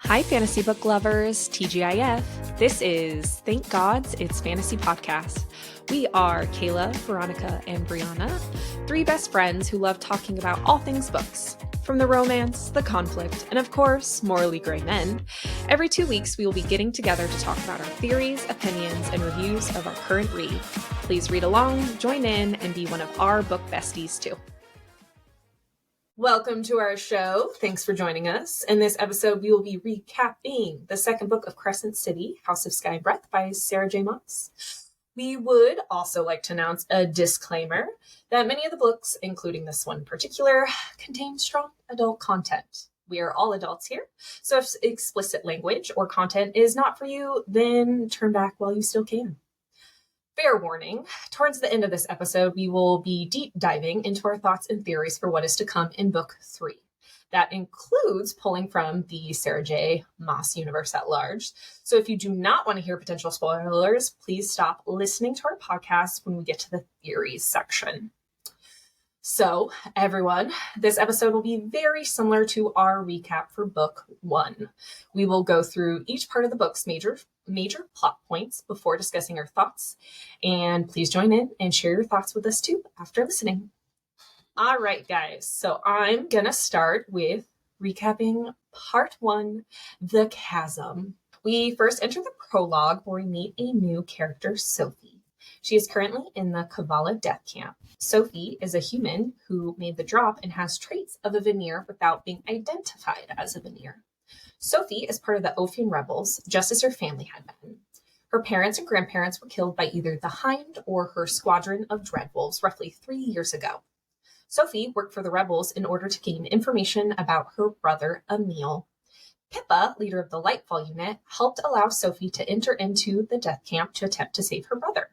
Hi, fantasy book lovers, TGIF. This is Thank Gods It's Fantasy Podcast. We are Kayla, Veronica, and Brianna, three best friends who love talking about all things books. From the romance, the conflict, and of course, morally gray men. Every 2 weeks, we will be getting together to talk about our theories, opinions, and reviews of our current read. Please read along, join in, and be one of our book besties too. Welcome to our show. Thanks for joining us. In this episode, we will be recapping the second book of Crescent City, House of Sky and Breath by Sarah J. Maas. We would also like to announce a disclaimer that many of the books, including this one in particular, contain strong adult content. We are all adults here, so if explicit language or content is not for you, then turn back while you still can. Fair warning, towards the end of this episode, we will be deep diving into our thoughts and theories for what is to come in Book 3. That includes pulling from the Sarah J. Maas universe at large. So if you do not want to hear potential spoilers, please stop listening to our podcast when we get to the theories section. So, everyone, this episode will be very similar to our recap for Book 1. We will go through each part of the book's major plot points before discussing our thoughts. And please join in and share your thoughts with us too after listening. All right, guys. So I'm going to start with recapping Part 1, The Chasm. We first enter the prologue where we meet a new character, Sophie. She is currently in the Kavala death camp. Sophie is a human who made the drop and has traits of a veneer without being identified as a veneer. Sophie is part of the Ophian rebels, just as her family had been. Her parents and grandparents were killed by either the Hind or her squadron of dreadwolves roughly 3 years ago. Sophie worked for the rebels in order to gain information about her brother, Emil. Pippa, leader of the Lightfall unit, helped allow Sophie to enter into the death camp to attempt to save her brother.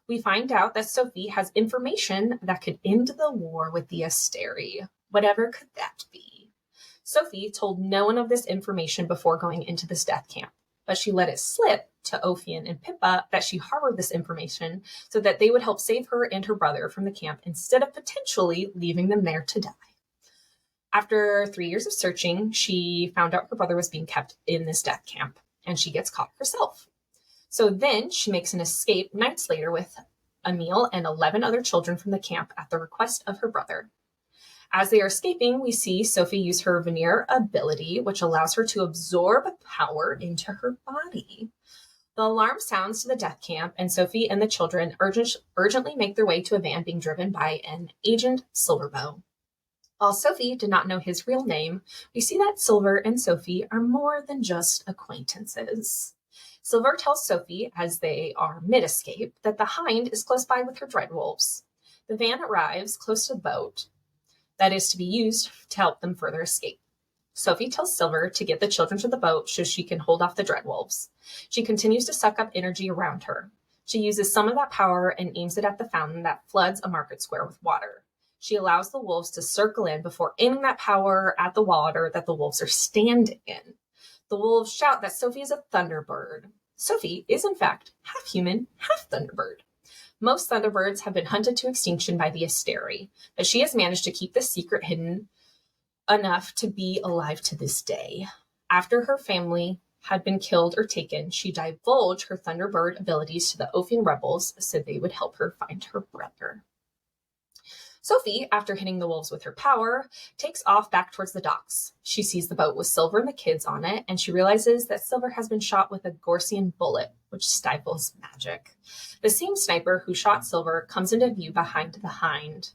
We find out that Sophie has information that could end the war with the Asteri. Whatever could that be? Sophie told no one of this information before going into this death camp, but she let it slip to Ophian and Pippa that she harbored this information so that they would help save her and her brother from the camp instead of potentially leaving them there to die. After 3 years of searching, she found out her brother was being kept in this death camp, and she gets caught herself. So then she makes an escape nights later with Emil and 11 other children from the camp at the request of her brother. As they are escaping, we see Sophie use her veneer ability, which allows her to absorb power into her body. The alarm sounds to the death camp, and Sophie and the children urgently make their way to a van being driven by an Agent Silverbow. While Sophie did not know his real name, we see that Silver and Sophie are more than just acquaintances. Silver tells Sophie, as they are mid-escape, that the Hind is close by with her dreadwolves. The van arrives close to the boat that is to be used to help them further escape. Sophie tells Silver to get the children to the boat so she can hold off the dreadwolves. She continues to suck up energy around her. She uses some of that power and aims it at the fountain that floods a market square with water. She allows the wolves to circle in before aiming that power at the water that the wolves are standing in. The wolves shout that Sophie is a Thunderbird. Sophie is, in fact, half human, half Thunderbird. Most Thunderbirds have been hunted to extinction by the Asteri, but she has managed to keep this secret hidden enough to be alive to this day. After her family had been killed or taken, she divulged her Thunderbird abilities to the Ophian rebels so they would help her find her brother. Sophie, after hitting the wolves with her power, takes off back towards the docks. She sees the boat with Silver and the kids on it, and she realizes that Silver has been shot with a Gorsian bullet, which stifles magic. The same sniper who shot Silver comes into view behind the Hind.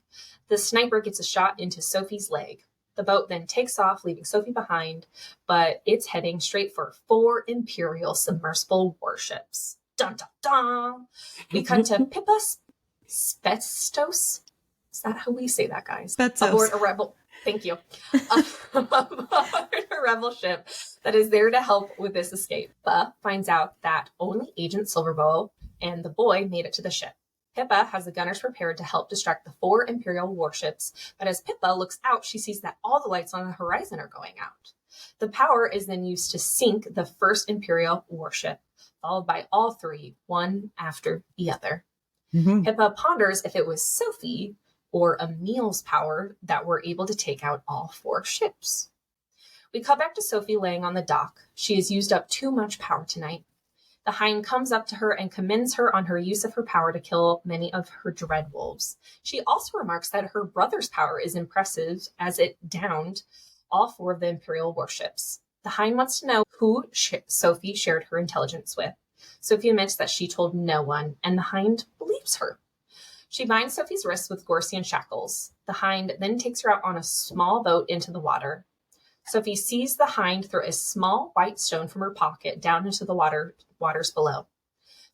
The sniper gets a shot into Sophie's leg. The boat then takes off, leaving Sophie behind, but it's heading straight for 4 Imperial submersible warships. Dun dun dun! We cut to Pippa Spetstos. Is that how we say that, guys? Betsos. Aboard a rebel. Thank you. Aboard a rebel ship that is there to help with this escape. Pippa finds out that only Agent Silverbow and the boy made it to the ship. Pippa has the gunners prepared to help distract the 4 Imperial warships, but as Pippa looks out, she sees that all the lights on the horizon are going out. The power is then used to sink the first Imperial warship, followed by all 3, one after the other. Mm-hmm. Pippa ponders if it was Sophie or Emil's power that were able to take out all 4 ships. We cut back to Sophie laying on the dock. She has used up too much power tonight. The hind comes up to her and commends her on her use of her power to kill many of her dread wolves. She also remarks that her brother's power is impressive as it downed all 4 of the Imperial warships. The hind wants to know who Sophie shared her intelligence with. Sophie admits that she told no one, and the hind believes her. She binds Sophie's wrists with Gorsian shackles. The hind then takes her out on a small boat into the water. Sophie sees the hind throw a small white stone from her pocket down into the waters below.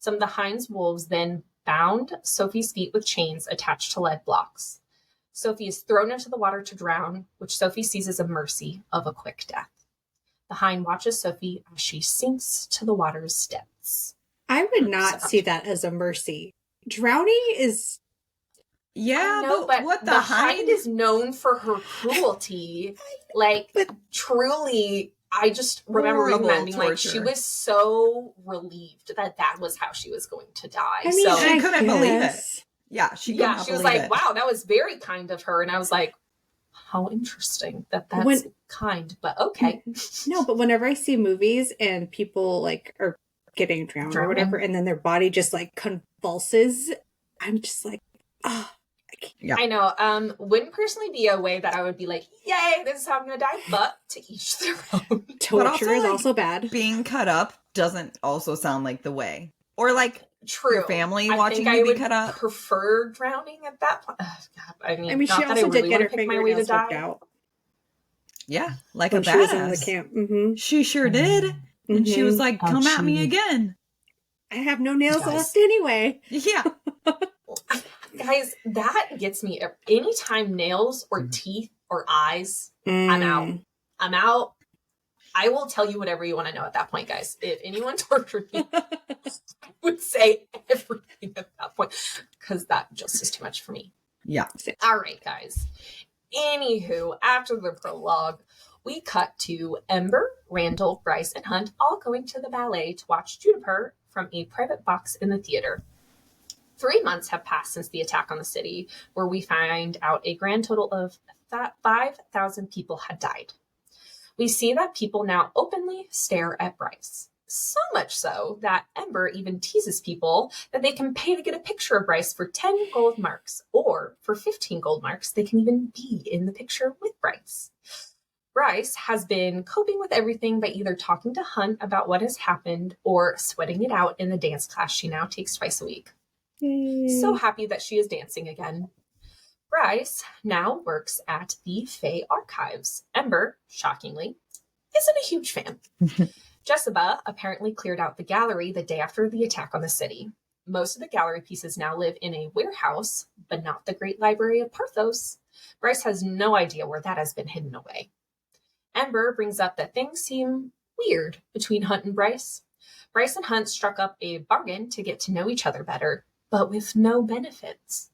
Some of the hind's wolves then bound Sophie's feet with chains attached to lead blocks. Sophie is thrown into the water to drown, which Sophie sees as a mercy of a quick death. The hind watches Sophie as she sinks to the water's depths. I would not see that as a mercy. Drowning is... Yeah, but what the hind is known for her cruelty. Truly, I just remember reading that and being like, she was so relieved that was how she was going to die. I mean, she couldn't believe it. Yeah, she was like, wow, that was very kind of her. And I was like, how interesting that's kind, but okay. No, but whenever I see movies and people like are getting drowned or whatever, and then their body just like convulses, I'm just like, oh. Yeah. I know. Wouldn't personally be a way that I would be like, yay, this is how I'm going to die, but to each their own. Torture is also bad. Being cut up doesn't also sound like the way. Or like your family watching you be cut up. Prefer drowning at that point. I mean, she also did get her fingernails ripped out. Yeah, like when a badass. She was in the camp. Mm-hmm. She sure did. Mm-hmm. And she was like, come at me again. I have no nails left anyway. Yeah. Guys, that gets me. Anytime nails or teeth or eyes, I'm out. I will tell you whatever you want to know at that point, guys. If anyone tortured me, I would say everything at that point, because that just is too much for me. Yeah. All right, guys. Anywho, after the prologue, we cut to Ember, Randall, Bryce, and Hunt all going to the ballet to watch Juniper from a private box in the theater. 3 months have passed since the attack on the city, where we find out a grand total of 5,000 people had died. We see that people now openly stare at Bryce. So much so that Ember even teases people that they can pay to get a picture of Bryce for 10 gold marks, or for 15 gold marks, they can even be in the picture with Bryce. Bryce has been coping with everything by either talking to Hunt about what has happened or sweating it out in the dance class she now takes twice a week. So happy that she is dancing again. Bryce now works at the Fae Archives. Ember, shockingly, isn't a huge fan. Jessica apparently cleared out the gallery the day after the attack on the city. Most of the gallery pieces now live in a warehouse, but not the Great Library of Parthos. Bryce has no idea where that has been hidden away. Ember brings up that things seem weird between Hunt and Bryce. Bryce and Hunt struck up a bargain to get to know each other better, but with no benefits.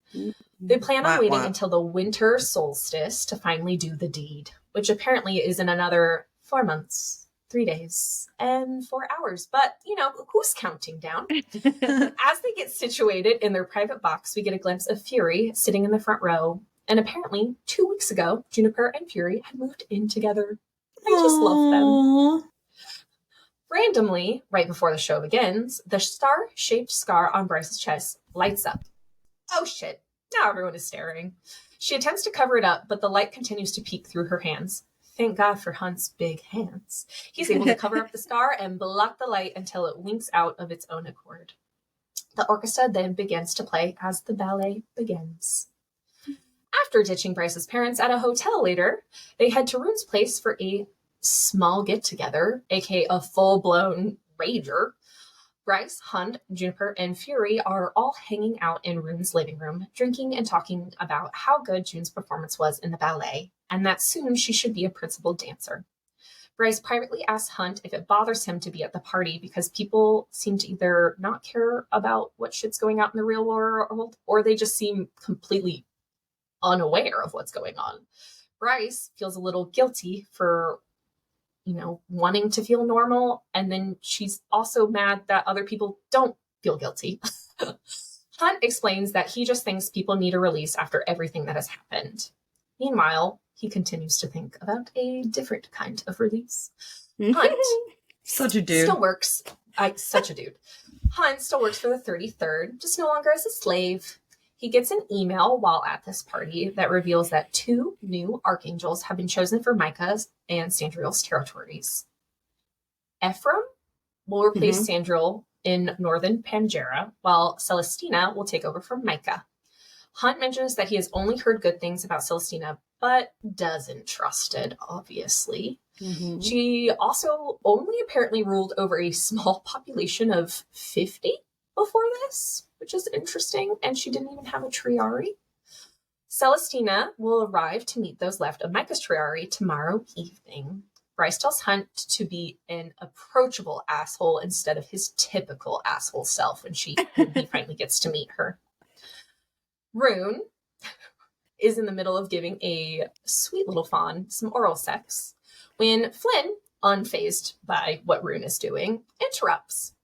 They plan on waiting until the winter solstice to finally do the deed, which apparently is in another 4 months, 3 days, and 4 hours. But, who's counting down? As they get situated in their private box, we get a glimpse of Fury sitting in the front row. And apparently, 2 weeks ago, Juniper and Fury had moved in together. I just love them. Randomly, right before the show begins, the star-shaped scar on Bryce's chest lights up. Oh shit, now everyone is staring. She attempts to cover it up, but the light continues to peek through her hands. Thank God for Hunt's big hands. He's able to cover up the scar and block the light until it winks out of its own accord. The orchestra then begins to play as the ballet begins. After ditching Bryce's parents at a hotel later, they head to Rune's place for a small get-together, aka a full-blown rager. Bryce, Hunt, Juniper, and Fury are all hanging out in Rune's living room, drinking and talking about how good June's performance was in the ballet, and that soon she should be a principal dancer. Bryce privately asks Hunt if it bothers him to be at the party because people seem to either not care about what shit's going on in the real world, or they just seem completely unaware of what's going on. Bryce feels a little guilty for wanting to feel normal. And then she's also mad that other people don't feel guilty. Hunt explains that he just thinks people need a release after everything that has happened. Meanwhile, he continues to think about a different kind of release. Hunt such a dude. Still works. Such a dude. Hunt still works for the 33rd, just no longer as a slave. He gets an email while at this party that reveals that 2 new archangels have been chosen for Micah's and Sandriel's territories. Ephraim will replace Sandriel in northern Pangera, while Celestina will take over from Micah. Hunt mentions that he has only heard good things about Celestina, but doesn't trust it, obviously. She also only apparently ruled over a small population of 50 before this, which is interesting, and she didn't even have a triari. Celestina will arrive to meet those left of Micah's triari tomorrow evening. Bryce tells Hunt to be an approachable asshole instead of his typical asshole self when he finally gets to meet her. Rune is in the middle of giving a sweet little fawn some oral sex when Flynn, unfazed by what Rune is doing, interrupts.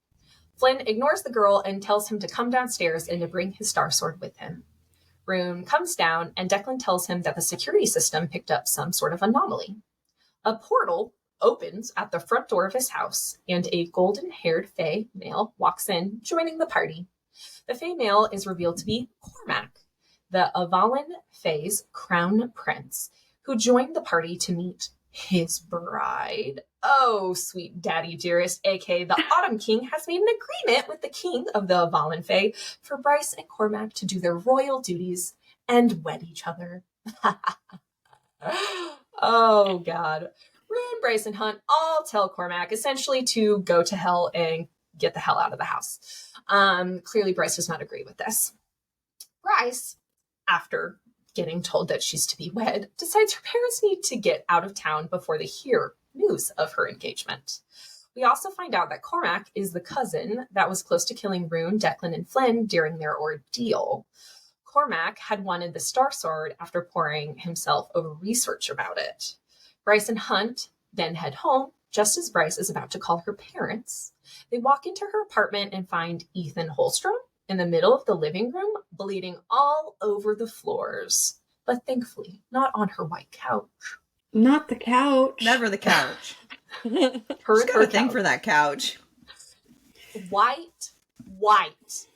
Flynn ignores the girl and tells him to come downstairs and to bring his star sword with him. Rune comes down and Declan tells him that the security system picked up some sort of anomaly. A portal opens at the front door of his house, and a golden-haired Fae male walks in, joining the party. The Fae male is revealed to be Cormac, the Avalon Fae's crown prince, who joined the party to meet his bride. Oh, sweet daddy dearest, aka the Autumn King, has made an agreement with the king of the Avalon Fae for Bryce and Cormac to do their royal duties and wed each other. Oh, God. Rune, Bryce, and Hunt all tell Cormac essentially to go to hell and get the hell out of the house. Clearly, Bryce does not agree with this. Bryce, after getting told that she's to be wed, decides her parents need to get out of town before they hear news of her engagement. We also find out that Cormac is the cousin that was close to killing Rune, Declan, and Flynn during their ordeal. Cormac had wanted the Star Sword after pouring himself over research about it. Bryce and Hunt then head home, just as Bryce is about to call her parents. They walk into her apartment and find Ethan Holstrom in the middle of the living room, bleeding all over the floors. But thankfully, not on her white couch. Not the couch. Never the couch. Her got a thing for that couch. White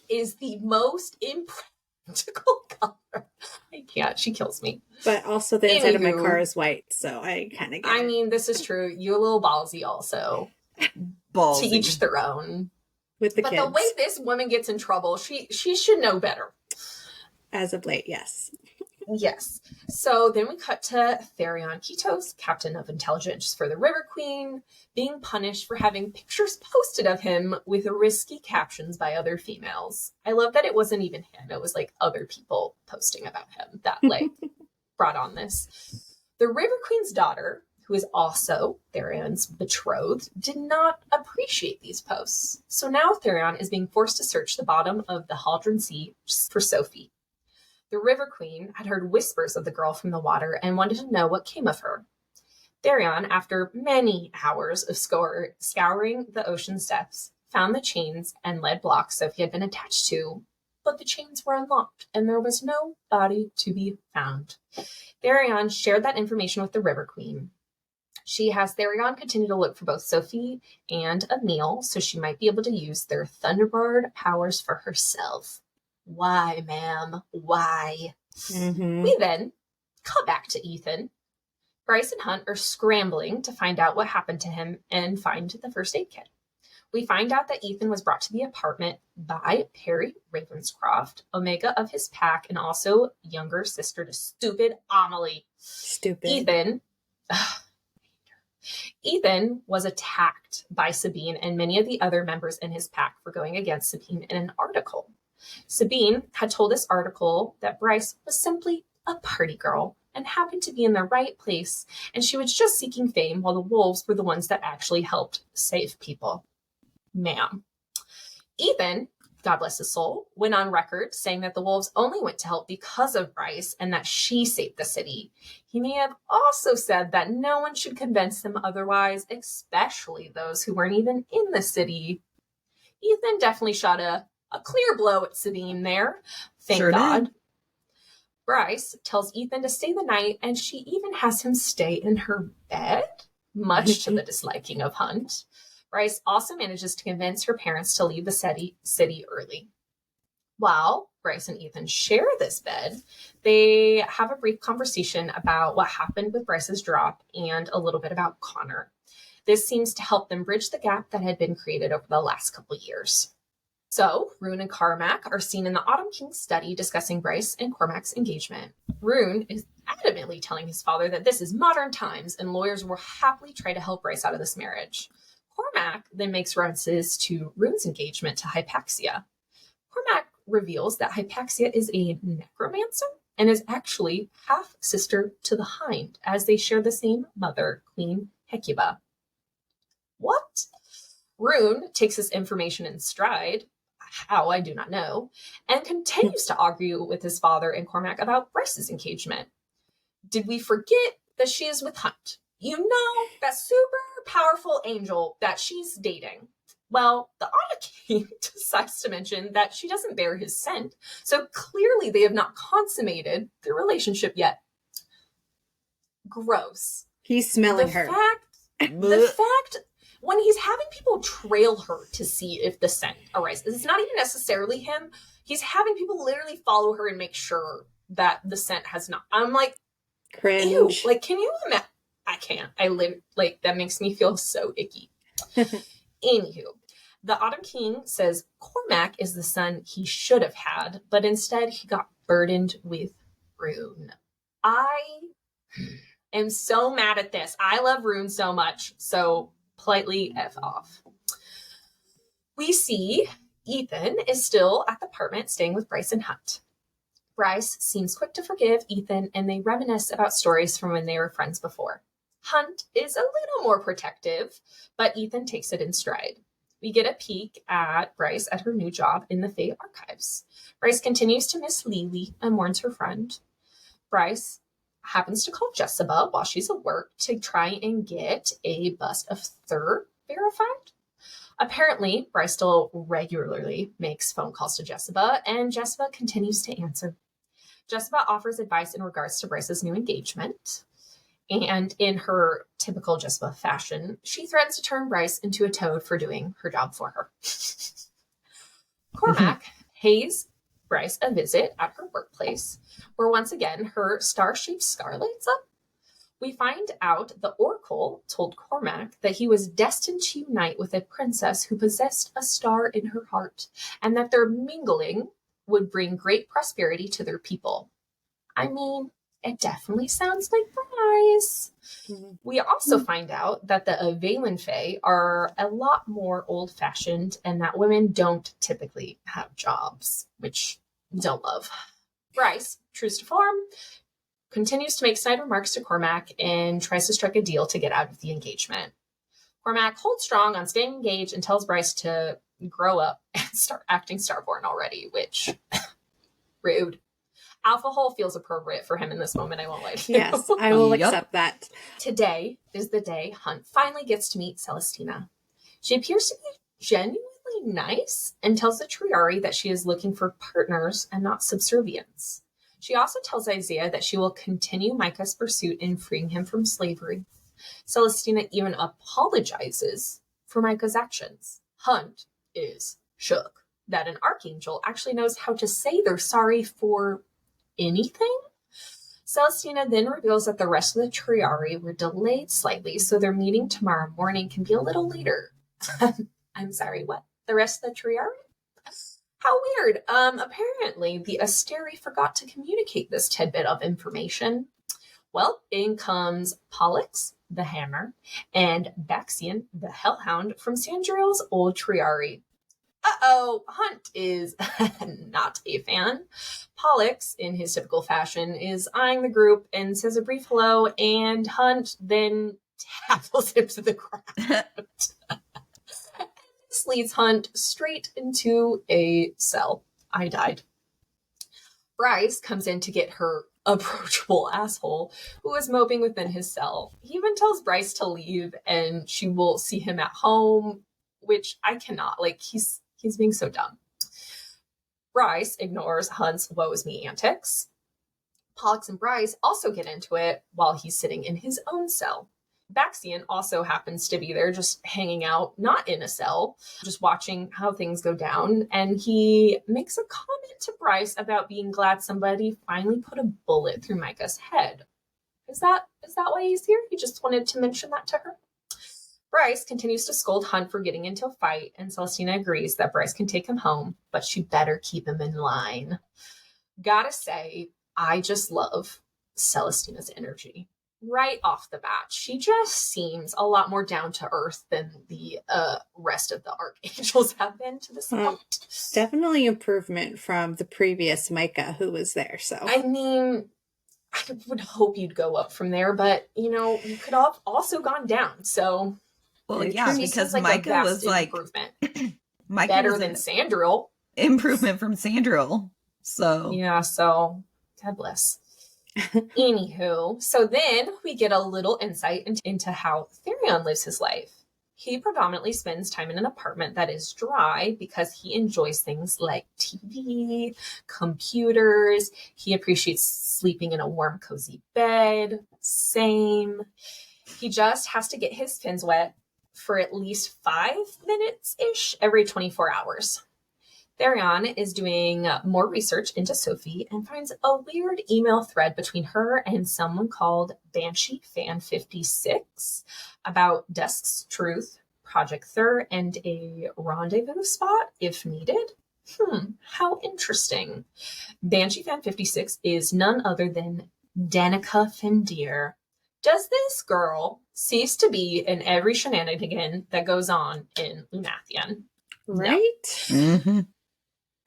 is the most impractical color. I can't. She kills me. But also the inside of my car is white, so I kind of get it. I mean, this is true. You're a little ballsy also. Ballsy. To each their own. With the kids. But the way this woman gets in trouble, she should know better. As of late, yes. Yes. So then we cut to Tharion Kitos, captain of intelligence for the River Queen, being punished for having pictures posted of him with risky captions by other females. I love that it wasn't even him. It was like other people posting about him that like brought on this. The River Queen's daughter, who is also Tharion's betrothed, did not appreciate these posts. So now Tharion is being forced to search the bottom of the Haldron Sea for Sophie. The River Queen had heard whispers of the girl from the water and wanted to know what came of her. Tharion, after many hours of scouring the ocean's depths, found the chains and lead blocks Sophie had been attached to, but the chains were unlocked and there was no body to be found. Tharion shared that information with the River Queen. She has Tharion continue to look for both Sophie and Emil so she might be able to use their Thunderbird powers for herself. Why, ma'am? Why? Mm-hmm. We then cut back to Ethan. Bryce and Hunt are scrambling to find out what happened to him and find the first aid kit. We find out that Ethan was brought to the apartment by Perry Ravenscroft, Omega of his pack, and also younger sister to stupid Amelie. Stupid. Ethan was attacked by Sabine and many of the other members in his pack for going against Sabine in an article. Sabine had told this article that Bryce was simply a party girl and happened to be in the right place, and she was just seeking fame while the wolves were the ones that actually helped save people. Ma'am. Ethan, God bless his soul, went on record saying that the wolves only went to help because of Bryce and that she saved the city. He may have also said that no one should convince him otherwise, especially those who weren't even in the city. Ethan definitely shot a clear blow at Sabine there. Thank God. Did. Bryce tells Ethan to stay the night, and she even has him stay in her bed, much to the disliking of Hunt. Bryce also manages to convince her parents to leave the city early. While Bryce and Ethan share this bed, they have a brief conversation about what happened with Bryce's drop and a little bit about Connor. This seems to help them bridge the gap that had been created over the last couple of years. So, Rune and Cormac are seen in the Autumn King's study discussing Bryce and Cormac's engagement. Rune is adamantly telling his father that this is modern times and lawyers will happily try to help Bryce out of this marriage. Cormac then makes references to Rune's engagement to Hypaxia. Cormac reveals that Hypaxia is a necromancer and is actually half-sister to the Hind, as they share the same mother, Queen Hecuba. What? Rune takes this information in stride, how I do not know, and continues to argue with his father and Cormac about Bryce's engagement. Did we forget that she is with Hunt? You know, that super powerful angel that she's dating. Well, the Autumn King decides to mention that she doesn't bear his scent, so clearly they have not consummated their relationship yet. Gross. He's smelling her. The fact when he's having people trail her to see if the scent arises, it's not even necessarily him. He's having people literally follow her and make sure that the scent has not. I'm like, cringe. Ew. Like, can you imagine? I can't. That makes me feel so icky. Anywho, the Autumn King says Cormac is the son he should have had, but instead he got burdened with Rune. I am so mad at this. I love Rune so much, so politely F off. We see Ethan is still at the apartment staying with Bryce and Hunt. Bryce seems quick to forgive Ethan, and they reminisce about stories from when they were friends before. Hunt is a little more protective, but Ethan takes it in stride. We get a peek at Bryce at her new job in the Fae Archives. Bryce continues to miss Lily and mourns her friend. Bryce happens to call Jessica while she's at work to try and get a bust of Thur verified. Apparently, Bryce still regularly makes phone calls to Jessica, and Jessica continues to answer. Jessica offers advice in regards to Bryce's new engagement. And in her typical Jessica fashion, she threatens to turn Bryce into a toad for doing her job for her. Cormac pays Bryce a visit at her workplace, where once again her star-shaped scar lights up. We find out the Oracle told Cormac that he was destined to unite with a princess who possessed a star in her heart, and that their mingling would bring great prosperity to their people. I mean, it definitely sounds like Bryce. Mm-hmm. We also find out that the Avalen Fae are a lot more old-fashioned and that women don't typically have jobs, which don't love. Bryce, true to form, continues to make snide remarks to Cormac and tries to strike a deal to get out of the engagement. Cormac holds strong on staying engaged and tells Bryce to grow up and start acting starborn already, which, rude. Alcohol feels appropriate for him in this moment, I won't lie to you. Yes, I will accept that. Today is the day Hunt finally gets to meet Celestina. She appears to be genuinely nice and tells the Triari that she is looking for partners and not subservience. She also tells Isaiah that she will continue Micah's pursuit in freeing him from slavery. Celestina even apologizes for Micah's actions. Hunt is shook that an archangel actually knows how to say they're sorry for anything. Celestina then reveals that the rest of the Triari were delayed slightly, so their meeting tomorrow morning can be a little later. I'm sorry, what? The rest of the Triari? How weird. Apparently the Asteri forgot to communicate this tidbit of information. Well, in comes Pollux, the Hammer, and Baxian, the Hellhound, from Sandriel's old Triari. Uh-oh, Hunt is not a fan. Pollux, in his typical fashion, is eyeing the group and says a brief hello, and Hunt then tackles him to the ground. This leads Hunt straight into a cell. I died. Bryce comes in to get her approachable asshole, who is moping within his cell. He even tells Bryce to leave and she will see him at home, which I cannot. Like, he's being so dumb. Bryce ignores Hunt's woe is me antics. Pollux and Bryce also get into it while he's sitting in his own cell. Baxian also happens to be there, just hanging out, not in a cell, just watching how things go down. And he makes a comment to Bryce about being glad somebody finally put a bullet through Micah's head. Is that why he's here? He just wanted to mention that to her. Bryce continues to scold Hunt for getting into a fight, and Celestina agrees that Bryce can take him home, but she better keep him in line. Gotta say, I just love Celestina's energy. Right off the bat, she just seems a lot more down to earth than the rest of the archangels have been to this point. Definitely improvement from the previous Micah who was there. So I mean, I would hope you'd go up from there, but you could have also gone down. So, well, yeah, because Micah was like Micah better than Sandriel. Improvement from Sandriel. So yeah, so God bless. Anywho, so then we get a little insight into how Tharion lives his life. He predominantly spends time in an apartment that is dry because he enjoys things like TV, computers. He appreciates sleeping in a warm, cozy bed. Same. He just has to get his fins wet for at least 5 minutes-ish every 24 hours. Tharion is doing more research into Sophie and finds a weird email thread between her and someone called Banshee Fan 56 about Desk's Truth, Project Thur, and a rendezvous spot if needed. How interesting. Banshee Fan 56 is none other than Danika Fendir. Does this girl cease to be in every shenanigan that goes on in Lumathian? Right? No. Mm-hmm.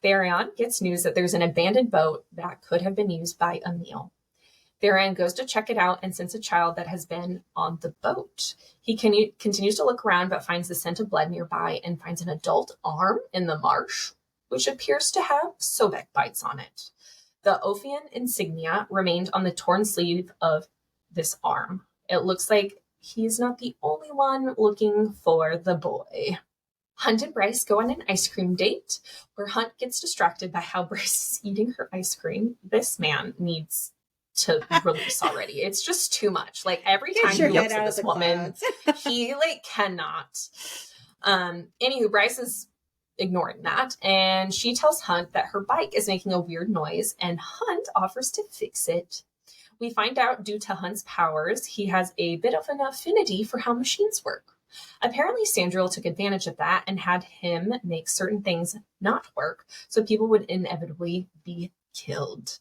Tharion gets news that there's an abandoned boat that could have been used by Emil. Tharion goes to check it out and sends a child that has been on the boat. He continues to look around but finds the scent of blood nearby and finds an adult arm in the marsh, which appears to have Sobek bites on it. The Ophian insignia remained on the torn sleeve of this arm. It looks like he's not the only one looking for the boy. Hunt and Bryce go on an ice cream date where Hunt gets distracted by how Bryce is eating her ice cream. This man needs to release already. It's just too much. Like every time he looks at this woman, he cannot. Anywho, Bryce is ignoring that, and she tells Hunt that her bike is making a weird noise, and Hunt offers to fix it. We find out due to Hunt's powers, he has a bit of an affinity for how machines work. Apparently, Sandriel took advantage of that and had him make certain things not work, so people would inevitably be killed.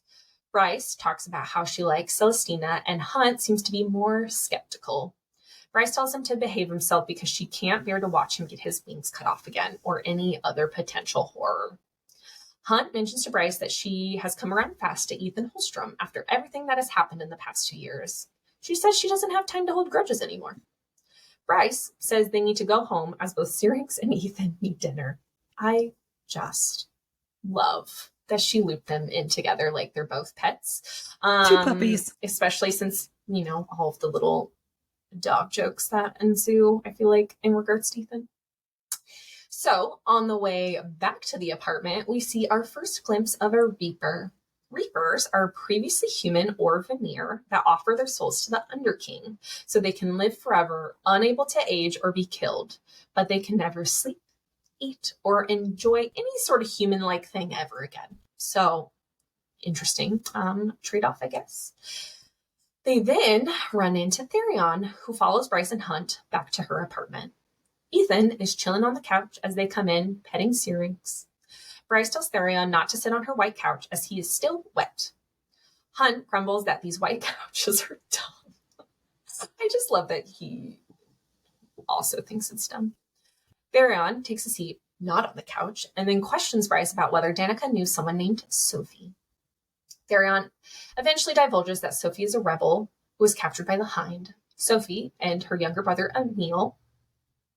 Bryce talks about how she likes Celestina, and Hunt seems to be more skeptical. Bryce tells him to behave himself because she can't bear to watch him get his wings cut off again, or any other potential horror. Hunt mentions to Bryce that she has come around fast to Ethan Holstrom after everything that has happened in the past 2 years. She says she doesn't have time to hold grudges anymore. Bryce says they need to go home as both Syrinx and Ethan need dinner. I just love that she looped them in together like they're both pets. 2 puppies. Especially since, all of the little dog jokes that ensue, I feel like, in regards to Ethan. So, on the way back to the apartment, we see our first glimpse of a Reaper. Reapers are previously human or veneer that offer their souls to the Underking, so they can live forever, unable to age or be killed, but they can never sleep, eat, or enjoy any sort of human-like thing ever again. So, interesting trade-off, I guess. They then run into Tharion, who follows Bryce and Hunt back to her apartment. Ethan is chilling on the couch as they come in, petting Syrinx. Bryce tells Tharion not to sit on her white couch as he is still wet. Hunt grumbles that these white couches are dumb. I just love that he also thinks it's dumb. Tharion takes a seat, not on the couch, and then questions Bryce about whether Danika knew someone named Sophie. Tharion eventually divulges that Sophie is a rebel who was captured by the Hind. Sophie and her younger brother Emil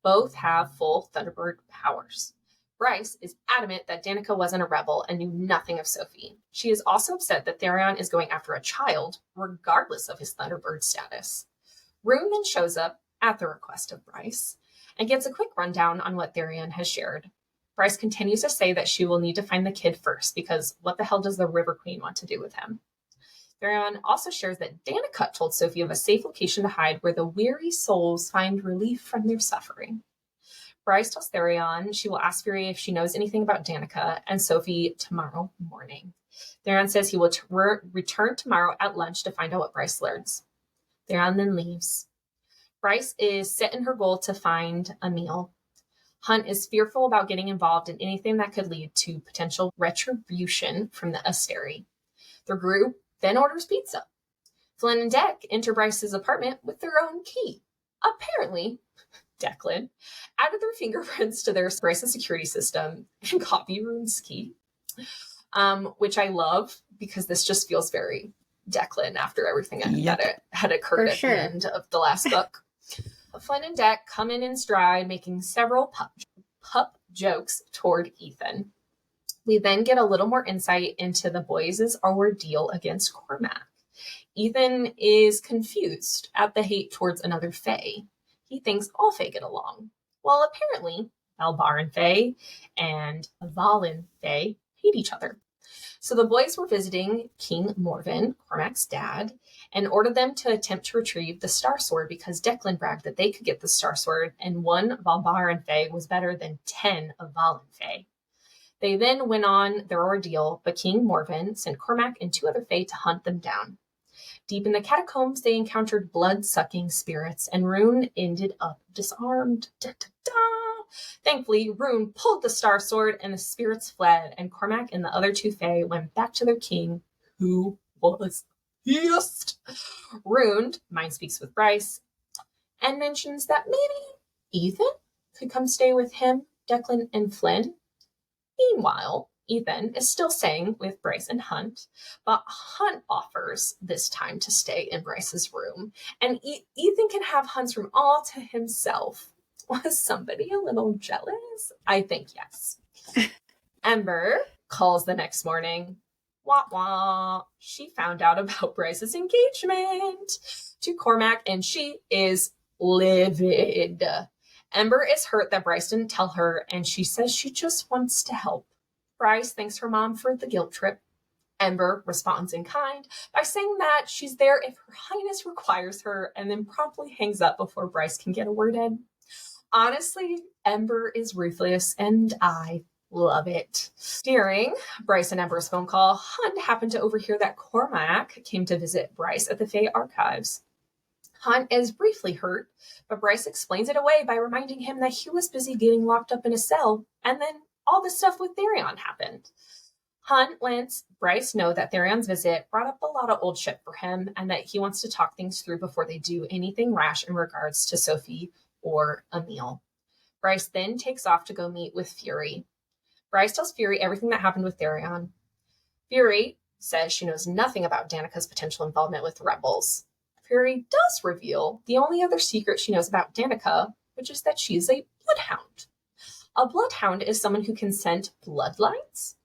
both have full Thunderbird powers. Bryce is adamant that Danika wasn't a rebel and knew nothing of Sophie. She is also upset that Tharion is going after a child, regardless of his Thunderbird status. Rune then shows up at the request of Bryce and gives a quick rundown on what Tharion has shared. Bryce continues to say that she will need to find the kid first because what the hell does the River Queen want to do with him? Tharion also shares that Danika told Sophie of a safe location to hide where the weary souls find relief from their suffering. Bryce tells Tharion she will ask Fury if she knows anything about Danika and Sophie tomorrow morning. Tharion says he will return tomorrow at lunch to find out what Bryce learns. Tharion then leaves. Bryce is set in her goal to find a meal. Hunt is fearful about getting involved in anything that could lead to potential retribution from the Asteri. The group then orders pizza. Flynn and Deck enter Bryce's apartment with their own key. Apparently, Declan added their fingerprints to their Bryce's security system and copy Rune's key, which I love because this just feels very Declan after everything that had occurred at the end of the last book. Flynn and Deck come in stride, making several pup jokes toward Ethan. We then get a little more insight into the boys' ordeal against Cormac. Ethan is confused at the hate towards another Fae. He thinks all Fae get along. Well, apparently, Valbaran Fae and Valen Fae hate each other. So the boys were visiting King Morven, Cormac's dad, and ordered them to attempt to retrieve the Star Sword because Declan bragged that they could get the Star Sword and one Valbaran Fae was better than 10 of Valen Fae. They then went on their ordeal, but King Morven sent Cormac and 2 other Fae to hunt them down. Deep in the catacombs, they encountered blood-sucking spirits, and Rune ended up disarmed. Da, da, da. Thankfully, Rune pulled the Star Sword, and the spirits fled, and Cormac and the other 2 Fae went back to their king, who was pissed. Rune mind speaks with Bryce, and mentions that maybe Ethan could come stay with him, Declan, and Flynn. Meanwhile, Ethan is still staying with Bryce and Hunt, but Hunt offers this time to stay in Bryce's room, and Ethan can have Hunt's room all to himself. Was somebody a little jealous? I think yes. Ember calls the next morning. Wah wah. She found out about Bryce's engagement to Cormac, and she is livid. Ember is hurt that Bryce didn't tell her, and she says she just wants to help. Bryce thanks her mom for the guilt trip. Ember responds in kind by saying that she's there if Her Highness requires her, and then promptly hangs up before Bryce can get a word in. Honestly, Ember is ruthless, and I love it. During Bryce and Ember's phone call, Hunt happened to overhear that Cormac came to visit Bryce at the Fae Archives. Hunt is briefly hurt, but Bryce explains it away by reminding him that he was busy getting locked up in a cell, and then all the stuff with Tharion happened. Hunt lets Bryce know that Tharion's visit brought up a lot of old shit for him, and that he wants to talk things through before they do anything rash in regards to Sophie or Emil. Bryce then takes off to go meet with Fury. Bryce tells Fury everything that happened with Tharion. Fury says she knows nothing about Danika's potential involvement with the rebels. Fury does reveal the only other secret she knows about Danika, which is that she is a bloodhound. A bloodhound is someone who can scent bloodlines.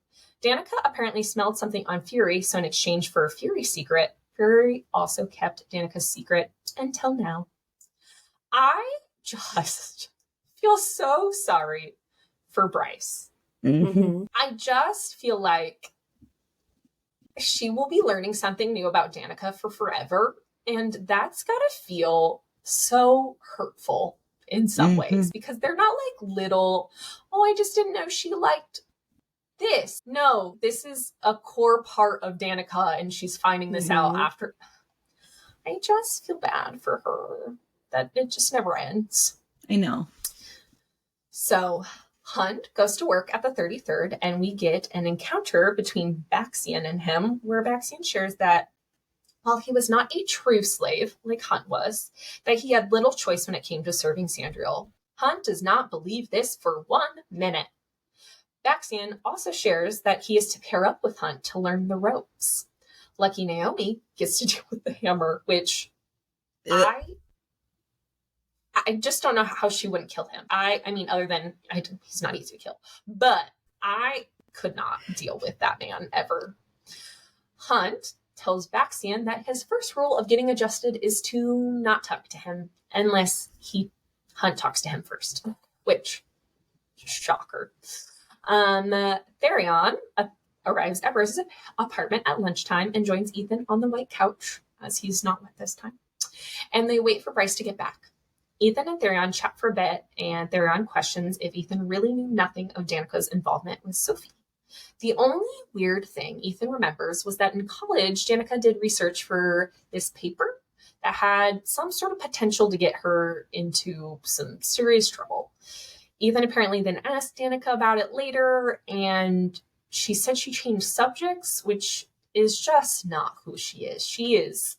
Danika apparently smelled something on Fury, so in exchange for Fury's secret, Fury also kept Danika's secret until now. I just feel so sorry for Bryce. Mm-hmm. I just feel like she will be learning something new about Danika for forever, and that's gotta feel so hurtful in some ways, because they're not like little, oh, I just didn't know she liked this. No, this is a core part of Danika, and she's finding this out after. I just feel bad for her that it just never ends. I know. So Hunt goes to work at the 33rd, and we get an encounter between Baxian and him, where Baxian shares that while he was not a true slave, like Hunt was, that he had little choice when it came to serving Sandriel. Hunt does not believe this for 1 minute. Baxian also shares that he is to pair up with Hunt to learn the ropes. Lucky Naomi gets to deal with the hammer, which I just don't know how she wouldn't kill him. I mean, other than he's not easy to kill, but I could not deal with that man ever. Hunt tells Baxian that his first rule of getting adjusted is to not talk to him unless Hunt talks to him first, which shocker. Tharion arrives at Bryce's apartment at lunchtime and joins Ethan on the white couch, as he's not wet this time. And they wait for Bryce to get back. Ethan and Tharion chat for a bit, and Tharion questions if Ethan really knew nothing of Danika's involvement with Sophie. The only weird thing Ethan remembers was that in college, Danika did research for this paper that had some sort of potential to get her into some serious trouble. Ethan apparently then asked Danika about it later, and she said she changed subjects, which is just not who she is. She is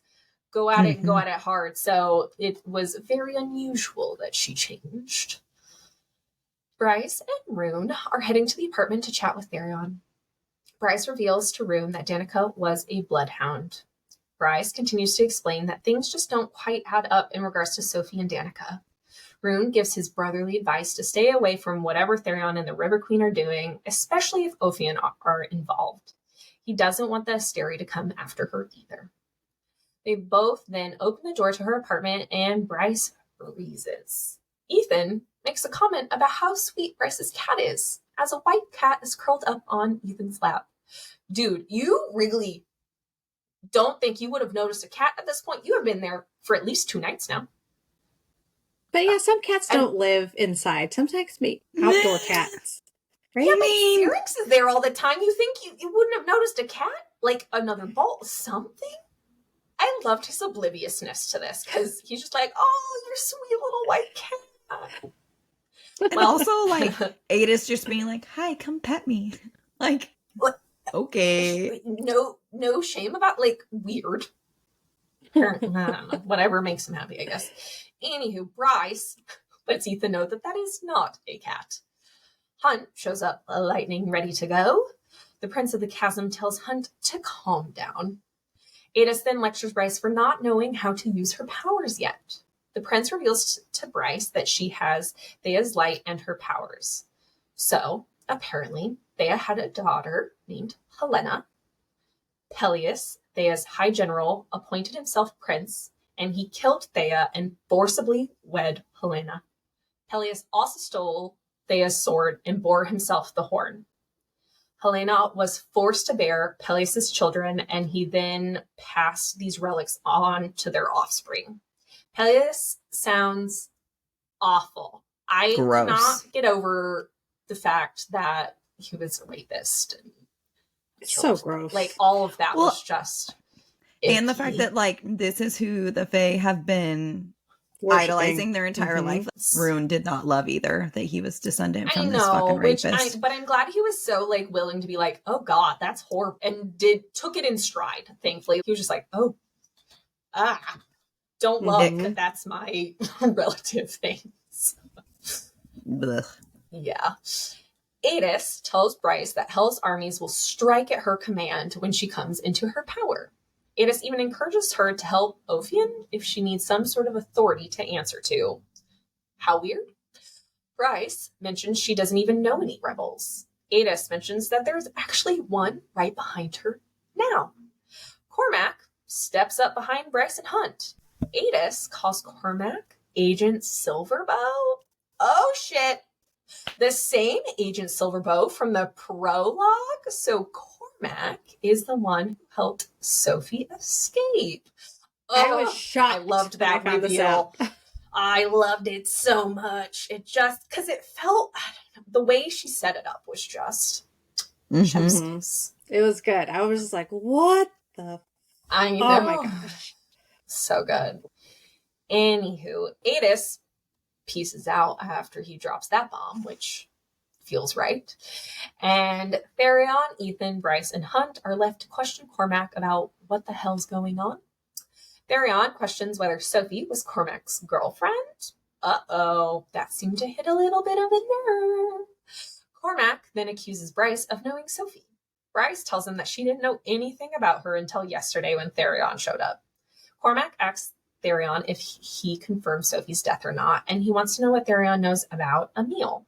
go at it and go at it hard. So it was very unusual that she changed. Bryce and Rune are heading to the apartment to chat with Tharion. Bryce reveals to Rune that Danika was a bloodhound. Bryce continues to explain that things just don't quite add up in regards to Sophie and Danika. Rune gives his brotherly advice to stay away from whatever Tharion and the River Queen are doing, especially if Ophian are involved. He doesn't want the Asteri to come after her either. They both then open the door to her apartment, and Bryce freezes. Ethan makes a comment about how sweet Bryce's cat is, as a white cat is curled up on Ethan's lap. Dude, you really don't think you would have noticed a cat at this point? You have been there for at least 2 nights now. But yeah, some cats don't live inside. Sometimes meet outdoor cats. Right? Yeah, but Syrinx is there all the time. You think you wouldn't have noticed a cat? Like another bolt, something? I loved his obliviousness to this, because he's just like, oh, you're sweet little white cat. And also, like, Ada's just being like, hi, come pet me. Like, okay. No shame about, like, weird. I don't know, whatever makes him happy, I guess. Anywho, Bryce lets Ethan know that is not a cat. Hunt shows up, lightning ready to go. The Prince of the Chasm tells Hunt to calm down. Adis then lectures Bryce for not knowing how to use her powers yet. The prince reveals to Bryce that she has Theia's light and her powers. So, apparently, Theia had a daughter named Helena. Peleus, Theia's high general, appointed himself prince, and he killed Theia and forcibly wed Helena. Peleus also stole Theia's sword and bore himself the horn. Helena was forced to bear Peleus' children, and he then passed these relics on to their offspring. Peleus sounds awful. I cannot get over the fact that he was a rapist. It's so gross. Like, all of that was just icky. And the fact that, like, this is who the Fae have been idolizing their entire life. Rune did not love either, that he was descendant from this fucking rapist. But I'm glad he was so, like, willing to be like, oh god, that's horrible, and took it in stride, thankfully. He was just like, don't love that that's my relative things. Yeah. Adis tells Bryce that Hell's armies will strike at her command when she comes into her power. Adis even encourages her to help Ophian if she needs some sort of authority to answer to. How weird. Bryce mentions she doesn't even know any rebels. Adis mentions that there's actually one right behind her now. Cormac steps up behind Bryce and Hunt. Adis calls Cormac Agent Silverbow. Oh shit. The same Agent Silverbow from the prologue. So Cormac is the one who helped Sophie escape. I was shocked. I loved that reveal. I loved it so much. It just, because it felt, I don't know, the way she set it up was just chef's. It was good. I was just like, what the? I know. Oh my gosh. So good. Anywho, Adis pieces out after he drops that bomb, which feels right. And Tharion, Ethan, Bryce, and Hunt are left to question Cormac about what the hell's going on. Tharion questions whether Sophie was Cormac's girlfriend. Uh-oh, that seemed to hit a little bit of a nerve. Cormac then accuses Bryce of knowing Sophie. Bryce tells him that she didn't know anything about her until yesterday when Tharion showed up. Cormac asks Tharion if he confirmed Sophie's death or not, and he wants to know what Tharion knows about Emil.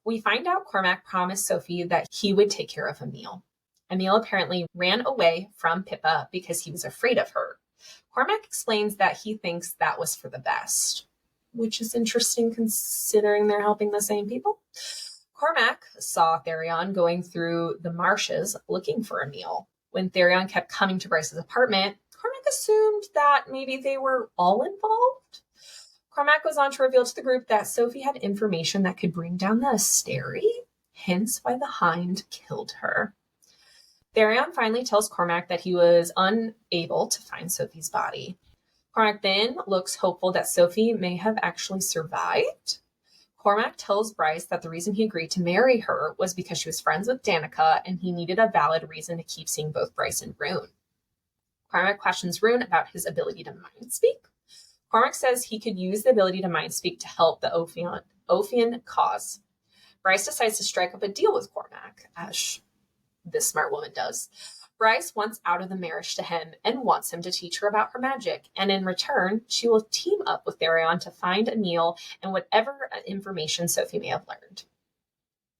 We find out Cormac promised Sophie that he would take care of Emil. Emil apparently ran away from Pippa because he was afraid of her. Cormac explains that he thinks that was for the best, which is interesting considering they're helping the same people. Cormac saw Tharion going through the marshes looking for a meal. When Tharion kept coming to Bryce's apartment, Cormac assumed that maybe they were all involved. Cormac goes on to reveal to the group that Sophie had information that could bring down the Asteri, hence why the Hind killed her. Tharion finally tells Cormac that he was unable to find Sophie's body. Cormac then looks hopeful that Sophie may have actually survived. Cormac tells Bryce that the reason he agreed to marry her was because she was friends with Danika and he needed a valid reason to keep seeing both Bryce and Rune. Cormac questions Rune about his ability to mind speak. Cormac says he could use the ability to mind speak to help the Ophian cause. Bryce decides to strike up a deal with Cormac, as this smart woman does. Bryce wants out of the marriage to him and wants him to teach her about her magic, and in return, she will team up with Tharion to find a meal and whatever information Sophie may have learned.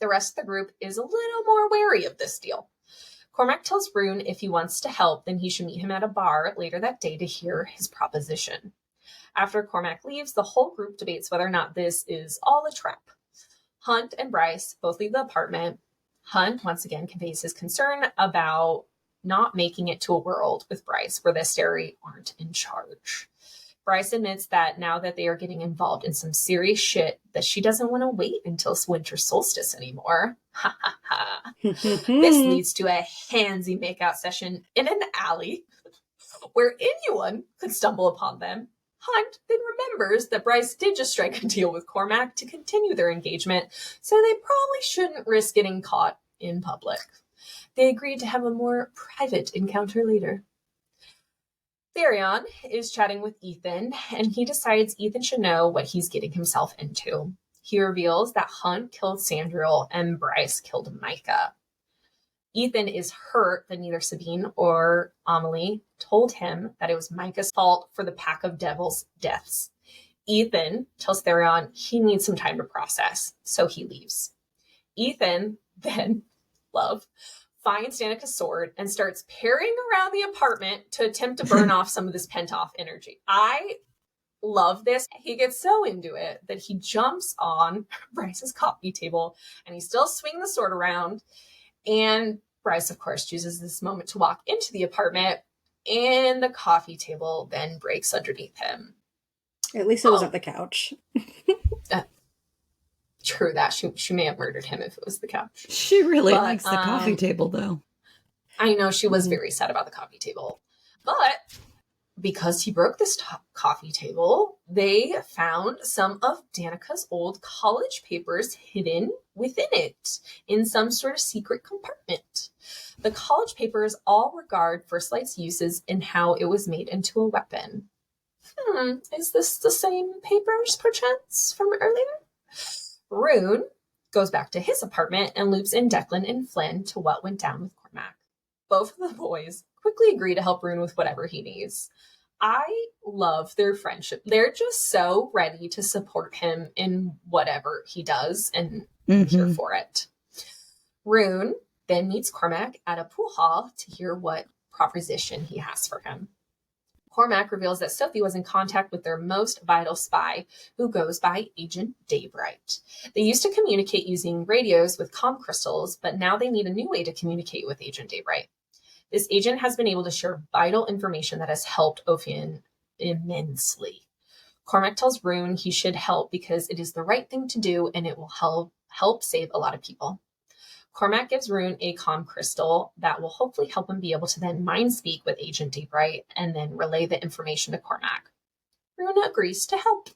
The rest of the group is a little more wary of this deal. Cormac tells Rune if he wants to help, then he should meet him at a bar later that day to hear his proposition. After Cormac leaves, the whole group debates whether or not this is all a trap. Hunt and Bryce both leave the apartment. Hunt once again conveys his concern about not making it to a world with Bryce where the Asteri aren't in charge. Bryce admits that now that they are getting involved in some serious shit, that she doesn't want to wait until winter solstice anymore. Ha ha ha. This leads to a handsy makeout session in an alley where anyone could stumble upon them. Hunt then remembers that Bryce did just strike a deal with Cormac to continue their engagement, so they probably shouldn't risk getting caught in public. They agreed to have a more private encounter later. Tharion is chatting with Ethan, and he decides Ethan should know what he's getting himself into. He reveals that Hunt killed Sandriel and Bryce killed Micah. Ethan is hurt that neither Sabine or Amelie told him that it was Micah's fault for the Pack of Devils' deaths. Ethan tells Tharion he needs some time to process, so he leaves. Ethan then, finds Danika's sword and starts parrying around the apartment to attempt to burn off some of this pent-off energy. I love this. He gets so into it that he jumps on Bryce's coffee table and he's still swinging the sword around. And Bryce, of course, chooses this moment to walk into the apartment, and the coffee table then breaks underneath him. At least it wasn't the couch. True that. She may have murdered him if it was the couch. She really likes the coffee table, though. I know she was very sad about the coffee table. But because he broke this coffee table, they found some of Danika's old college papers hidden within it in some sort of secret compartment. The college papers all regard First Light's uses and how it was made into a weapon. Is this the same papers, perchance, from earlier? Rune goes back to his apartment and loops in Declan and Flynn to what went down with Cormac. Both of the boys quickly agree to help Rune with whatever he needs. I love their friendship. They're just so ready to support him in whatever he does, and here for it. Rune then meets Cormac at a pool hall to hear what proposition he has for him. Cormac reveals that Sophie was in contact with their most vital spy, who goes by Agent Daybright. They used to communicate using radios with comm crystals, but now they need a new way to communicate with Agent Daybright. This agent has been able to share vital information that has helped Ophian immensely. Cormac tells Rune he should help because it is the right thing to do and it will help save a lot of people. Cormac gives Rune a comm crystal that will hopefully help him be able to then mind speak with Agent Daybright and then relay the information to Cormac. Rune agrees to help.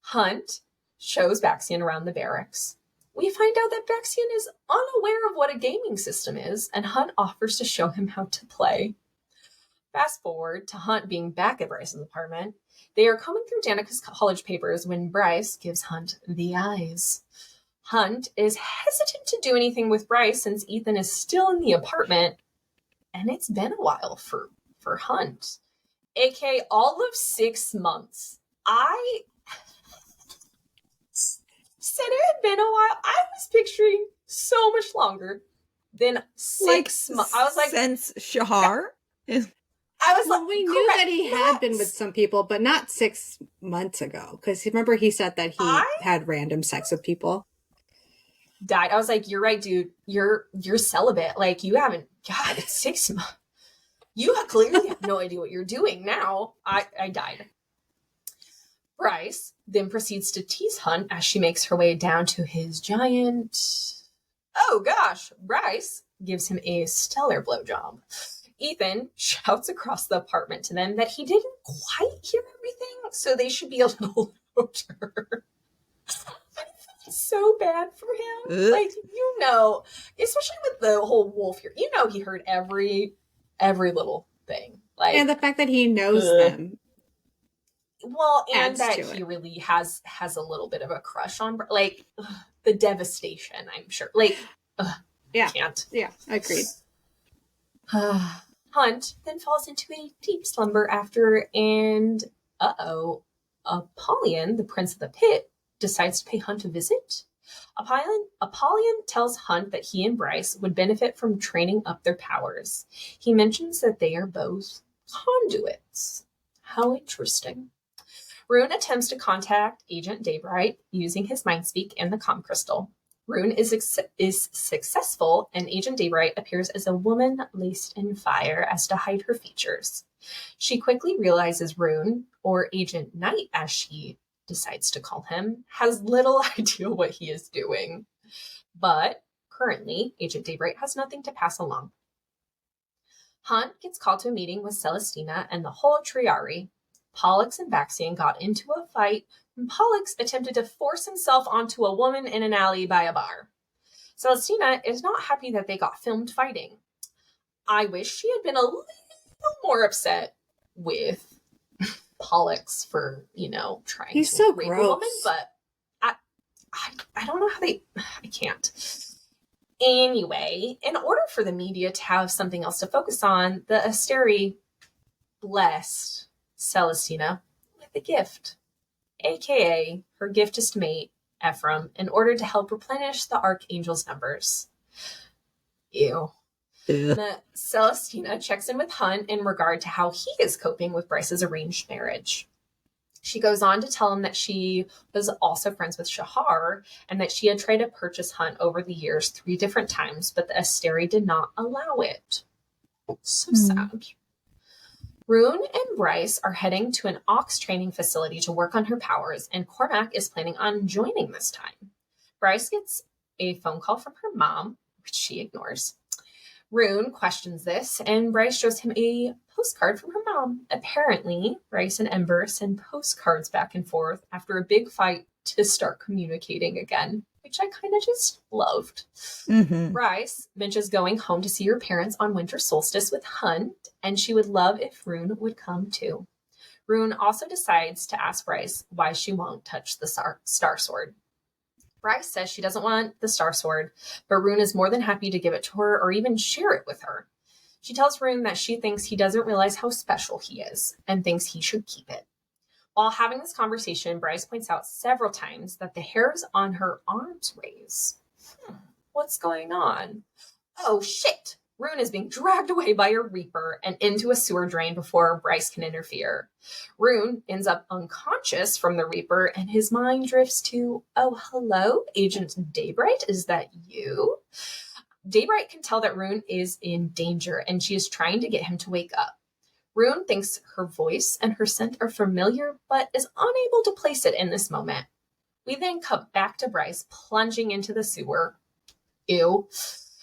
Hunt shows Baxian around the barracks. We find out that Baxian is unaware of what a gaming system is, and Hunt offers to show him how to play. Fast forward to Hunt being back at Bryce's apartment. They are combing through Danika's college papers when Bryce gives Hunt the eyes. Hunt is hesitant to do anything with Bryce since Ethan is still in the apartment, and it's been a while for Hunt. AK, all of 6 months. I said it had been a while. I was picturing so much longer than 6 months. I was like, since Shahar? I was well, we knew that he had been with some people, but not 6 months ago. Because remember he said that he had random sex with people. died. I was like, you're right, dude. You're celibate. Like, you haven't, God, it's 6 months. You clearly have no idea what you're doing now. I died. Bryce then proceeds to tease Hunt as she makes her way down to his giant... Oh gosh, Bryce gives him a stellar blowjob. Ethan shouts across the apartment to them that he didn't quite hear everything, so they should be a little louder. So bad for him. Like, you know, especially with the whole wolf here, you know he heard every little thing. Like, and the fact that he knows them. Well, and that he really has a little bit of a crush on, like, the devastation, I'm sure. Like, yeah. Can't. Yeah, agreed. Hunt then falls into a deep slumber after, and Apollyon, the prince of the pit, decides to pay Hunt a visit. Apollyon tells Hunt that he and Bryce would benefit from training up their powers. He mentions that they are both conduits. How interesting. Rune attempts to contact Agent Daybright using his Mindspeak and the comm crystal. Rune is successful, and Agent Daybright appears as a woman laced in fire as to hide her features. She quickly realizes Rune, or Agent Knight as she decides to call him, has little idea what he is doing. But currently, Agent Daybright has nothing to pass along. Hunt gets called to a meeting with Celestina and the whole Triari. Pollux and Baxian got into a fight, and Pollux attempted to force himself onto a woman in an alley by a bar. Celestina is not happy that they got filmed fighting. I wish she had been a little more upset with Pollux for, trying to rape a woman, but I don't know how I can't. Anyway, in order for the media to have something else to focus on, the Asteri blessed Celestina with a gift, aka her giftist mate, Ephraim, in order to help replenish the Archangel's numbers. Ew. Celestina checks in with Hunt in regard to how he is coping with Bryce's arranged marriage. She goes on to tell him that she was also friends with Shahar and that she had tried to purchase Hunt over the years 3 different times, but the Asteri did not allow it. So sad. Rune and Bryce are heading to an Ox training facility to work on her powers, and Cormac is planning on joining this time. Bryce gets a phone call from her mom, which she ignores. Rune questions this, and Bryce shows him a postcard from her mom. Apparently, Bryce and Ember send postcards back and forth after a big fight to start communicating again, which I kind of just loved. Bryce mentions going home to see her parents on winter solstice with Hunt, and she would love if Rune would come too. Rune also decides to ask Bryce why she won't touch the Star Sword. Bryce says she doesn't want the Star Sword, but Rune is more than happy to give it to her or even share it with her. She tells Rune that she thinks he doesn't realize how special he is and thinks he should keep it. While having this conversation, Bryce points out several times that the hairs on her arms raise. What's going on? Oh, shit! Rune is being dragged away by a Reaper and into a sewer drain before Bryce can interfere. Rune ends up unconscious from the Reaper, and his mind drifts to, oh, hello, Agent Daybright, is that you? Daybright can tell that Rune is in danger, and she is trying to get him to wake up. Rune thinks her voice and her scent are familiar, but is unable to place it in this moment. We then cut back to Bryce plunging into the sewer. Ew.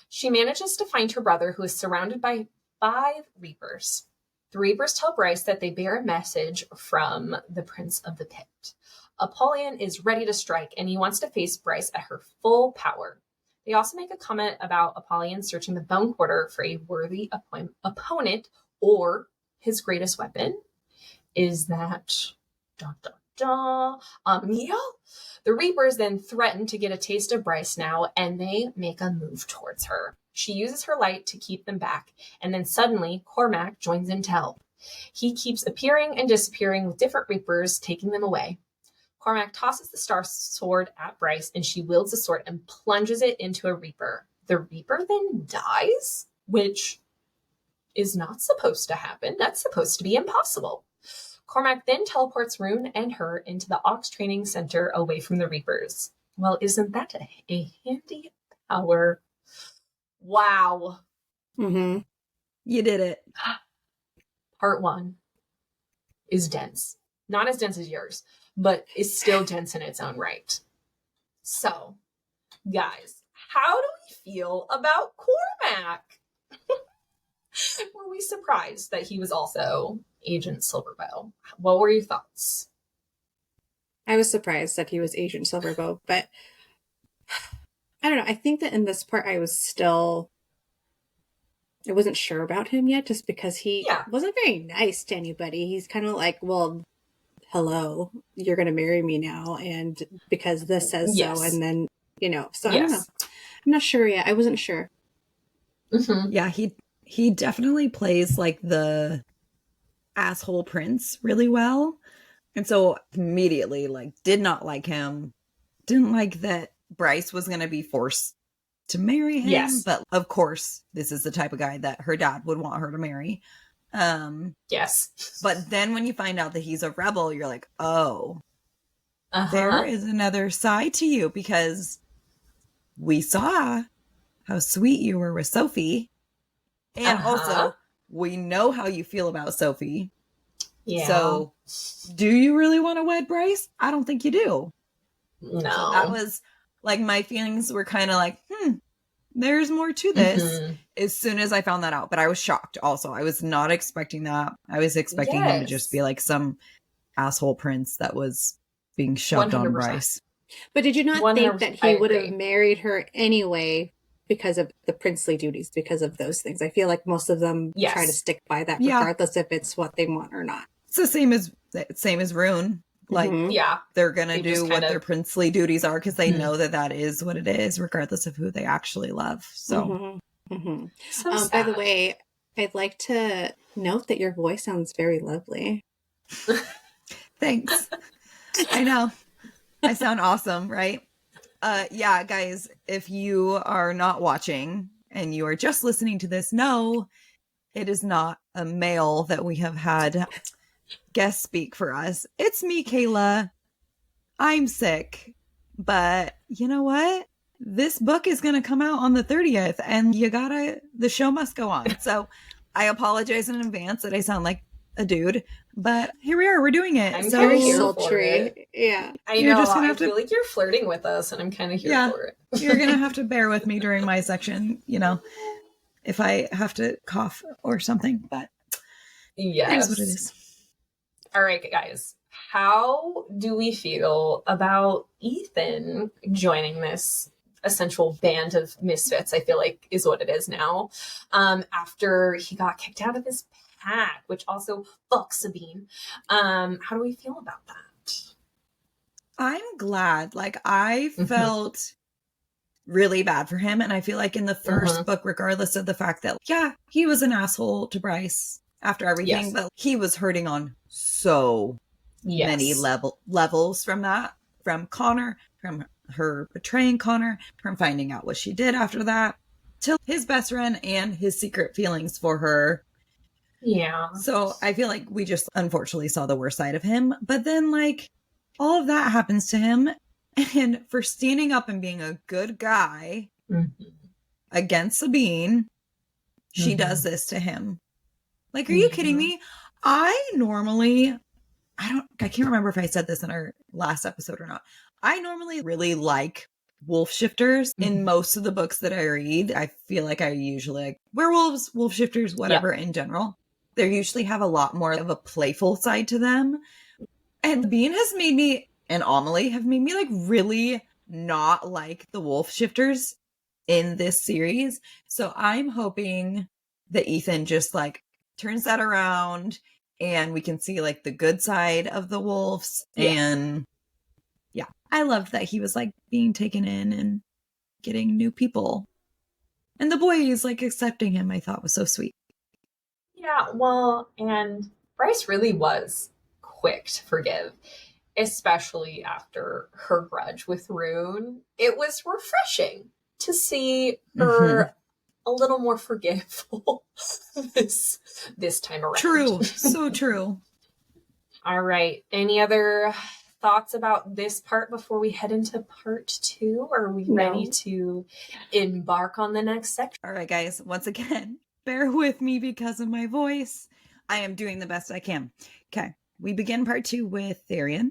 She manages to find her brother, who is surrounded by 5 Reapers. The Reapers tell Bryce that they bear a message from the Prince of the Pit. Apollyon is ready to strike, and he wants to face Bryce at her full power. They also make a comment about Apollyon searching the Bone Quarter for a worthy opponent, or his greatest weapon. Is that... Amiel? The Reapers then threaten to get a taste of Bryce now, and they make a move towards her. She uses her light to keep them back, and then suddenly Cormac joins in to help. He keeps appearing and disappearing with different Reapers, taking them away. Cormac tosses the Star Sword at Bryce, and she wields the sword and plunges it into a Reaper. The Reaper then dies, which is not supposed to happen. That's supposed to be impossible. Cormac then teleports Rune and her into the Ox Training Center away from the Reapers. Well, isn't that a handy power? Wow. Mm-hmm. You did it. Part 1 is dense. Not as dense as yours, but is still dense in its own right. So, guys, how do we feel about Cormac? Were we surprised that he was also Agent Silverbow? What were your thoughts? I was surprised that he was Agent Silverbow, but I don't know. I think that in this part I wasn't sure about him yet, just because he wasn't very nice to anybody. He's kind of like, well, hello, you're going to marry me now, and because this says so, and then, so I don't know. I'm not sure yet. I wasn't sure. Mm-hmm. Yeah, he definitely plays like the asshole prince really well. And so immediately, like, did not like him. Didn't like that Bryce was going to be forced to marry him. Yes. But of course, this is the type of guy that her dad would want her to marry. Yes. But then when you find out that he's a rebel, you're like, oh, there is another side to you, because we saw how sweet you were with Sophie. And also, we know how you feel about Sophie. Yeah. So, do you really want to wed Bryce? I don't think you do. No. So that was, like, my feelings were kind of like, there's more to this as soon as I found that out. But I was shocked also. I was not expecting that. I was expecting him to just be like some asshole prince that was being shoved 100%. On Bryce. But did you not think that he would have married her anyway because of the princely duties, because of those things? I feel like most of them try to stick by that regardless if it's what they want or not. It's the same as Rune. Like, they're going to do what their princely duties are because they know that is what it is, regardless of who they actually love. So, so by the way, I'd like to note that your voice sounds very lovely. Thanks. I know. I sound awesome, right? Yeah, guys, if you are not watching and you are just listening to this, no, it is not a male that we have had guest speak for us. It's me, Kayla. I'm sick, but you know what? This book is going to come out on the 30th, and the show must go on. So I apologize in advance that I sound like a dude, but here we are. We're doing it. I'm so kind of here for it. Yeah, I know. I feel like you're flirting with us, and I'm kind of here for it. You're gonna have to bear with me during my section. If I have to cough or something, but yes, that's what it is. All right, guys. How do we feel about Ethan joining this essential band of misfits? I feel like is what it is now. After he got kicked out of his pack, which also fucks Sabine. How do we feel about that? I'm glad. Like, I felt really bad for him, and I feel like in the first book, regardless of the fact that he was an asshole to Bryce after everything, but he was hurting on so many levels from that, from Connor, from her betraying Connor, from finding out what she did after that, to his best friend and his secret feelings for her. Yeah. So I feel like we just unfortunately saw the worst side of him. But then, like, all of that happens to him, and for standing up and being a good guy against Sabine, she does this to him. Like, are you kidding me? I can't remember if I said this in our last episode or not. I normally really like wolf shifters in most of the books that I read. I feel like I usually like werewolves, wolf shifters, whatever in general. They usually have a lot more of a playful side to them. And Bean has made me, and Amelie have made me, like, really not like the wolf shifters in this series. So I'm hoping that Ethan just, like, turns that around and we can see, like, the good side of the wolves. And I loved that he was, like, being taken in and getting new people. And the boys, like, accepting him, I thought was so sweet. Yeah, well, and Bryce really was quick to forgive, especially after her grudge with Rune. It was refreshing to see her a little more forgiveful this time around. True. So true. All right. Any other thoughts about this part before we head into part 2? Are we ready to embark on the next section? All right, guys. Once again, bear with me because of my voice. I am doing the best I can. Okay. We begin part 2 with Tharion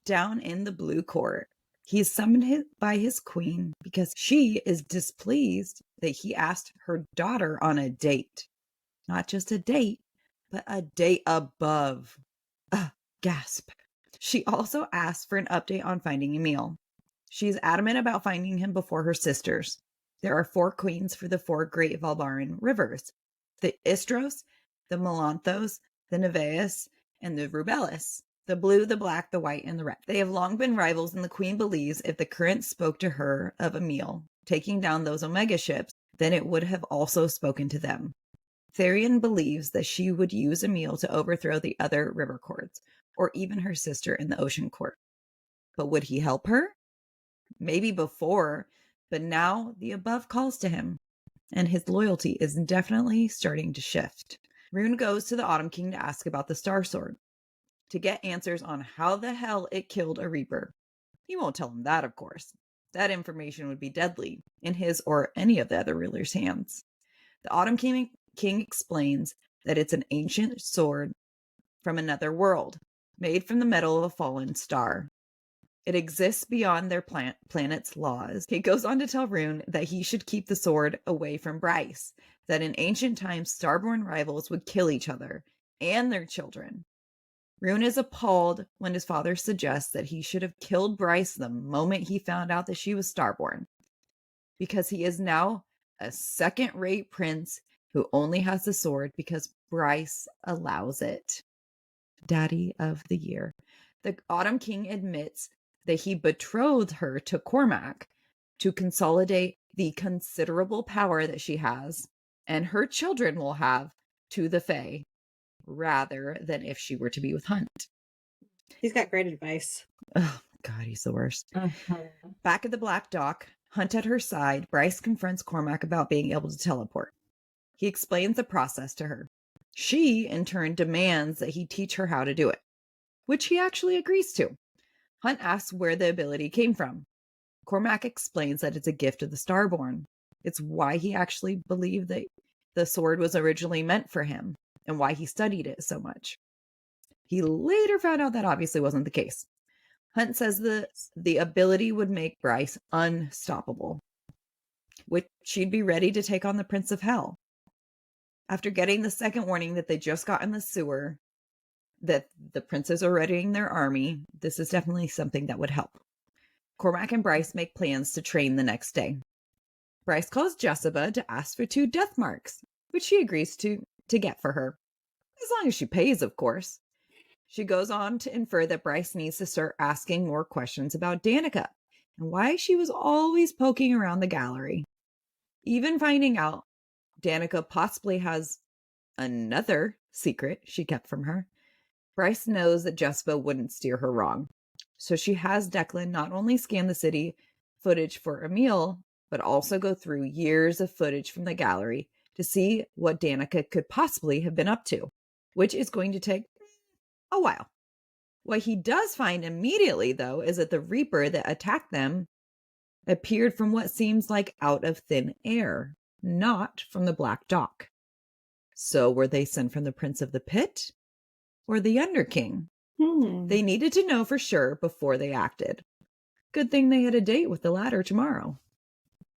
down in the Blue Court. He is summoned by his queen because she is displeased that he asked her daughter on a date. Not just a date, but a date above. Gasp. She also asked for an update on finding Emil. She is adamant about finding him before her sisters. There are 4 queens for the 4 great Valbaran rivers. The Istros, the Melanthos, the Nevaeus, and the Rubellus. The blue, the black, the white, and the red. They have long been rivals, and the queen believes if the current spoke to her of Emil taking down those Omega ships, then it would have also spoken to them. Tharion believes that she would use Emil to overthrow the other river courts, or even her sister in the ocean court. But would he help her? Maybe before, but now the above calls to him, and his loyalty is definitely starting to shift. Rune goes to the Autumn King to ask about the Star Sword, to get answers on how the hell it killed a Reaper. He won't tell him that, of course. That information would be deadly in his or any of the other rulers' hands. The Autumn King explains that it's an ancient sword from another world, made from the metal of a fallen star. It exists beyond their planet's laws. He goes on to tell Rune that he should keep the sword away from Bryce, that in ancient times starborn rivals would kill each other and their children. Rune is appalled when his father suggests that he should have killed Bryce the moment he found out that she was starborn, because he is now a second-rate prince who only has the sword because Bryce allows it. Daddy of the year. The Autumn King admits that he betrothed her to Cormac to consolidate the considerable power that she has and her children will have to the Fae, rather than if she were to be with Hunt. He's got great advice. Oh, God, he's the worst. Back at the Black Dock, Hunt at her side, Bryce confronts Cormac about being able to teleport. He explains the process to her. She, in turn, demands that he teach her how to do it, which he actually agrees to. Hunt asks where the ability came from. Cormac explains that it's a gift of the Starborn. It's why he actually believed that the sword was originally meant for him, and why he studied it so much. He later found out that obviously wasn't the case. Hunt says the ability would make Bryce unstoppable, which she'd be ready to take on the Prince of Hell. After getting the second warning that they just got in the sewer, that the princes are readying their army, this is definitely something that would help. Cormac and Bryce make plans to train the next day. Bryce calls Jessica to ask for 2 death marks, which she agrees to get for her. As long as she pays, of course. She goes on to infer that Bryce needs to start asking more questions about Danika and why she was always poking around the gallery. Even finding out Danika possibly has another secret she kept from her, Bryce knows that Jessica wouldn't steer her wrong. So she has Declan not only scan the city footage for Emil, but also go through years of footage from the gallery to see what Danika could possibly have been up to, which is going to take a while. What he does find immediately, though, is that the Reaper that attacked them appeared from what seems like out of thin air, not from the Black Dock. So were they sent from the Prince of the Pit or the Underking? They needed to know for sure before they acted. Good thing they had a date with the latter tomorrow.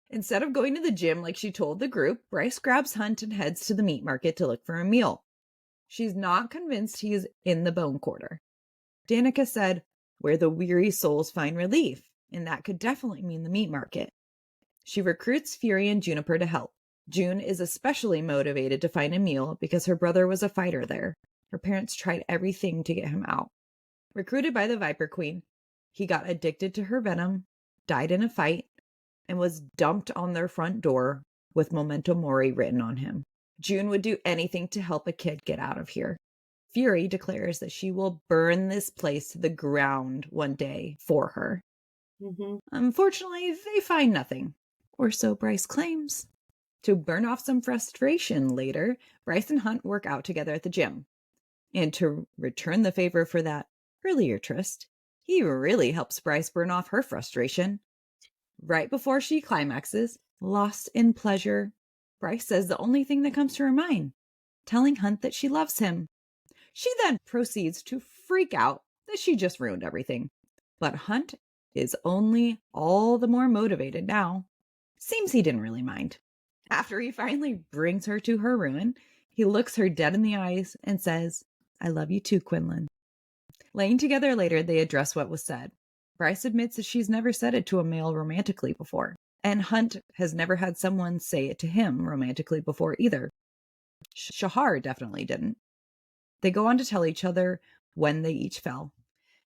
Instead of going to the gym like she told the group, Bryce grabs Hunt and heads to the meat market to look for Emil. She's not convinced he is in the Bone Quarter. Danika said, where the weary souls find relief, and that could definitely mean the meat market. She recruits Fury and Juniper to help. June is especially motivated to find Emil because her brother was a fighter there. Her parents tried everything to get him out. Recruited by the Viper Queen, he got addicted to her venom, died in a fight, and was dumped on their front door with Memento Mori written on him. June would do anything to help a kid get out of here. Fury declares that she will burn this place to the ground one day for her. Unfortunately, they find nothing, or so Bryce claims. To burn off some frustration later, Bryce and Hunt work out together at the gym. And to return the favor for that earlier tryst, He really helps Bryce burn off her frustration. Right before she climaxes, lost in pleasure, Bryce says the only thing that comes to her mind, telling Hunt that she loves him. She then proceeds to freak out that she just ruined everything. But Hunt is only all the more motivated now. Seems he didn't really mind. After he finally brings her to her ruin, he looks her dead in the eyes and says, I love you too, Quinlan. Laying together later, they address what was said. Bryce admits that she's never said it to a male romantically before, and Hunt has never had someone say it to him romantically before either. Shahar definitely didn't. They go on to tell each other when they each fell.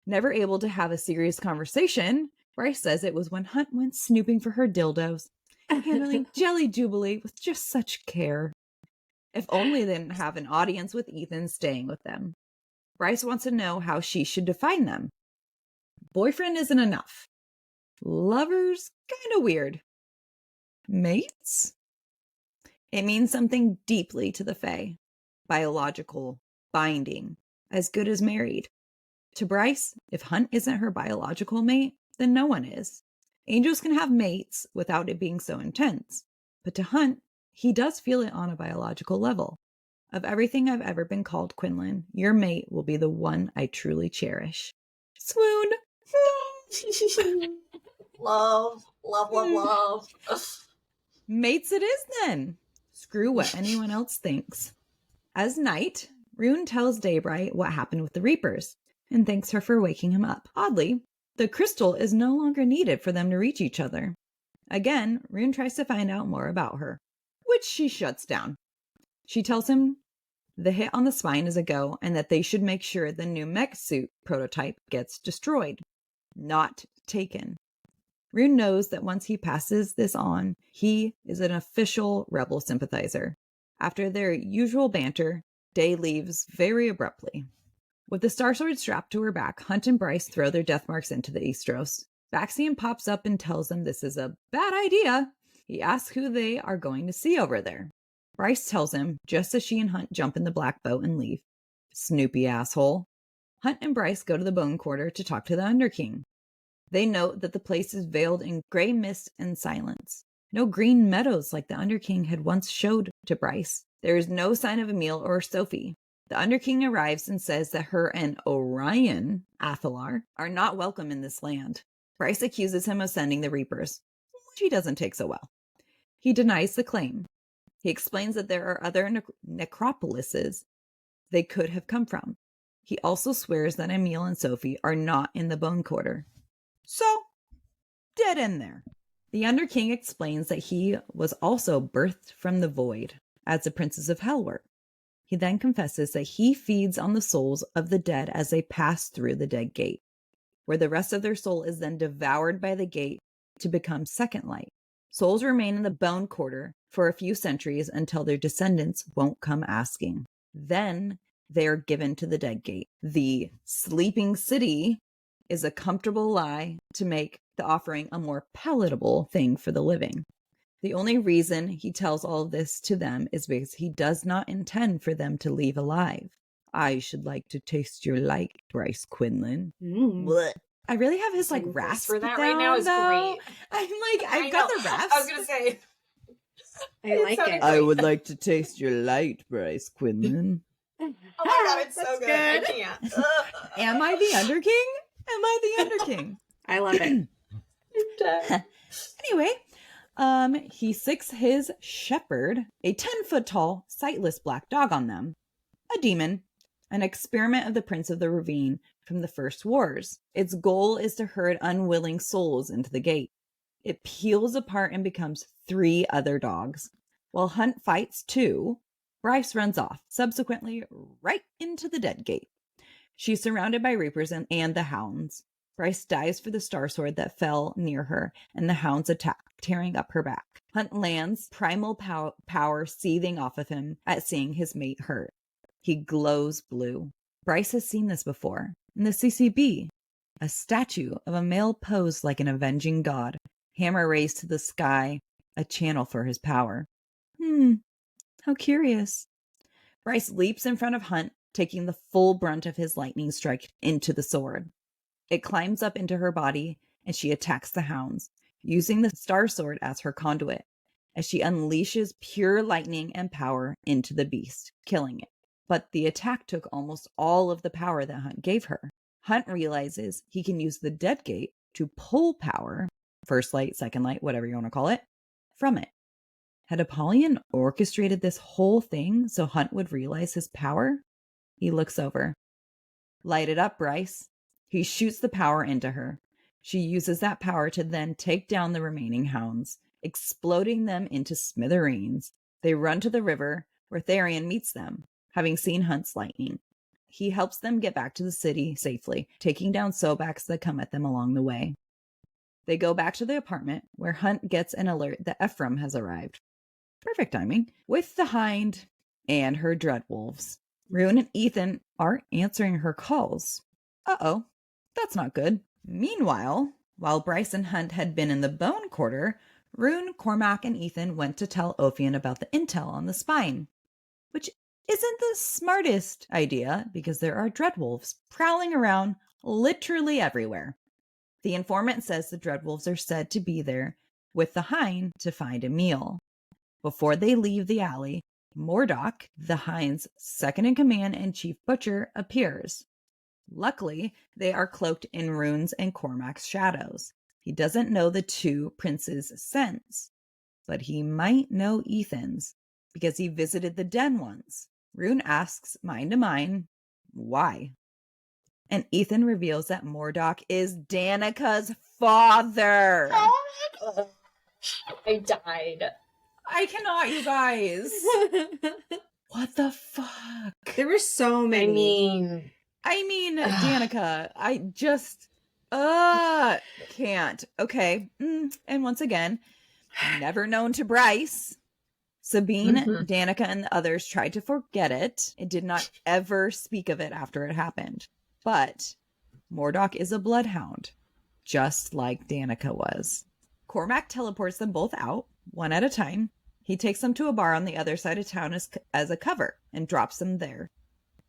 Never able to have a serious conversation, Bryce says it was when Hunt went snooping for her dildos, handling Jelly Jubilee with just such care. If only they didn't have an audience with Ethan staying with them. Bryce wants to know how she should define them. Boyfriend isn't enough. Lovers, kind of weird. Mates? It means something deeply to the Fae. Biological, binding, as good as married. To Bryce, if Hunt isn't her biological mate, then no one is. Angels can have mates without it being so intense. But to Hunt, he does feel it on a biological level. Of everything I've ever been called, Quinlan, your mate will be the one I truly cherish. Swoon. Love. Mates it is then. Screw what anyone else thinks. As night, Rune tells Daybright what happened with the Reapers and thanks her for waking him up. Oddly, the crystal is no longer needed for them to reach each other. Again, Rune tries to find out more about her, which she shuts down. She tells him the hit on the spine is a go and that they should make sure the new mech suit prototype gets destroyed, not taken. Rune knows that once he passes this on, he is an official rebel sympathizer. After their usual banter, Day leaves very abruptly. With the Star Sword strapped to her back, Hunt and Bryce throw their death marks into the Eastros. Baxian pops up and tells them this is a bad idea. He asks who they are going to see over there. Bryce tells him, just as she and Hunt jump in the black boat and leave. Snoopy asshole. Hunt and Bryce go to the Bone Quarter to talk to the Underking. They note that the place is veiled in gray mist and silence. No green meadows like the Underking had once showed to Bryce. There is no sign of Emil or Sophie. The Underking arrives and says that her and Orion, Athalar, are not welcome in this land. Bryce accuses him of sending the Reapers, which he doesn't take so well. He denies the claim. He explains that there are other necropolises they could have come from. He also swears that Emil and Sophie are not in the Bone Quarter. So, dead end there. The Underking explains that he was also birthed from the void, as the princes of hell were. He then confesses that he feeds on the souls of the dead as they pass through the dead gate, where the rest of their soul is then devoured by the gate to become second light. Souls remain in the Bone Quarter for a few centuries until their descendants won't come asking. Then they are given to the dead gate. The sleeping city is a comfortable lie to make the offering a more palatable thing for the living. The only reason he tells all of this to them is because he does not intend for them to leave alive. I should like to taste your light, Bryce Quinlan. I really have his rasp for that down, right now is though. great. I've got the rasp. I was gonna say. I like it. I would like to taste your light, Bryce Quinlan. Oh my god, it's so good. I can't. Am I the Underking? Am I the Underking? I love it. Anyway, he sicks his shepherd, a 10-foot-tall, sightless black dog on them. A demon. An experiment of the Prince of the Ravine from the First Wars. Its goal is to herd unwilling souls into the gate. It peels apart and becomes 3 other dogs. While Hunt fights 2, Bryce runs off, subsequently right into the dead gate. She's surrounded by Reapers and the Hounds. Bryce dives for the Star Sword that fell near her, and the Hounds attack, tearing up her back. Hunt lands, primal power seething off of him at seeing his mate hurt. He glows blue. Bryce has seen this before. In the CCB, a statue of a male posed like an avenging god, hammer raised to the sky, a channel for his power. How curious. Bryce leaps in front of Hunt, taking the full brunt of his lightning strike into the sword. It climbs up into her body, and she attacks the hounds, using the star sword as her conduit, as she unleashes pure lightning and power into the beast, killing it. But the attack took almost all of the power that Hunt gave her. Hunt realizes he can use the dead gate to pull power, first light, second light, whatever you want to call it, from it. Had Apollyon orchestrated this whole thing so Hunt would realize his power? He looks over. Light it up, Bryce. He shoots the power into her. She uses that power to then take down the remaining hounds, exploding them into smithereens. They run to the river, where Tharion meets them, having seen Hunt's lightning. He helps them get back to the city safely, taking down Sobacs that come at them along the way. They go back to the apartment, where Hunt gets an alert that Ephraim has arrived. Perfect timing. With the hind and her dreadwolves. Rune and Ethan aren't answering her calls. Uh-oh, that's not good. Meanwhile, while Bryce and Hunt had been in the Bone Quarter, Rune, Cormac, and Ethan went to tell Ophian about the intel on the spine, which isn't the smartest idea because there are dreadwolves prowling around literally everywhere. The informant says the dreadwolves are said to be there with the hind to find a meal. Before they leave the alley, Mordac, the hind's second-in-command and chief butcher, appears. Luckily, they are cloaked in Rune's and Cormac's shadows. He doesn't know the two princes' scents, but he might know Ethan's, because he visited the den once. Rune asks mind to mind, why? And Ethan reveals that Mordac is Danika's father. I died. I cannot, you guys. What the fuck? There were so many. I mean, Danika, I just can't. Okay. And once again, never known to Bryce. Sabine, Danika, and the others tried to forget it. It did not ever speak of it after it happened. But Mordac is a bloodhound, just like Danika was. Cormac teleports them both out, one at a time. He takes them to a bar on the other side of town as a cover and drops them there.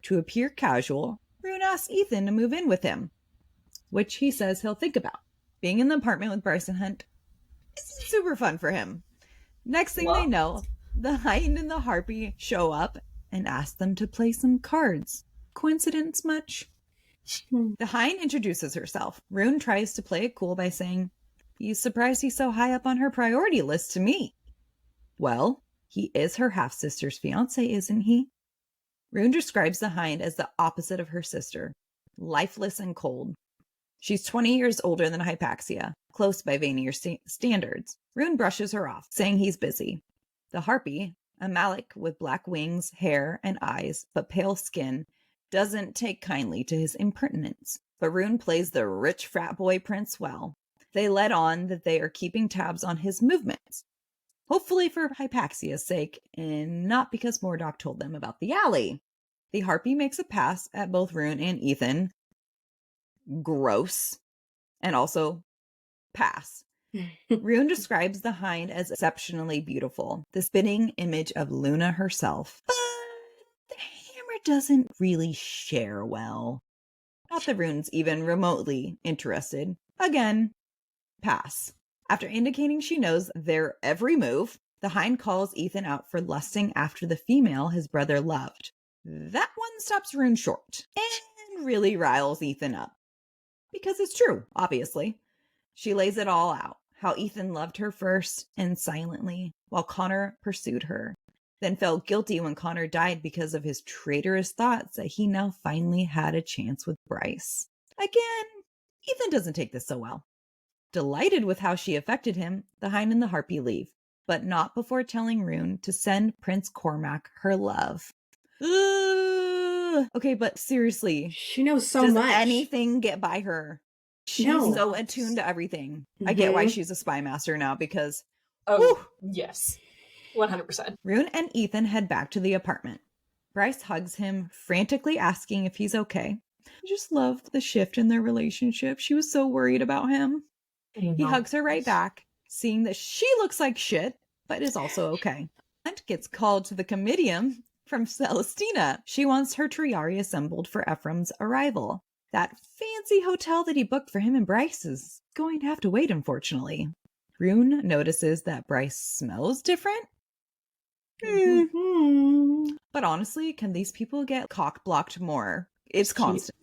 To appear casual, Rune asks Ethan to move in with him, which he says he'll think about. Being in the apartment with Bryce and Hunt isn't super fun for him. Next thing they know, the hind and the harpy show up and ask them to play some cards. Coincidence much? The hind introduces herself. Rune tries to play it cool by saying, "He's surprised he's so high up on her priority list to meet." Well, he is her half-sister's fiancé, isn't he? Rune describes the hind as the opposite of her sister, lifeless and cold. She's 20 years older than Hypaxia, close by Vanir standards. Rune brushes her off, saying he's busy. The harpy, a Malik with black wings, hair, and eyes, but pale skin, doesn't take kindly to his impertinence. But Rune plays the rich frat boy prince well. They let on that they are keeping tabs on his movements. Hopefully for Hypaxia's sake, and not because Mordac told them about the alley. The harpy makes a pass at both Rune and Ethan. Gross. And also, pass. Rune describes the hind as exceptionally beautiful, the spitting image of Luna herself. But the hammer doesn't really share well. Not that Rune's even remotely interested. Again, pass. After indicating she knows their every move, the hind calls Ethan out for lusting after the female his brother loved. That one stops Rune short and really riles Ethan up. Because it's true, obviously. She lays it all out, how Ethan loved her first and silently, while Connor pursued her, then felt guilty when Connor died because of his traitorous thoughts that he now finally had a chance with Bryce. Again, Ethan doesn't take this so well. Delighted with how she affected him, the hind and the harpy leave, but not before telling Rune to send Prince Cormac her love. Okay, but seriously. She knows so much. Does anything get by her? She's so attuned to everything. I get why she's a spy master now because... yes. 100%. Rune and Ethan head back to the apartment. Bryce hugs him, frantically asking if he's okay. I just loved the shift in their relationship. She was so worried about him. He hugs her right back, seeing that she looks like shit, but is also okay. Hunt gets called to the comitium from Celestina. She wants her triari assembled for Ephraim's arrival. That fancy hotel that he booked for him and Bryce is going to have to wait, unfortunately. Rune notices that Bryce smells different. But honestly, can these people get cock-blocked more? It's constant.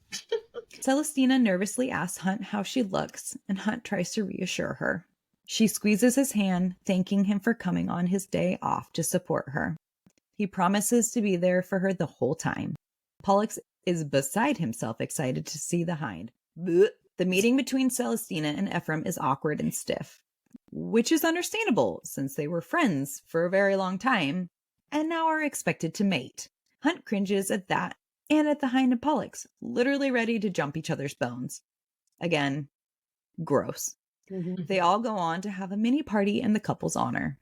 Celestina nervously asks Hunt how she looks, and Hunt tries to reassure her. She squeezes his hand, thanking him for coming on his day off to support her. He promises to be there for her the whole time. Pollux is beside himself excited to see the hind. Blech. The meeting between Celestina and Ephraim is awkward and stiff, which is understandable since they were friends for a very long time and now are expected to mate. Hunt cringes at that and at the hind and Pollux, literally ready to jump each other's bones. Again, gross. They all go on to have a mini party in the couple's honor.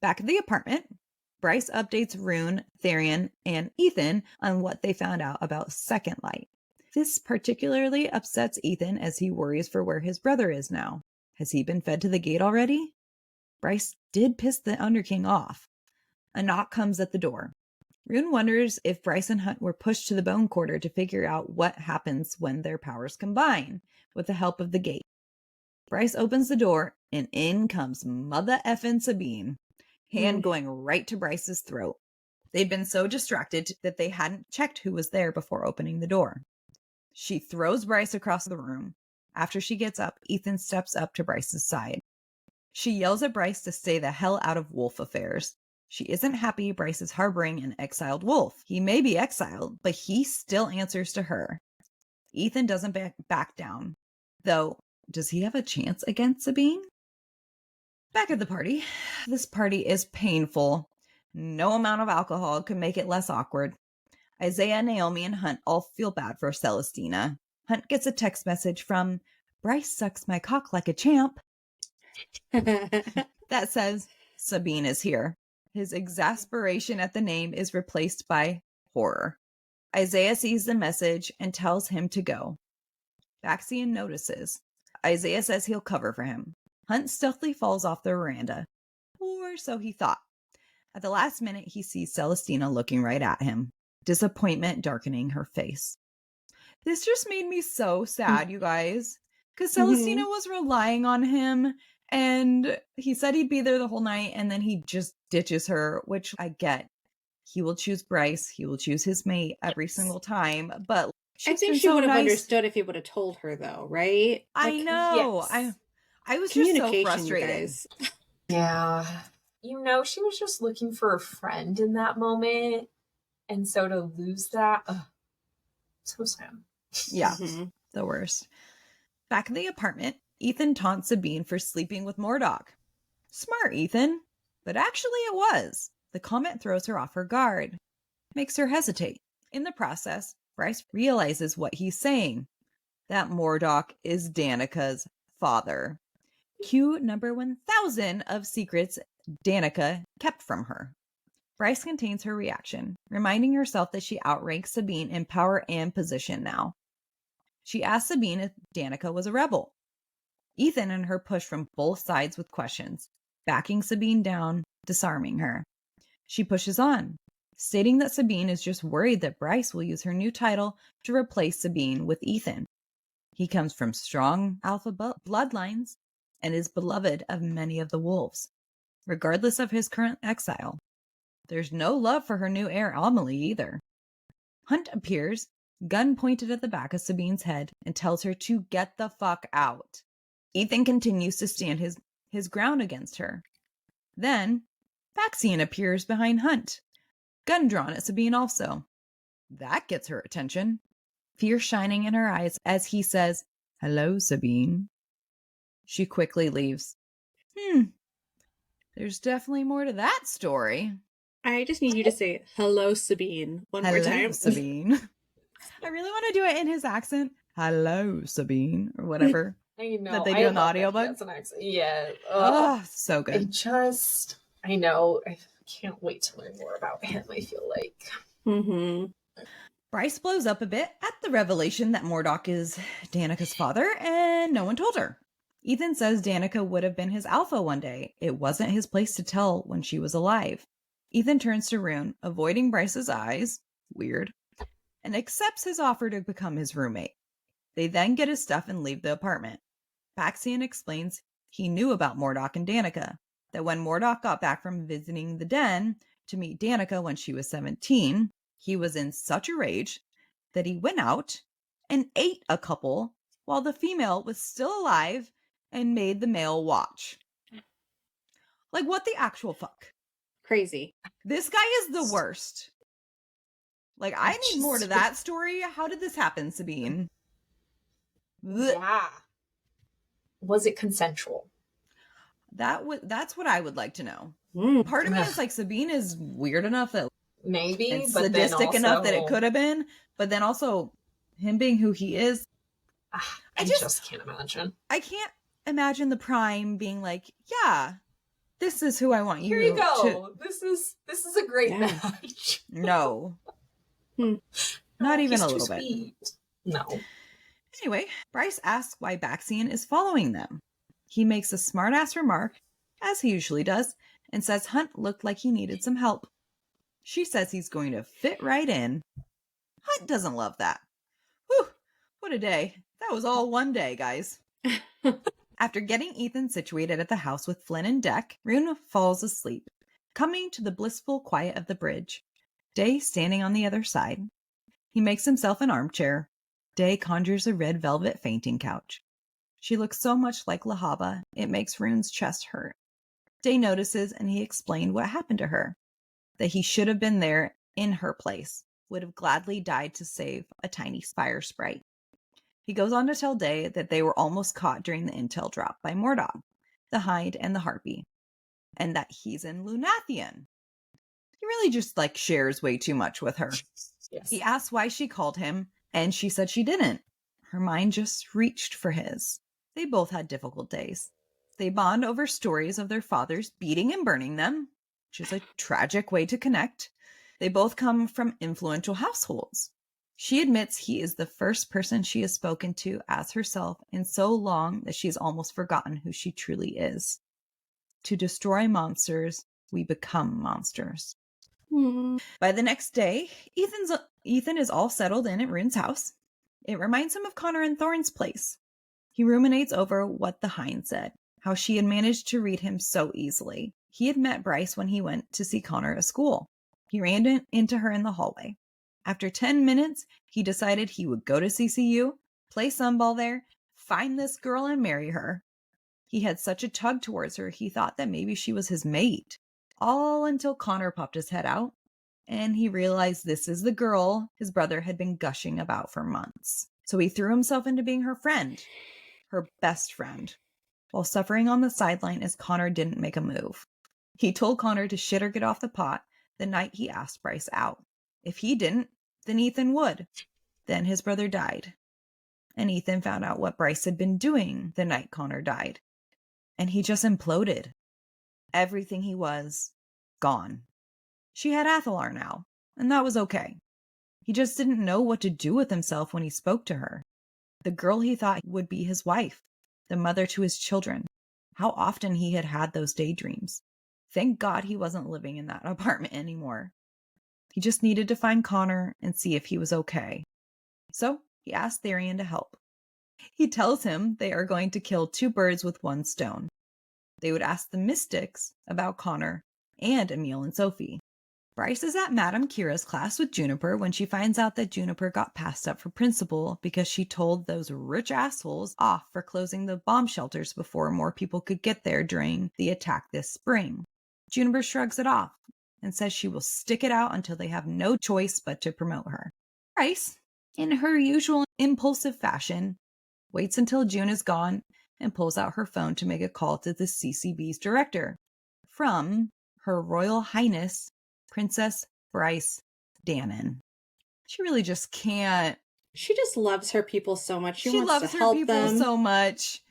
Back at the apartment, Bryce updates Rune, Tharion, and Ethan on what they found out about Second Light. This particularly upsets Ethan as he worries for where his brother is now. Has he been fed to the gate already? Bryce did piss the Underking off. A knock comes at the door. Rune wonders if Bryce and Hunt were pushed to the Bone Quarter to figure out what happens when their powers combine, with the help of the gate. Bryce opens the door, and in comes Mother effin' Sabine, hand going right to Bryce's throat. They'd been so distracted that they hadn't checked who was there before opening the door. She throws Bryce across the room. After she gets up, Ethan steps up to Bryce's side. She yells at Bryce to stay the hell out of wolf affairs. She isn't happy Bryce is harboring an exiled wolf. He may be exiled, but he still answers to her. Ethan doesn't back down. Though, does he have a chance against Sabine? Back at the party. This party is painful. No amount of alcohol could make it less awkward. Isaiah, Naomi, and Hunt all feel bad for Celestina. Hunt gets a text message from Bryce sucks my cock like a champ that says Sabine is here. His exasperation at the name is replaced by horror. Isaiah sees the message and tells him to go. Baxian notices. Isaiah says he'll cover for him. Hunt stealthily falls off the veranda. Or so he thought. At the last minute, he sees Celestina looking right at him. Disappointment darkening her face. This just made me so sad, you guys. Because Celestina was relying on him, and he said he'd be there the whole night, and then he just ditches her, which I get. He will choose Bryce. He will choose his mate every single time, but I think she would have understood if he would have told her, though, right? I know. Yes. I was just so frustrated. Yeah. You know, she was just looking for a friend in that moment. And so to lose that, so sad. Yeah, the worst. Back in the apartment, Ethan taunts Sabine for sleeping with Mordac. Smart, Ethan. But actually it was. The comment throws her off her guard. Makes her hesitate. In the process, Bryce realizes what he's saying. That Mordac is Danika's father. Cue number 1000 of secrets Danika kept from her. Bryce contains her reaction, reminding herself that she outranks Sabine in power and position now. She asks Sabine if Danika was a rebel. Ethan and her push from both sides with questions, backing Sabine down, disarming her. She pushes on, stating that Sabine is just worried that Bryce will use her new title to replace Sabine with Ethan. He comes from strong alpha bloodlines and is beloved of many of the wolves, regardless of his current exile. There's no love for her new heir, Amelie, either. Hunt appears, gun pointed at the back of Sabine's head, and tells her to get the fuck out. Ethan continues to stand his ground against her. Then, Baxian appears behind Hunt, gun drawn at Sabine also. That gets her attention, fear shining in her eyes as he says, "Hello, Sabine." She quickly leaves. There's definitely more to that story. I just need you to say, "Hello, Sabine," one more time. Sabine. I really want to do it in his accent. "Hello, Sabine," or whatever. I know. That they do in the audiobook. That's an accent. Yeah. Oh, so good. I know. I can't wait to learn more about him, I feel like. Bryce blows up a bit at the revelation that Mordac is Danika's father, and no one told her. Ethan says Danika would have been his alpha one day. It wasn't his place to tell when she was alive. Ethan turns to Rune, avoiding Bryce's eyes, weird, and accepts his offer to become his roommate. They then get his stuff and leave the apartment. Baxian explains he knew about Mordac and Danika, that when Mordac got back from visiting the den to meet Danika when she was 17, he was in such a rage that he went out and ate a couple while the female was still alive and made the male watch. Like, what the actual fuck? Crazy. This guy is the worst. Like, I need more to that story. How did this happen, Sabine? Yeah. Was it consensual? That's what I would like to know. Part of me is like, Sabine is weird enough that maybe, and but sadistic enough that it could have been, but then also him being who he is. I just can't imagine. I can't imagine the Prime being like, yeah, this is who I want you. Here you go. This is a great match. No. Not even a little bit. No. Anyway, Bryce asks why Baxian is following them. He makes a smart-ass remark, as he usually does, and says Hunt looked like he needed some help. She says he's going to fit right in. Hunt doesn't love that. Whew, what a day. That was all one day, guys. After getting Ethan situated at the house with Flynn and Deck, Rune falls asleep, coming to the blissful quiet of the bridge. Day standing on the other side. He makes himself an armchair. Day conjures a red velvet fainting couch. She looks so much like Lahaba, it makes Rune's chest hurt. Day notices and he explained what happened to her. That he should have been there in her place, would have gladly died to save a tiny fire sprite. He goes on to tell Day that they were almost caught during the intel drop by Mordac, the Hind, and the Harpy, and that he's in Lunathian. He really just shares way too much with her. Yes. He asks why she called him, and she said she didn't. Her mind just reached for his. They both had difficult days. They bond over stories of their fathers beating and burning them, which is a tragic way to connect. They both come from influential households. She admits he is the first person she has spoken to as herself in so long that she's almost forgotten who she truly is. To destroy monsters, we become monsters. By the next day, Ethan is all settled in at Rune's house. It reminds him of Connor and Thorne's place. He ruminates over what the Hind said, how she had managed to read him so easily. He had met Bryce when he went to see Connor at school. He ran into her in the hallway. After 10 minutes, he decided he would go to CCU, play sunball there, find this girl and marry her. He had such a tug towards her, he thought that maybe she was his mate. All until Connor popped his head out, and he realized this is the girl his brother had been gushing about for months. So he threw himself into being her friend, her best friend, while suffering on the sideline as Connor didn't make a move. He told Connor to shit or get off the pot the night he asked Bryce out. If he didn't, then Ethan would. Then his brother died. And Ethan found out what Bryce had been doing the night Connor died. And he just imploded. Everything he was, gone. She had Athalar now, and that was okay. He just didn't know what to do with himself when he spoke to her. The girl he thought would be his wife, the mother to his children. How often he had had those daydreams. Thank God he wasn't living in that apartment anymore. He just needed to find Connor and see if he was okay. So he asked Tharion to help. He tells him they are going to kill 2 birds with 1 stone. They would ask the mystics about Connor and Emil and Sophie. Bryce is at Madame Kira's class with Juniper when she finds out that Juniper got passed up for principal because she told those rich assholes off for closing the bomb shelters before more people could get there during the attack this spring. Juniper shrugs it off and says she will stick it out until they have no choice but to promote her. Bryce, in her usual impulsive fashion, waits until June is gone and pulls out her phone to make a call to the CCB's director. From Her Royal Highness, Princess Bryce Dannon. She really just can't. She just loves her people so much. She wants loves to her help people them so much.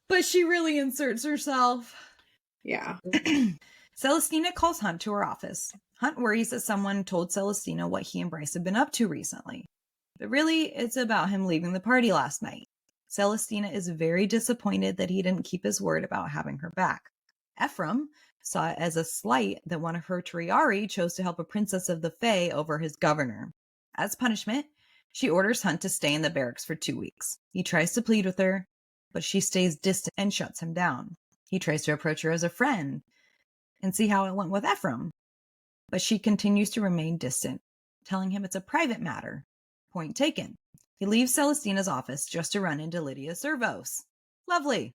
But she really inserts herself. Yeah. Celestina calls Hunt to her office. Hunt worries that someone told Celestina what he and Bryce have been up to recently. But really, it's about him leaving the party last night. Celestina is very disappointed that he didn't keep his word about having her back. Ephraim saw it as a slight that one of her Triari chose to help a princess of the Fae over his governor. As punishment, She orders Hunt to stay in the barracks for 2 weeks. He tries to plead with her, but she stays distant and shuts him down. He tries to approach her as a friend and see how it went with Ephraim, but she continues to remain distant, telling him it's a private matter. Point taken. He leaves Celestina's office just to run into Lydia Servos. Lovely.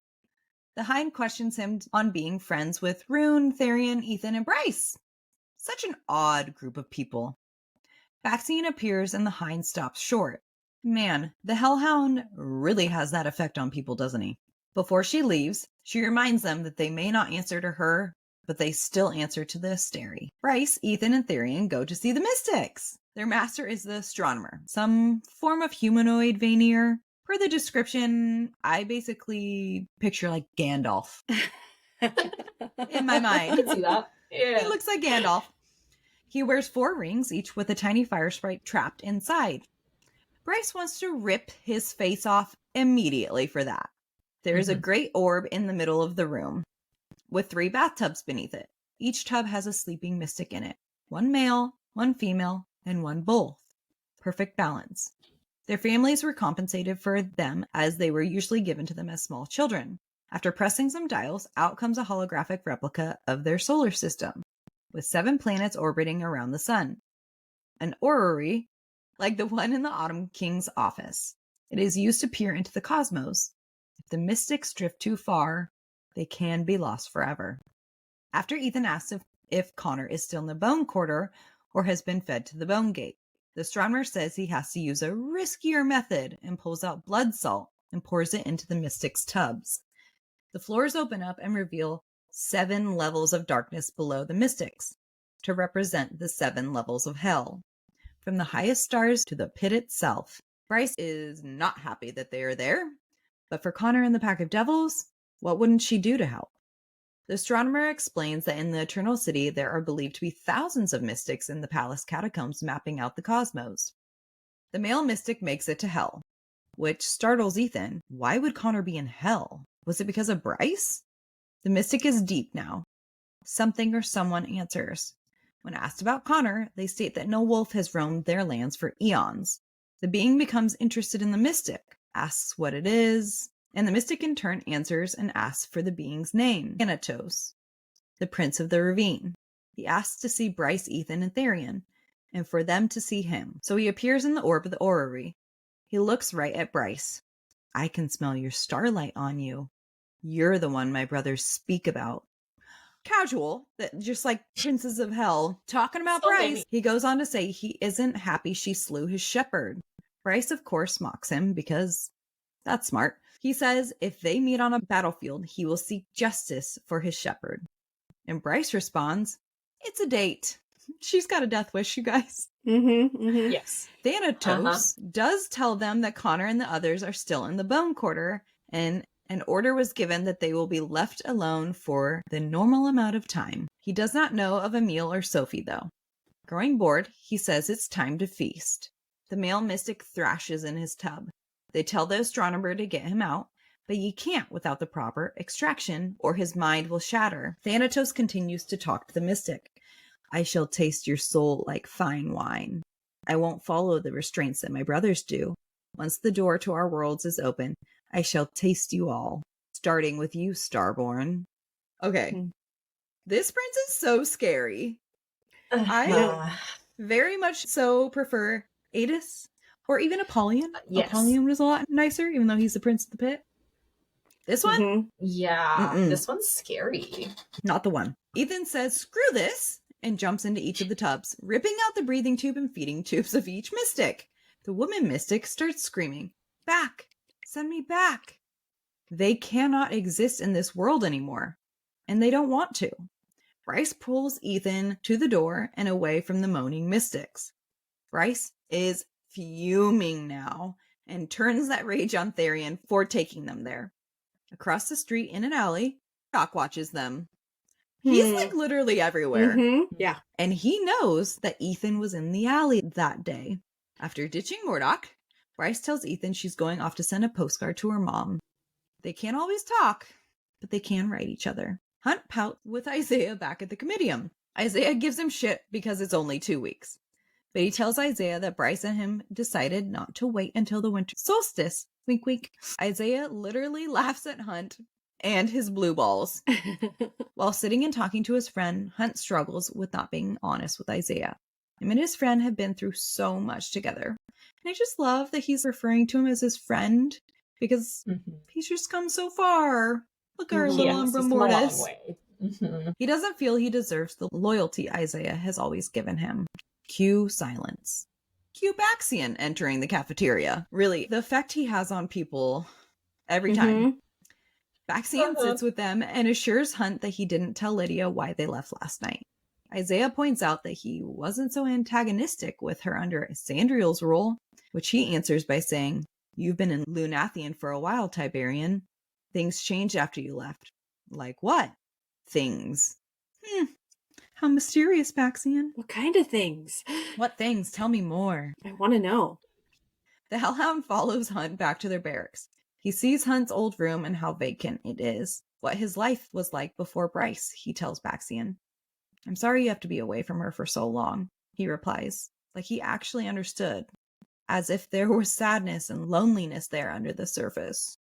The Hind questions him on being friends with Rune, Tharion, Ethan, and Bryce. Such an odd group of people. Baxian appears and the Hind stops short. Man, the Hellhound really has that effect on people, doesn't he? Before she leaves, she reminds them that they may not answer to her, but they still answer to the Asteri. Bryce, Ethan, and Tharion go to see the Mystics. Their master is the Astronomer, some form of humanoid Vanir. Per the description, I basically picture like Gandalf in my mind. I can see that. Yeah. He looks like Gandalf. He wears 4 rings, each with a tiny fire sprite trapped inside. Bryce wants to rip his face off immediately for that. There is a great orb in the middle of the room, with 3 bathtubs beneath it. Each tub has a sleeping mystic in it. 1 male, 1 female, and 1 both. Perfect balance. Their families were compensated for them as they were usually given to them as small children. After pressing some dials, out comes a holographic replica of their solar system, with 7 planets orbiting around the sun. An orrery, like the one in the Autumn King's office. It is used to peer into the cosmos. If the mystics drift too far, they can be lost forever. After Ethan asks if Connor is still in the bone quarter or has been fed to the bone gate, the astronomer says he has to use a riskier method and pulls out blood salt and pours it into the mystics' tubs. The floors open up and reveal 7 levels of darkness below the mystics, to represent the 7 levels of hell, from the highest stars to the pit itself. Bryce is not happy that they are there, but for Connor and the pack of devils, what wouldn't she do to help? The astronomer explains that in the Eternal City there are believed to be thousands of mystics in the palace catacombs mapping out the cosmos. The male mystic makes it to hell, which startles Ethan. Why would Connor be in hell? Was it because of Bryce? The mystic is deep now. Something or someone answers. When asked about Connor, they state that no wolf has roamed their lands for eons. The being becomes interested in the mystic, asks what it is, and the mystic in turn answers and asks for the being's name, Thanatos, the prince of the ravine. He asks to see Bryce, Ethan, and Tharion, and for them to see him. So he appears in the orb of the orrery. He looks right at Bryce. I can smell your starlight on you. You're the one my brothers speak about. Casual, that just like Princes of Hell, talking about so Bryce. He goes on to say he isn't happy she slew his shepherd. Bryce, of course, mocks him because that's smart. He says if they meet on a battlefield, he will seek justice for his shepherd. And Bryce responds, it's a date. She's got a death wish, you guys. Yes. Thanatos does tell them that Connor and the others are still in the bone quarter, and an order was given that they will be left alone for the normal amount of time. He does not know of Emil or Sophie, though. Growing bored, he says it's time to feast. The male mystic thrashes in his tub. They tell the astronomer to get him out, but he can't without the proper extraction, or his mind will shatter. Thanatos continues to talk to the mystic. I shall taste your soul like fine wine. I won't follow the restraints that my brothers do. Once the door to our worlds is open, I shall taste you all, starting with you, Starborn. Okay. This prince is so scary. I very much so prefer Adis or even Apollyon. Yes. Apollyon was a lot nicer, even though he's the prince of the pit. This one? Yeah, this one's scary. Not the one. Ethan says, screw this, and jumps into each of the tubs, ripping out the breathing tube and feeding tubes of each mystic. The woman mystic starts screaming, back! Send me back! They cannot exist in this world anymore, and they don't want to. Bryce pulls Ethan to the door and away from the moaning mystics. Bryce is fuming now and turns that rage on Tharion for taking them there. Across the street in an alley, Doc watches them. He's like literally everywhere. Yeah. And he knows that Ethan was in the alley that day. After ditching Mordac, Bryce tells Ethan she's going off to send a postcard to her mom. They can't always talk, but they can write each other. Hunt pouts with Isaiah back at the Comitium. Isaiah gives him shit because it's only 2 weeks. But he tells Isaiah that Bryce and him decided not to wait until the winter solstice. Wink, wink. Isaiah literally laughs at Hunt and his blue balls. While sitting and talking to his friend, Hunt struggles with not being honest with Isaiah. Him and his friend have been through so much together. And I just love that he's referring to him as his friend because he's just come so far. Look at our little Umbra Mortis. He doesn't feel he deserves the loyalty Isaiah has always given him. Cue silence. Cue Baxian entering the cafeteria. Really, the effect he has on people every time. Baxian sits with them and assures Hunt that he didn't tell Lydia why they left last night. Isaiah points out that he wasn't so antagonistic with her under Sandriel's rule, which he answers by saying, "You've been in Lunathian for a while, Tiberian. Things changed after you left." Like what? Things. How mysterious, Baxian. What kind of things? What things? Tell me more. I want to know. The Hellhound follows Hunt back to their barracks. He sees Hunt's old room and how vacant it is. What his life was like before Bryce, he tells Baxian. "I'm sorry you have to be away from her for so long," he replies, like he actually understood, as if there was sadness and loneliness there under the surface.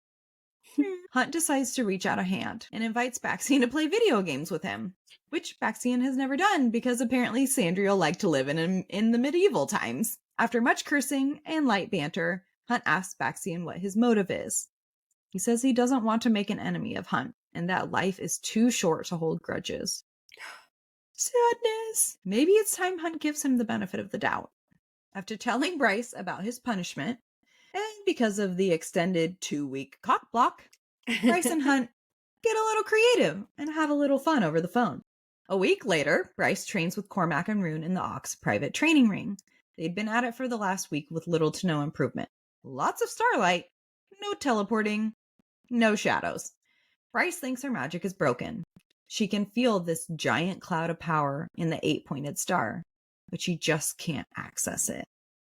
Hunt decides to reach out a hand and invites Baxian to play video games with him, which Baxian has never done because apparently Sandriel liked to live in the medieval times. After much cursing and light banter, Hunt asks Baxian what his motive is. He says he doesn't want to make an enemy of Hunt and that life is too short to hold grudges. Sadness. Maybe it's time Hunt gives him the benefit of the doubt. After telling Bryce about his punishment, and because of the extended 2-week cock block, Bryce and Hunt get a little creative and have a little fun over the phone. A week later, Bryce trains with Cormac and Rune in the Ox private training ring. They'd been at it for the last week with little to no improvement. Lots of starlight, no teleporting, no shadows. Bryce thinks her magic is broken. She can feel this giant cloud of power in the 8-pointed star, but she just can't access it.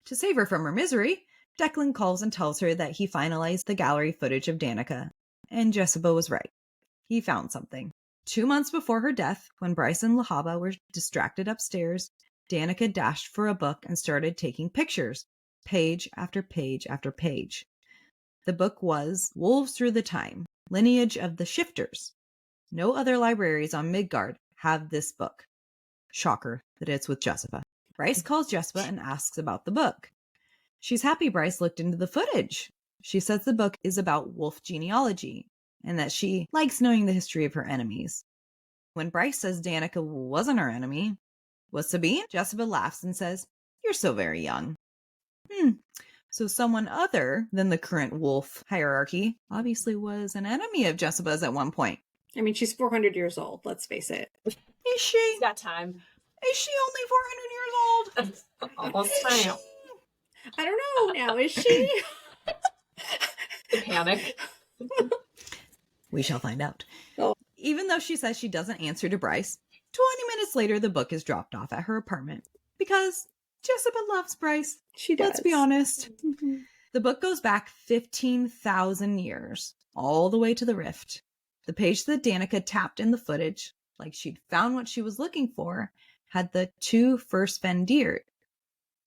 To save her from her misery, Declan calls and tells her that he finalized the gallery footage of Danika, and Jessica was right. He found something. 2 months before her death, when Bryce and Lahaba were distracted upstairs, Danika dashed for a book and started taking pictures, page after page after page. The book was Wolves Through the Time, Lineage of the Shifters. No other libraries on Midgard have this book. Shocker that it's with Jessica. Bryce calls Jessica and asks about the book. She's happy Bryce looked into the footage. She says the book is about wolf genealogy and that she likes knowing the history of her enemies. When Bryce says Danika wasn't her enemy, was Sabine? Jessica laughs and says, "You're so very young." So someone other than the current wolf hierarchy obviously was an enemy of Jessica's at one point. I mean, she's 400 years old, let's face it. Is she? She's got time. Is she only 400 years old? Almost time. I don't know now, is she? The panic. We shall find out. Oh. Even though she says she doesn't answer to Bryce, 20 minutes later the book is dropped off at her apartment. Because Jessica loves Bryce. She does. Let's be honest. The book goes back 15,000 years, all the way to the Rift. The page that Danika tapped in the footage, like she'd found what she was looking for, had the 2 first Fendir,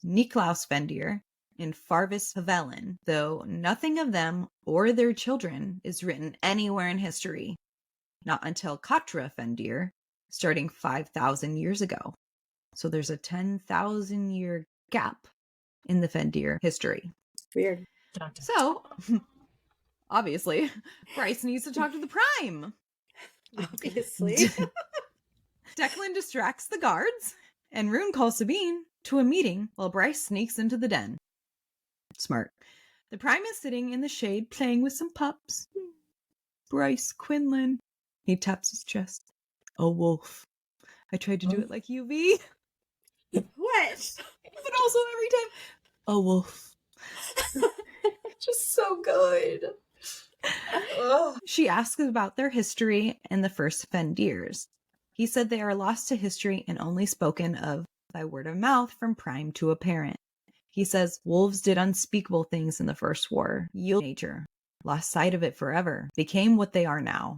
Niklaus Fendir and Farvis Havelin, though nothing of them or their children is written anywhere in history. Not until Katra Fendir, starting 5,000 years ago. So there's a 10,000 year gap in the Fendir history. Weird. So, obviously, Bryce needs to talk to the Prime. Obviously. Declan distracts the guards, and Rune calls Sabine to a meeting while Bryce sneaks into the den. Smart. The Prime is sitting in the shade playing with some pups. Bryce, Quinlan. He taps his chest. A wolf. I tried to do it like UV. What? But also every time. A wolf. Just so good. She asks about their history and the first Fendirs. He said they are lost to history and only spoken of by word of mouth from prime to a parent. He says wolves did unspeakable things in the first war. Yield nature, lost sight of it forever, became what they are now.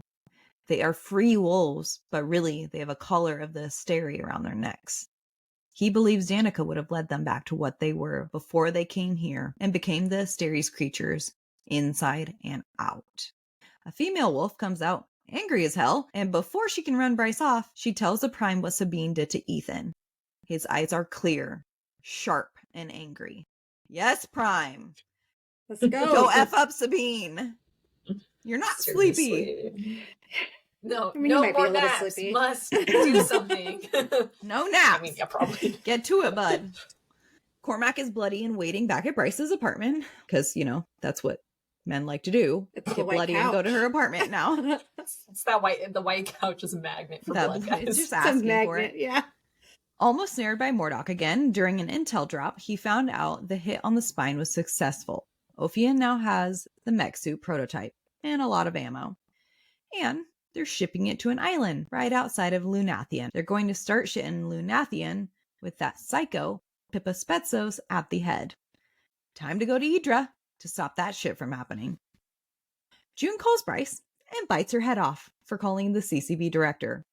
They are free wolves, but really they have a collar of the Asteri around their necks. He believes Danika would have led them back to what they were before they came here and became the Asteres creatures inside and out. A female wolf comes out, angry as hell, and before she can run Bryce off, she tells the Prime what Sabine did to Ethan. His eyes are clear, sharp, and angry. Yes, Prime. Let's go. Go F up Sabine. You're not Seriously. sleepy. No, I mean, no you might be more a little naps. sleepy. Must do something. No naps. I mean, yeah, probably. Get to it, bud. Cormac is bloody and waiting back at Bryce's apartment because, that's what men like to do. It's Get bloody and go to her apartment now. It's the white couch is a magnet for blood, guys. It's just asking for it. Yeah. Almost snared by Mordac again, during an intel drop, he found out the hit on the spine was successful. Ophian now has the mech suit prototype and a lot of ammo. And they're shipping it to an island right outside of Lunathian. They're going to start shit in Lunathian with that psycho, Pippa Spetsos, at the head. Time to go to Idra to stop that shit from happening. June calls Bryce and bites her head off for calling the CCV director.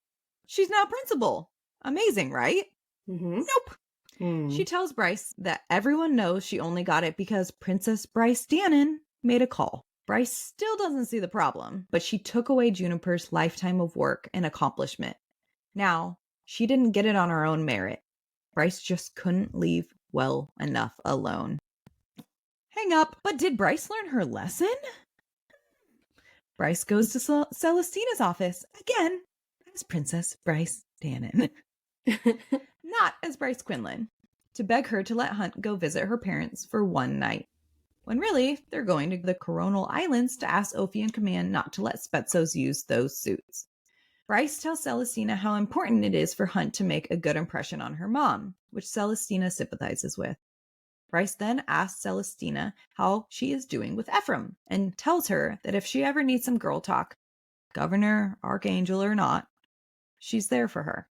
She's now principal. Amazing, right? Mm-hmm. Nope. She tells Bryce that everyone knows she only got it because Princess Bryce Dannon made a call. Bryce still doesn't see the problem, but she took away Juniper's lifetime of work and accomplishment. Now, she didn't get it on her own merit. Bryce just couldn't leave well enough alone. Hang up. But did Bryce learn her lesson? Bryce goes to Celestina's office again as Princess Bryce Dannon. Not as Bryce Quinlan, to beg her to let Hunt go visit her parents for one night. When really, they're going to the Coronal Islands to ask Ophian Command not to let Spetsos use those suits. Bryce tells Celestina how important it is for Hunt to make a good impression on her mom, which Celestina sympathizes with. Bryce then asks Celestina how she is doing with Ephraim, and tells her that if she ever needs some girl talk, governor, archangel, or not, she's there for her.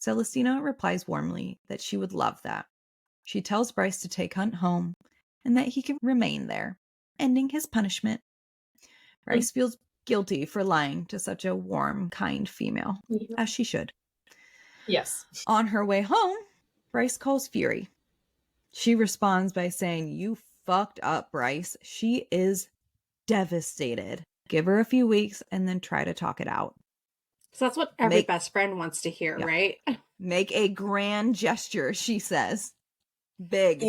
Celestina replies warmly that she would love that. She tells Bryce to take Hunt home and that he can remain there, ending his punishment. Bryce feels guilty for lying to such a warm, kind female, as she should. Yes. On her way home, Bryce calls Fury. She responds by saying, "You fucked up, Bryce. She is devastated. Give her a few weeks and then try to talk it out." So that's what every best friend wants to hear, right? Make a grand gesture, she says. Big,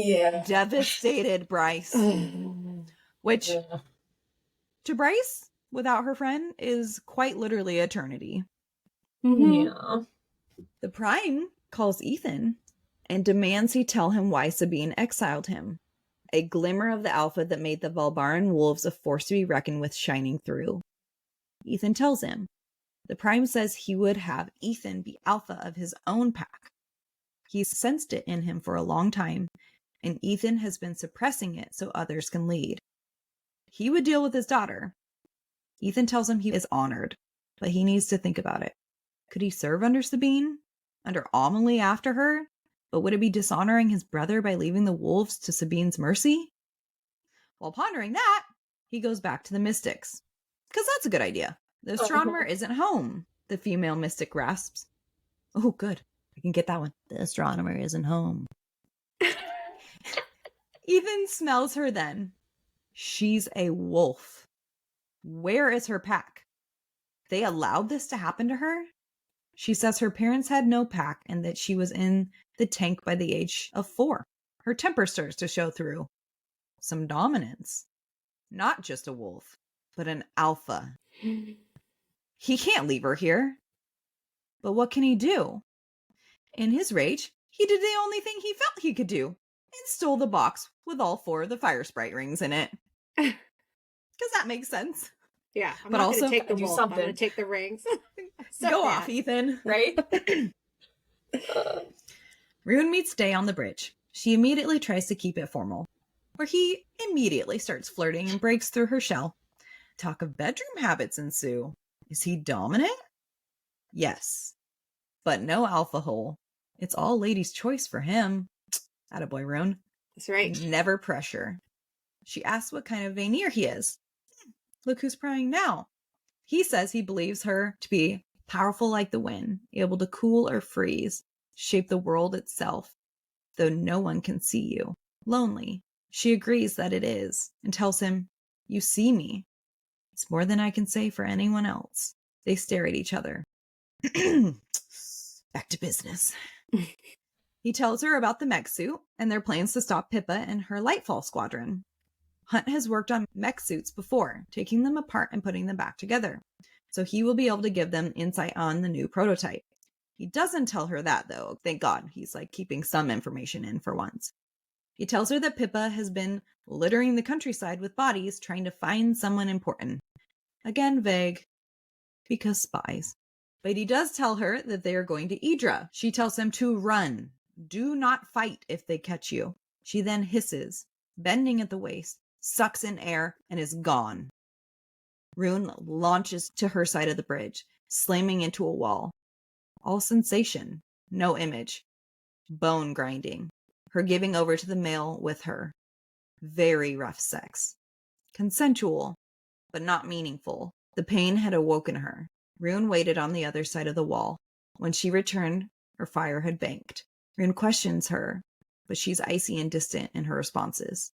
devastated Bryce. Which, to Bryce, without her friend, is quite literally eternity. Yeah. The Prime calls Ethan and demands he tell him why Sabine exiled him. A glimmer of the alpha that made the Valbaran wolves a force to be reckoned with shining through. Ethan tells him. The Prime says he would have Ethan be alpha of his own pack. He's sensed it in him for a long time, and Ethan has been suppressing it so others can lead. He would deal with his daughter. Ethan tells him he is honored, but he needs to think about it. Could he serve under Sabine? Under Amelie after her? But would it be dishonoring his brother by leaving the wolves to Sabine's mercy? While pondering that, he goes back to the mystics. Because that's a good idea. The astronomer isn't home, the female mystic rasps. Oh, good. I can get that one. The astronomer isn't home. Ethan smells her then. She's a wolf. Where is her pack? They allowed this to happen to her? She says her parents had no pack and that she was in the tank by the age of 4. Her temper starts to show through. Some dominance. Not just a wolf, but an alpha. He can't leave her here. But what can he do? In his rage, he did the only thing he felt he could do, and stole the box with all 4 of the fire sprite rings in it. Because that makes sense. Yeah, I'm not also take the do wolf. something. I'm going to take the rings. Go off, Ethan. Right? Rune meets Day on the bridge. She immediately tries to keep it formal, where he immediately starts flirting and breaks through her shell. Talk of bedroom habits ensue. Is he dominant? Yes. But no alpha hole. It's all ladies' choice for him. Attaboy, Rune. That's right. Never pressure. She asks what kind of Vanir he is. Look who's prying now. He says he believes her to be powerful like the wind, able to cool or freeze. shape the world itself, though no one can see you. Lonely. She agrees that it is, and tells him, "You see me. It's more than I can say for anyone else." They stare at each other. Back to business. He tells her about the mech suit and their plans to stop Pippa and her Lightfall squadron. Hunt has worked on mech suits before, taking them apart and putting them back together, so he will be able to give them insight on the new prototype. He doesn't tell her that, though. Thank God. He's keeping some information in for once. He tells her that Pippa has been littering the countryside with bodies, trying to find someone important. Again, vague, because spies. But he does tell her that they are going to Idra. She tells him to run. Do not fight if they catch you. She then hisses, bending at the waist, sucks in air, and is gone. Rune launches to her side of the bridge, slamming into a wall. All sensation, no image. Bone grinding. Her giving over to the male with her. Very rough sex. Consensual, but not meaningful. The pain had awoken her. Rune waited on the other side of the wall. When she returned, her fire had banked. Rune questions her, but she's icy and distant in her responses.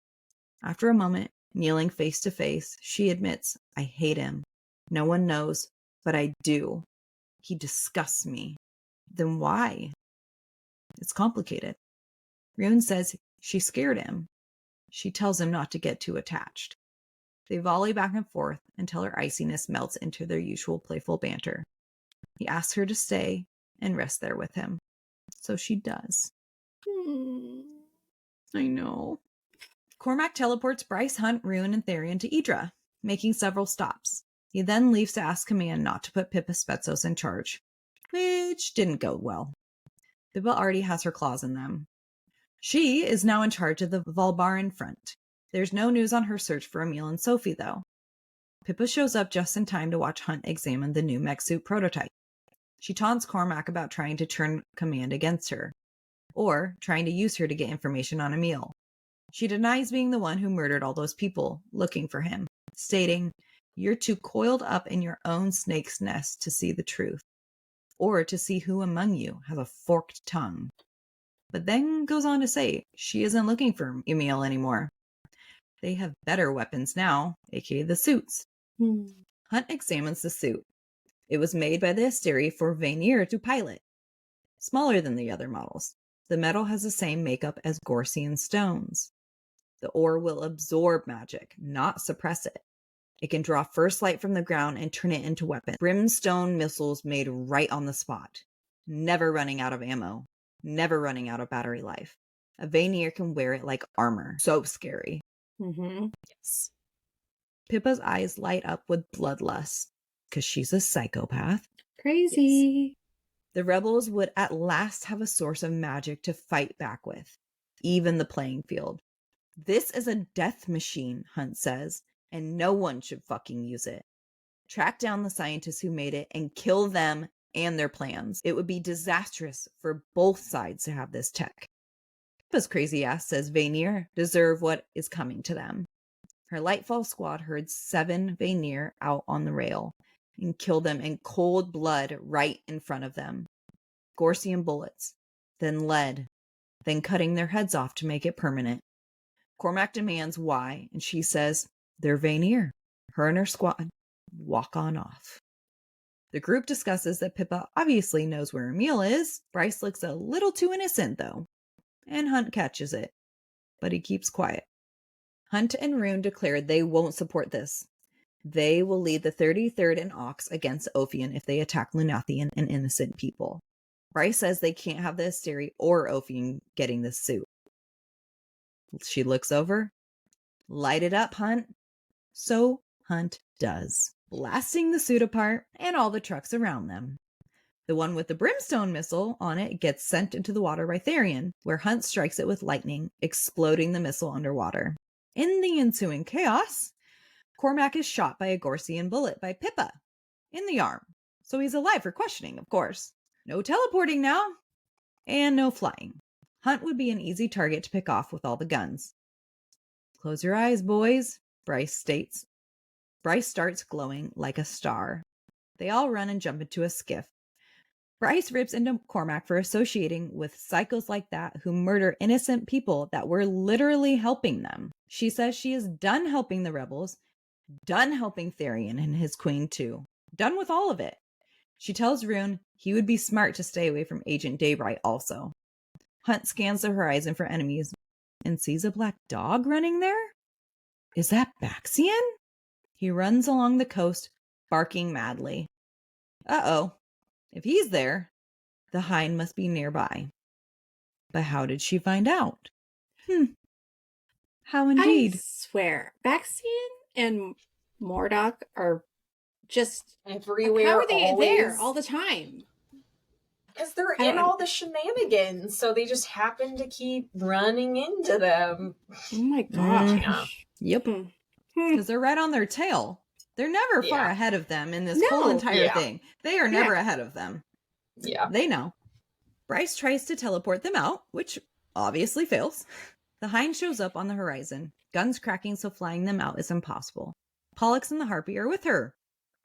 After a moment, kneeling face to face, she admits, "I hate him. No one knows, but I do. He disgusts me." Then why? It's complicated. Rune says she scared him. She tells him not to get too attached. They volley back and forth until her iciness melts into their usual playful banter. He asks her to stay and rest there with him. So she does. I know. Cormac teleports Bryce, Hunt, Rune, and Tharion to Idra, making several stops. He then leaves to ask Command not to put Pippa Spetsos in charge, which didn't go well. Pippa already has her claws in them. She is now in charge of the Valbaran front. There's no news on her search for Emil and Sophie, though. Pippa shows up just in time to watch Hunt examine the new mech suit prototype. She taunts Cormac about trying to turn Command against her, or trying to use her to get information on Emil. She denies being the one who murdered all those people looking for him, stating, "You're too coiled up in your own snake's nest to see the truth, or to see who among you has a forked tongue." But then goes on to say she isn't looking for Emil anymore. They have better weapons now, aka the suits. Hunt examines the suit. It was made by the Asteri for Vanir to pilot. Smaller than the other models. The metal has the same makeup as Gorsian stones. The ore will absorb magic, not suppress it. It can draw first light from the ground and turn it into weapons. Brimstone missiles made right on the spot. Never running out of ammo. Never running out of battery life. A Vanir can wear it like armor. So scary. Yes. Pippa's eyes light up with bloodlust, because she's a psychopath. Crazy. Yes. The rebels would at last have a source of magic to fight back with. Even the playing field. "This is a death machine," Hunt says, "and no one should fucking use it. Track down the scientists who made it and kill them and their plans. It would be disastrous for both sides to have this tech." Pippa's crazy ass says Vanir deserve what is coming to them. Her Lightfall squad herds 7 Vanir out on the rail and kill them in cold blood right in front of them. Gorsian bullets, then lead, then cutting their heads off to make it permanent. Cormac demands why, and she says they're Vanir. Her and her squad walk on off. The group discusses that Pippa obviously knows where Emil is. Bryce looks a little too innocent, though, and Hunt catches it, but he keeps quiet. Hunt and Rune declare they won't support this. They will lead the 33rd and Ox against Ophion if they attack Lunathian and innocent people. Bryce says they can't have the Asteri or Ophion getting this suit. She looks over. "Light it up, Hunt." So Hunt does, blasting the suit apart and all the trucks around them. The one with the brimstone missile on it gets sent into the water by Tharion, where Hunt strikes it with lightning, exploding the missile underwater. In the ensuing chaos, Cormac is shot by a Gorsian bullet by Pippa in the arm. So he's alive for questioning, of course. No teleporting now. And no flying. Hunt would be an easy target to pick off with all the guns. "Close your eyes, boys," Bryce states. Bryce starts glowing like a star. They all run and jump into a skiff. Bryce rips into Cormac for associating with psychos like that who murder innocent people that were literally helping them. She says she is done helping the rebels, done helping Tharion and his queen too, done with all of it. She tells Rune he would be smart to stay away from Agent Daybright also. Hunt scans the horizon for enemies and sees a black dog running there. Is that Baxian? He runs along the coast, barking madly. Uh-oh. If he's there, the hind must be nearby. But how did she find out? How indeed? I swear, Baxian and Mordac are just everywhere. How are they always there all the time? Because they're in all the shenanigans, so they just happen to keep running into them. Oh my gosh. Yeah. Yep. Because they're right on their tail. They're never far ahead of them in this whole entire thing. They are never ahead of them. Yeah. They know. Bryce tries to teleport them out, which obviously fails. The hind shows up on the horizon, guns cracking so flying them out is impossible. Pollux and the Harpy are with her.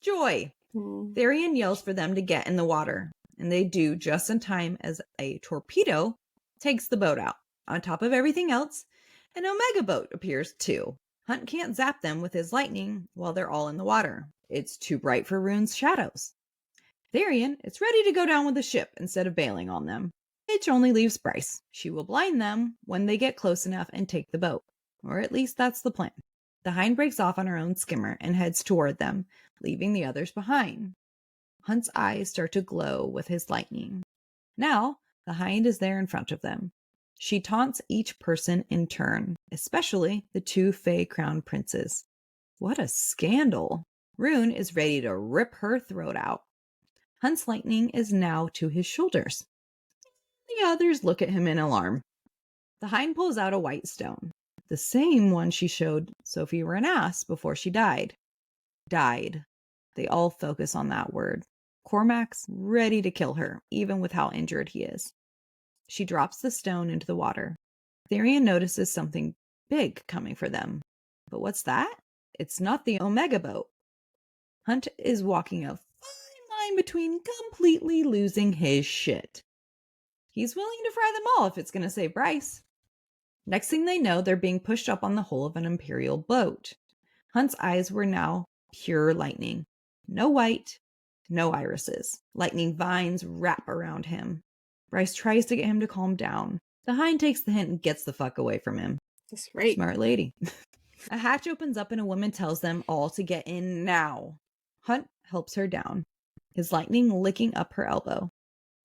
Joy! Tharion yells for them to get in the water, and they do just in time as a torpedo takes the boat out. On top of everything else, an Omega boat appears too. Hunt can't zap them with his lightning while they're all in the water. It's too bright for Rune's shadows. Tharion is ready to go down with the ship instead of bailing on them, which only leaves Bryce. She will blind them when they get close enough and take the boat. Or at least that's the plan. The hind breaks off on her own skimmer and heads toward them, leaving the others behind. Hunt's eyes start to glow with his lightning. Now, the hind is there in front of them. She taunts each person in turn, especially the two Fey Crown Princes. What a scandal! Rune is ready to rip her throat out. Hunt's lightning is now to his shoulders. The others look at him in alarm. The hind pulls out a white stone, the same one she showed Sophie Maas before she died. Died. They all focus on that word. Cormac's ready to kill her, even with how injured he is. She drops the stone into the water. Tharion notices something big coming for them. But what's that? It's not the Omega boat. Hunt is walking a fine line between completely losing his shit. He's willing to fry them all if it's going to save Bryce. Next thing they know, they're being pushed up on the hull of an Imperial boat. Hunt's eyes were now pure lightning. No white, no irises. Lightning vines wrap around him. Bryce tries to get him to calm down. The hind takes the hint and gets the fuck away from him. That's right. Smart lady. A hatch opens up and a woman tells them all to get in now. Hunt helps her down, his lightning licking up her elbow,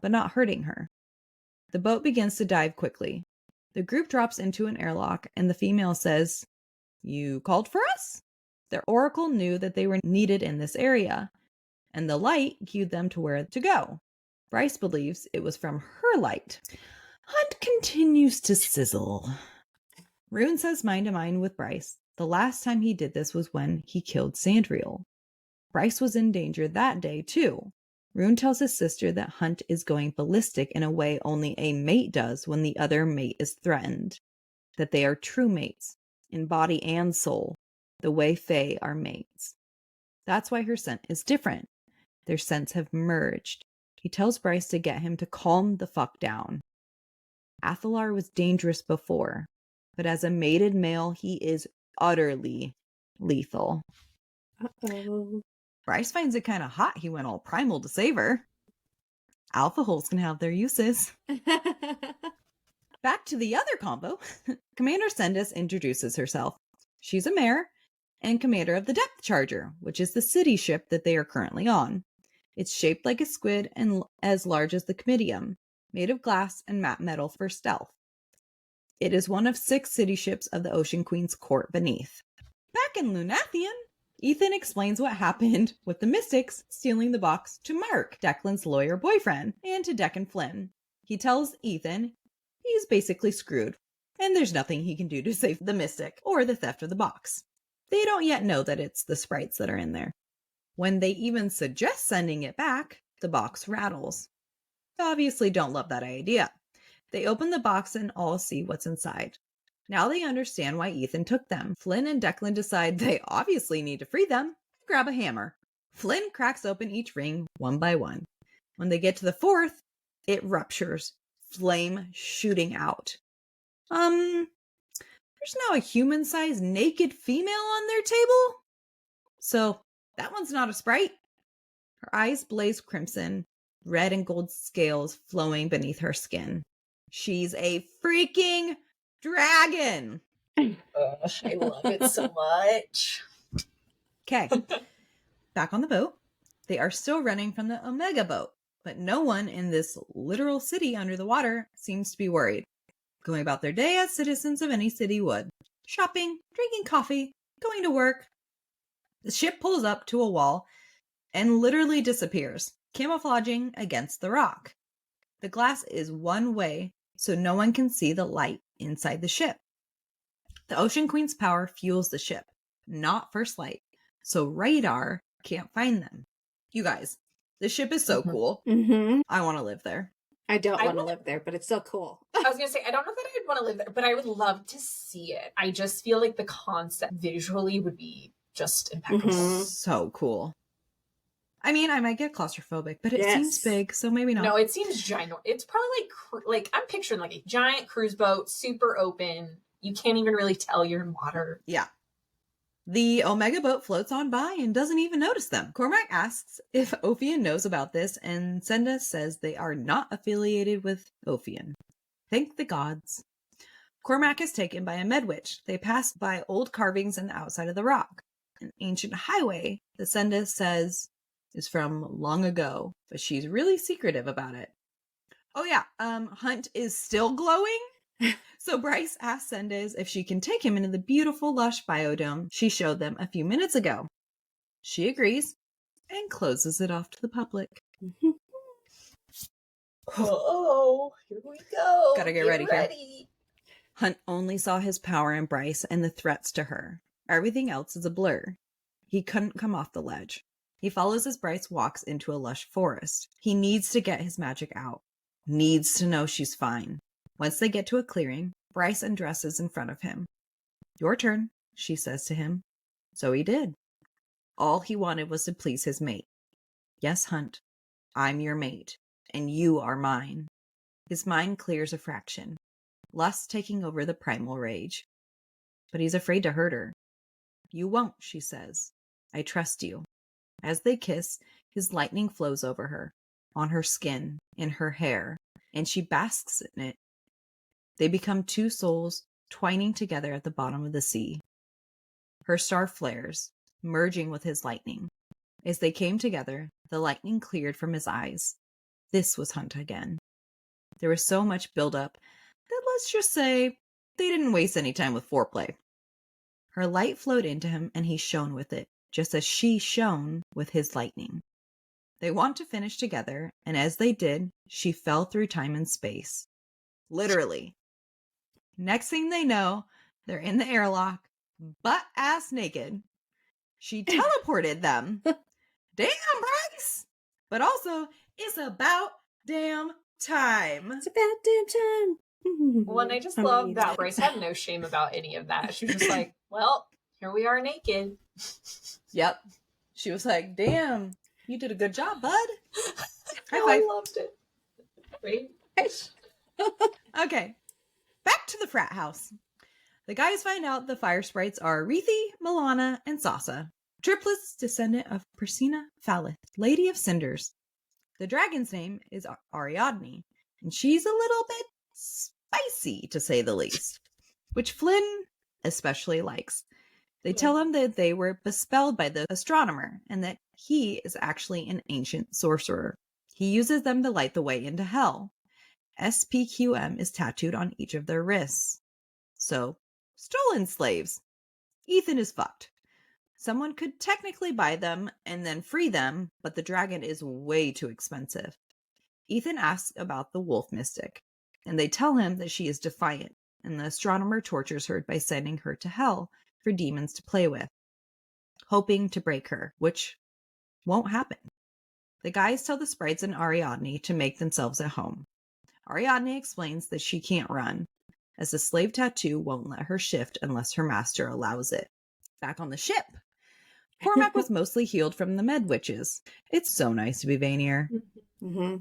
but not hurting her. The boat begins to dive quickly. The group drops into an airlock and the female says, "You called for us?" Their oracle knew that they were needed in this area, and the light cued them to where to go. Bryce believes it was from her light. Hunt continues to sizzle. Rune says mind to mind with Bryce. The last time he did this was when he killed Sandriel. Bryce was in danger that day too. Rune tells his sister that Hunt is going ballistic in a way only a mate does when the other mate is threatened. That they are true mates, in body and soul, the way Fae are mates. That's why her scent is different. Their scents have merged. He tells Bryce to get him to calm the fuck down. Athalar was dangerous before, but as a mated male, he is utterly lethal. Uh-oh. Bryce finds it kind of hot he went all primal to save her. Alpha holes can have their uses. Back to the other combo. Commander Sendis introduces herself. She's a mare and commander of the Depth Charger, which is the city ship that they are currently on. It's shaped like a squid and as large as the Comitium, made of glass and matte metal for stealth. It is one of 6 city ships of the Ocean Queen's court beneath. Back in Lunathian, Ethan explains what happened with the Mystics stealing the box to Mark, Declan's lawyer boyfriend, and to Declan Flynn. He tells Ethan he's basically screwed, and there's nothing he can do to save the Mystic or the theft of the box. They don't yet know that it's the sprites that are in there. When they even suggest sending it back, the box rattles. They obviously don't love that idea. They open the box and all see what's inside. Now they understand why Ethan took them. Flynn and Declan decide they obviously need to free them and grab a hammer. Flynn cracks open each ring one by one. When they get to the fourth, it ruptures, flame shooting out. There's now a human-sized naked female on their table? So that one's not a sprite. Her eyes blaze crimson, red and gold scales flowing beneath her skin. She's a freaking dragon. I love it so much. Okay. Back on the boat. They are still running from the Omega boat, but no one in this literal city under the water seems to be worried. Going about their day as citizens of any city would. Shopping, drinking coffee, going to work. The ship pulls up to a wall and literally disappears, camouflaging against the rock. The glass is one way, so no one can see the light inside the ship. The Ocean Queen's power fuels the ship, not First Light, so radar can't find them. You guys, the ship is so cool. Mm-hmm. I want to live there. I don't want to live there, but it's so cool. I was going to say, I don't know that I'd want to live there, but I would love to see it. I just feel like the concept visually would be just impeccable. Mm-hmm. So cool. I mean, I might get claustrophobic, but it seems big, so maybe not. No, it seems giant. It's probably like I'm picturing like a giant cruise boat, super open. You can't even really tell you're in water. Yeah. The Omega boat floats on by and doesn't even notice them. Cormac asks if Ophian knows about this, and Senda says they are not affiliated with Ophian. Thank the gods. Cormac is taken by a medwitch. They pass by old carvings on the outside of the rock. An ancient highway, the Senda says, is from long ago, but she's really secretive about it. Oh yeah, Hunt is still glowing. So Bryce asks Sendes if she can take him into the beautiful, lush biodome she showed them a few minutes ago. She agrees and closes it off to the public. Oh, here we go. Gotta get ready here. Hunt only saw his power in Bryce and the threats to her. Everything else is a blur. He couldn't come off the ledge. He follows as Bryce walks into a lush forest. He needs to get his magic out. Needs to know she's fine. Once they get to a clearing, Bryce undresses in front of him. Your turn, she says to him. So he did. All he wanted was to please his mate. Yes, Hunt, I'm your mate, and you are mine. His mind clears a fraction, lust taking over the primal rage. But he's afraid to hurt her. You won't, she says. I trust you. As they kiss, his lightning flows over her, on her skin, in her hair, and she basks in it. They become two souls twining together at the bottom of the sea. Her star flares, merging with his lightning. As they came together, the lightning cleared from his eyes. This was Hunt again. There was so much buildup that, let's just say, they didn't waste any time with foreplay. Her light flowed into him and he shone with it, just as she shone with his lightning. They want to finish together, and as they did, she fell through time and space. Literally. Next thing they know, they're in the airlock, butt-ass naked. She teleported them. Damn, Bryce! But also, it's about damn time. It's about damn time. Well, and I just love that Bryce had no shame about any of that. She was just like, well, here we are naked. Yep. She was like, damn, you did a good job, bud. High Oh, five. I loved it. Wait. Okay. Back to the frat house. The guys find out the fire sprites are Reethi, Milana, and Sasa, triplets descendant of Persina Falith, Lady of Cinders. The dragon's name is Ariadne, and she's a little bit spicy, to say the least, which Flynn especially likes. They tell him that they were bespelled by the astronomer, and that he is actually an ancient sorcerer. He uses them to light the way into hell. SPQM is tattooed on each of their wrists. So, stolen slaves. Ethan is fucked. Someone could technically buy them and then free them, but the dragon is way too expensive. Ethan asks about the wolf mystic, and they tell him that she is defiant, and the astronomer tortures her by sending her to hell for demons to play with, hoping to break her, which won't happen. The guys tell the sprites and Ariadne to make themselves at home. Ariadne explains that she can't run, as the slave tattoo won't let her shift unless her master allows it. Back on the ship, Cormac was mostly healed from the med witches. It's so nice to be Vanier.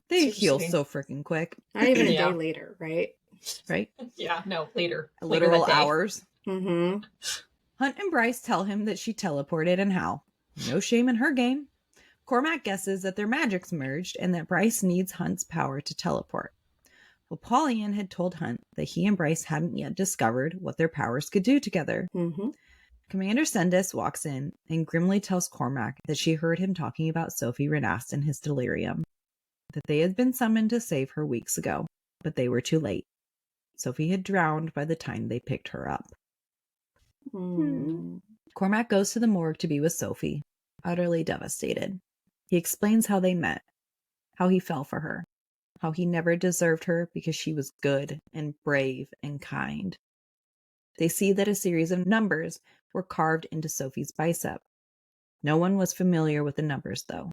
They heal so freaking quick. Not even a day later, right? Right? Yeah, no, later. Literal hours. Mm-hmm. Hunt and Bryce tell him that she teleported and how. No shame in her game. Cormac guesses that their magics merged and that Bryce needs Hunt's power to teleport. Well, Pauline had told Hunt that he and Bryce hadn't yet discovered what their powers could do together. Commander Sendis walks in and grimly tells Cormac that she heard him talking about Sophie Renast in his delirium, that they had been summoned to save her weeks ago, but they were too late. Sophie had drowned by the time they picked her up. Cormac goes to the morgue to be with Sophie, utterly devastated. He explains how they met, how he fell for her, how he never deserved her because she was good and brave and kind. They see that a series of numbers were carved into Sophie's bicep. No one was familiar with the numbers, though.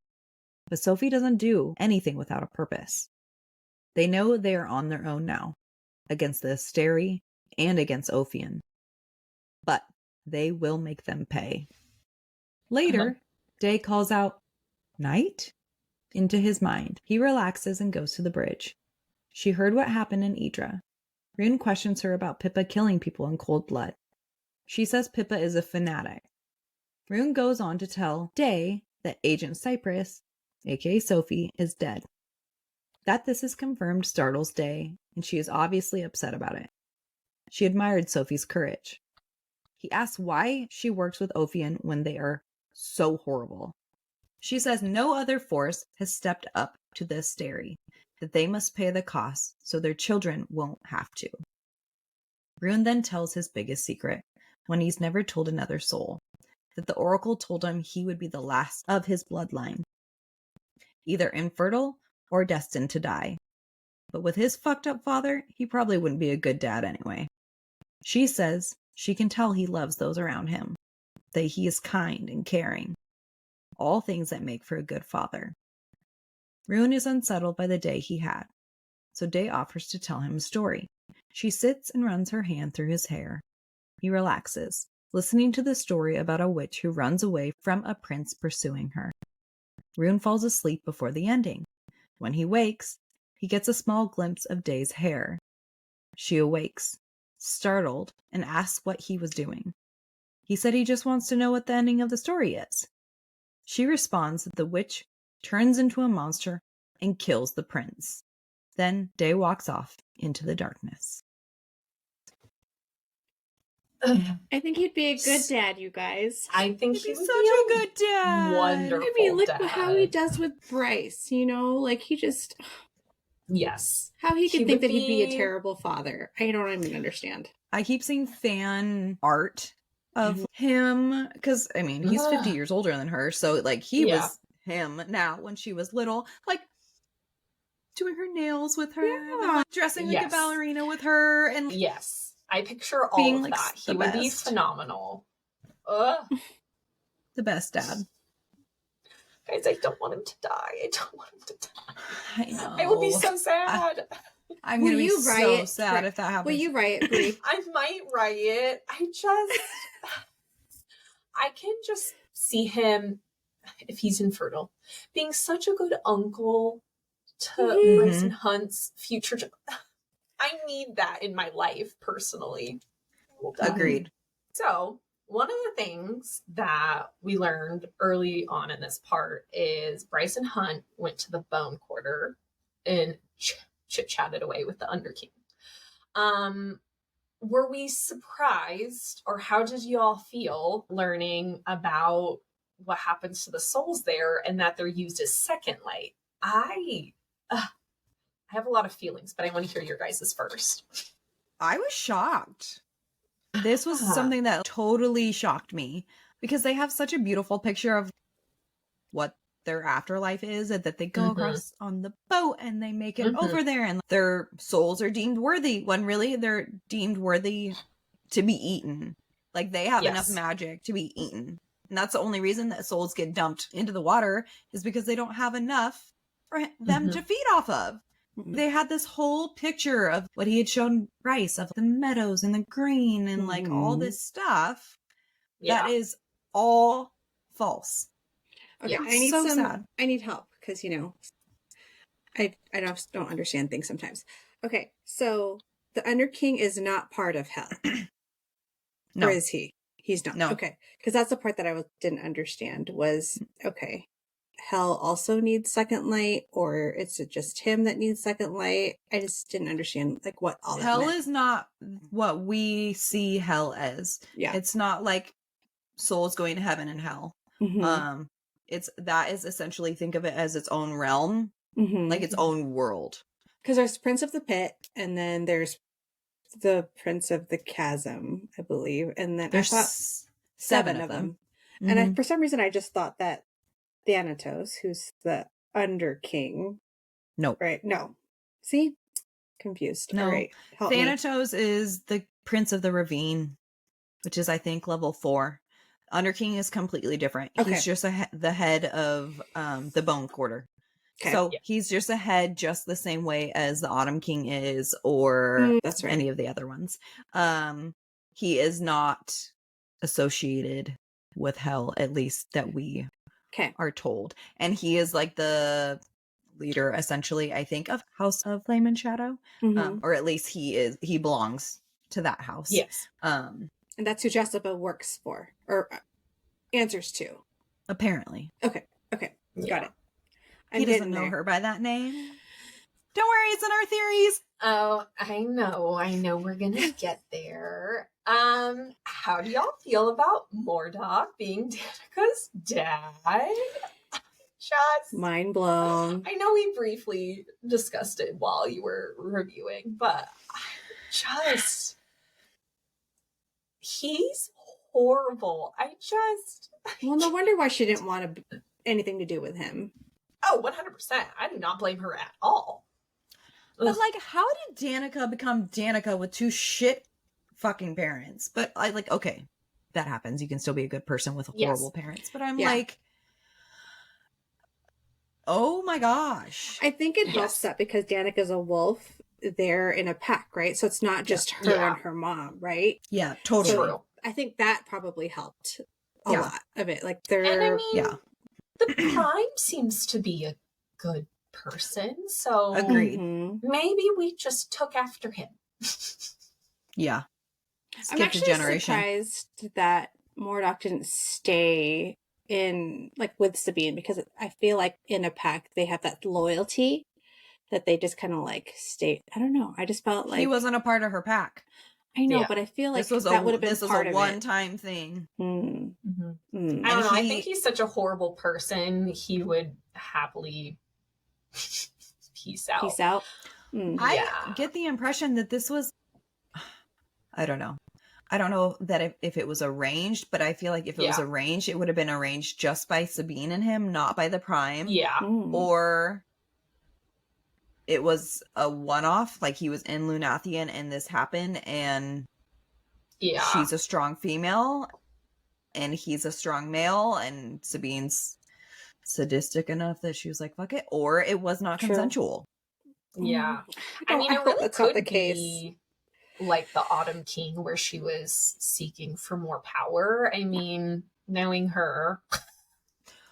But Sophie doesn't do anything without a purpose. They know they are on their own now, against the Asteri and against Ophion. But they will make them pay. Later, Day calls out, "Night?" into his mind. He relaxes and goes to the bridge. She heard what happened in Idra. Rune questions her about Pippa killing people in cold blood. She says Pippa is a fanatic. Rune goes on to tell Day that Agent Cypress, aka Sophie, is dead. That this is confirmed startles Day, and she is obviously upset about it. She admired Sophie's courage. He asks why she works with Ophion when they are so horrible. She says no other force has stepped up to the Asteri, that they must pay the cost so their children won't have to. Rune then tells his biggest secret, one he's never told another soul, that the Oracle told him he would be the last of his bloodline, either infertile or destined to die. But with his fucked up father, he probably wouldn't be a good dad anyway. She says she can tell he loves those around him, that he is kind and caring, all things that make for a good father. Rune is unsettled by the day he had, so Day offers to tell him a story. She sits and runs her hand through his hair. He relaxes, listening to the story about a witch who runs away from a prince pursuing her. Rune falls asleep before the ending. When he wakes, he gets a small glimpse of Day's hair. She awakes, startled, and asks what he was doing. He said he just wants to know what the ending of the story is. She responds that the witch turns into a monster and kills the prince. Then Day walks off into the darkness. I think he'd be a good dad, you guys. I think he'd be such a good dad. Wonderful I mean, look dad. how he does with Bryce, like he just... Yes. How he could think that he'd be a terrible father. I don't even understand. I keep seeing fan art of him, because, I mean, he's 50 years older than her, so, he was him now when she was little, doing her nails with her, dressing like a ballerina with her, and... Yes. I picture all of that. He would be phenomenal. The best dad. Guys, I don't want him to die. I don't want him to die. I know. I would be so sad. I'm going to be so sad if that happens. Will you write it, Brie? I might write it. I can just see him, if he's infertile, being such a good uncle to Bryce and Hunt's future. I need that in my life, personally. Agreed. So, one of the things that we learned early on in this part is Bryce and Hunt went to the Bone Quarter and chit-chatted away with the Underking. Were we surprised, or how did you all feel learning about what happens to the souls there and that they're used as second light? I have a lot of feelings, but I want to hear your guys' first. I was shocked. This was something that totally shocked me, because they have such a beautiful picture of what their afterlife is, and that they go across on the boat and they make it over there, and their souls are deemed worthy, when really they're deemed worthy to be eaten. They have enough magic to be eaten. And that's the only reason that souls get dumped into the water, is because they don't have enough for them to feed off of. They had this whole picture of what he had shown Bryce, of the meadows and the green and all this stuff that is all false. Okay, I need sad. I need help, because I don't understand things sometimes. Okay, so the Underking is not part of hell. No. Or is he? He's not. No. Okay, because that's the part that I didn't understand was, okay, hell also needs second light, or is it just him that needs second light? I just didn't understand like what all that Hell meant. is not what we see hell as. Yeah. It's not like souls going to heaven and hell. Mm-hmm. That is essentially, think of it as its own realm, Mm-hmm. like its own world. Because there's Prince of the Pit, and then there's the Prince of the Chasm, I believe, and then There's I thought 7 of them. Mm-hmm. And for some reason I just thought that Thanatos, who's the Underking, Nope. right? No, see, confused. No, all right, help me. Thanatos is the Prince of the Ravine, which is, I think, level 4. Underking is completely different. Okay. He's just the head of the Bone Quarter. Okay. So he's just a head, just the same way as the Autumn King is, or that's right. any of the other ones. He is not associated with hell, at least that we are told. And he is like the leader, essentially, I think, of House of Flame and Shadow. Mm-hmm. Or at least he belongs to that house. Yes. And that's who Jessica works for, or answers to. Apparently. Okay. Got it. He doesn't know her by that name. Don't worry, it's in our theories. Oh, I know we're gonna get there. How do y'all feel about Mordac being Danika's dad? Just mind blown. I know we briefly discussed it while you were reviewing, but he's horrible. Well, no wonder why she didn't want anything to do with him. Oh, 100%. I do not blame her at all. But like, how did Danika become Danika with 2 shit fucking parents? But okay, that happens. You can still be a good person with horrible parents. But I'm like, oh my gosh. I think it helps that because Danika's a wolf, they're in a pack, right? So it's not just her and her mom, right? Yeah, totally. So I think that probably helped a lot of it. Like they're and I mean, the Prime seems to be a good person, so agreed. Maybe we just took after him. Yeah. I'm actually surprised that Mordac didn't stay in with Sabine, because I feel like in a pack they have that loyalty that they just kind of stay. I don't know. I just felt like he wasn't a part of her pack. I know, but I feel like that would have been part of it. This was a one-time thing. I don't know. I think he's such a horrible person. He would happily peace out. Peace out. I get the impression that this was, I don't know that if it was arranged, but I feel like if it was arranged, it would have been arranged just by Sabine and him, not by the Prime. Yeah. Or it was a one-off, like he was in Lunathian and this happened, and she's a strong female and he's a strong male, and Sabine's sadistic enough that she was like, fuck it. Or it was not consensual. Yeah. I mean, it really could be like the Autumn King, where she was seeking for more power. I mean, knowing her,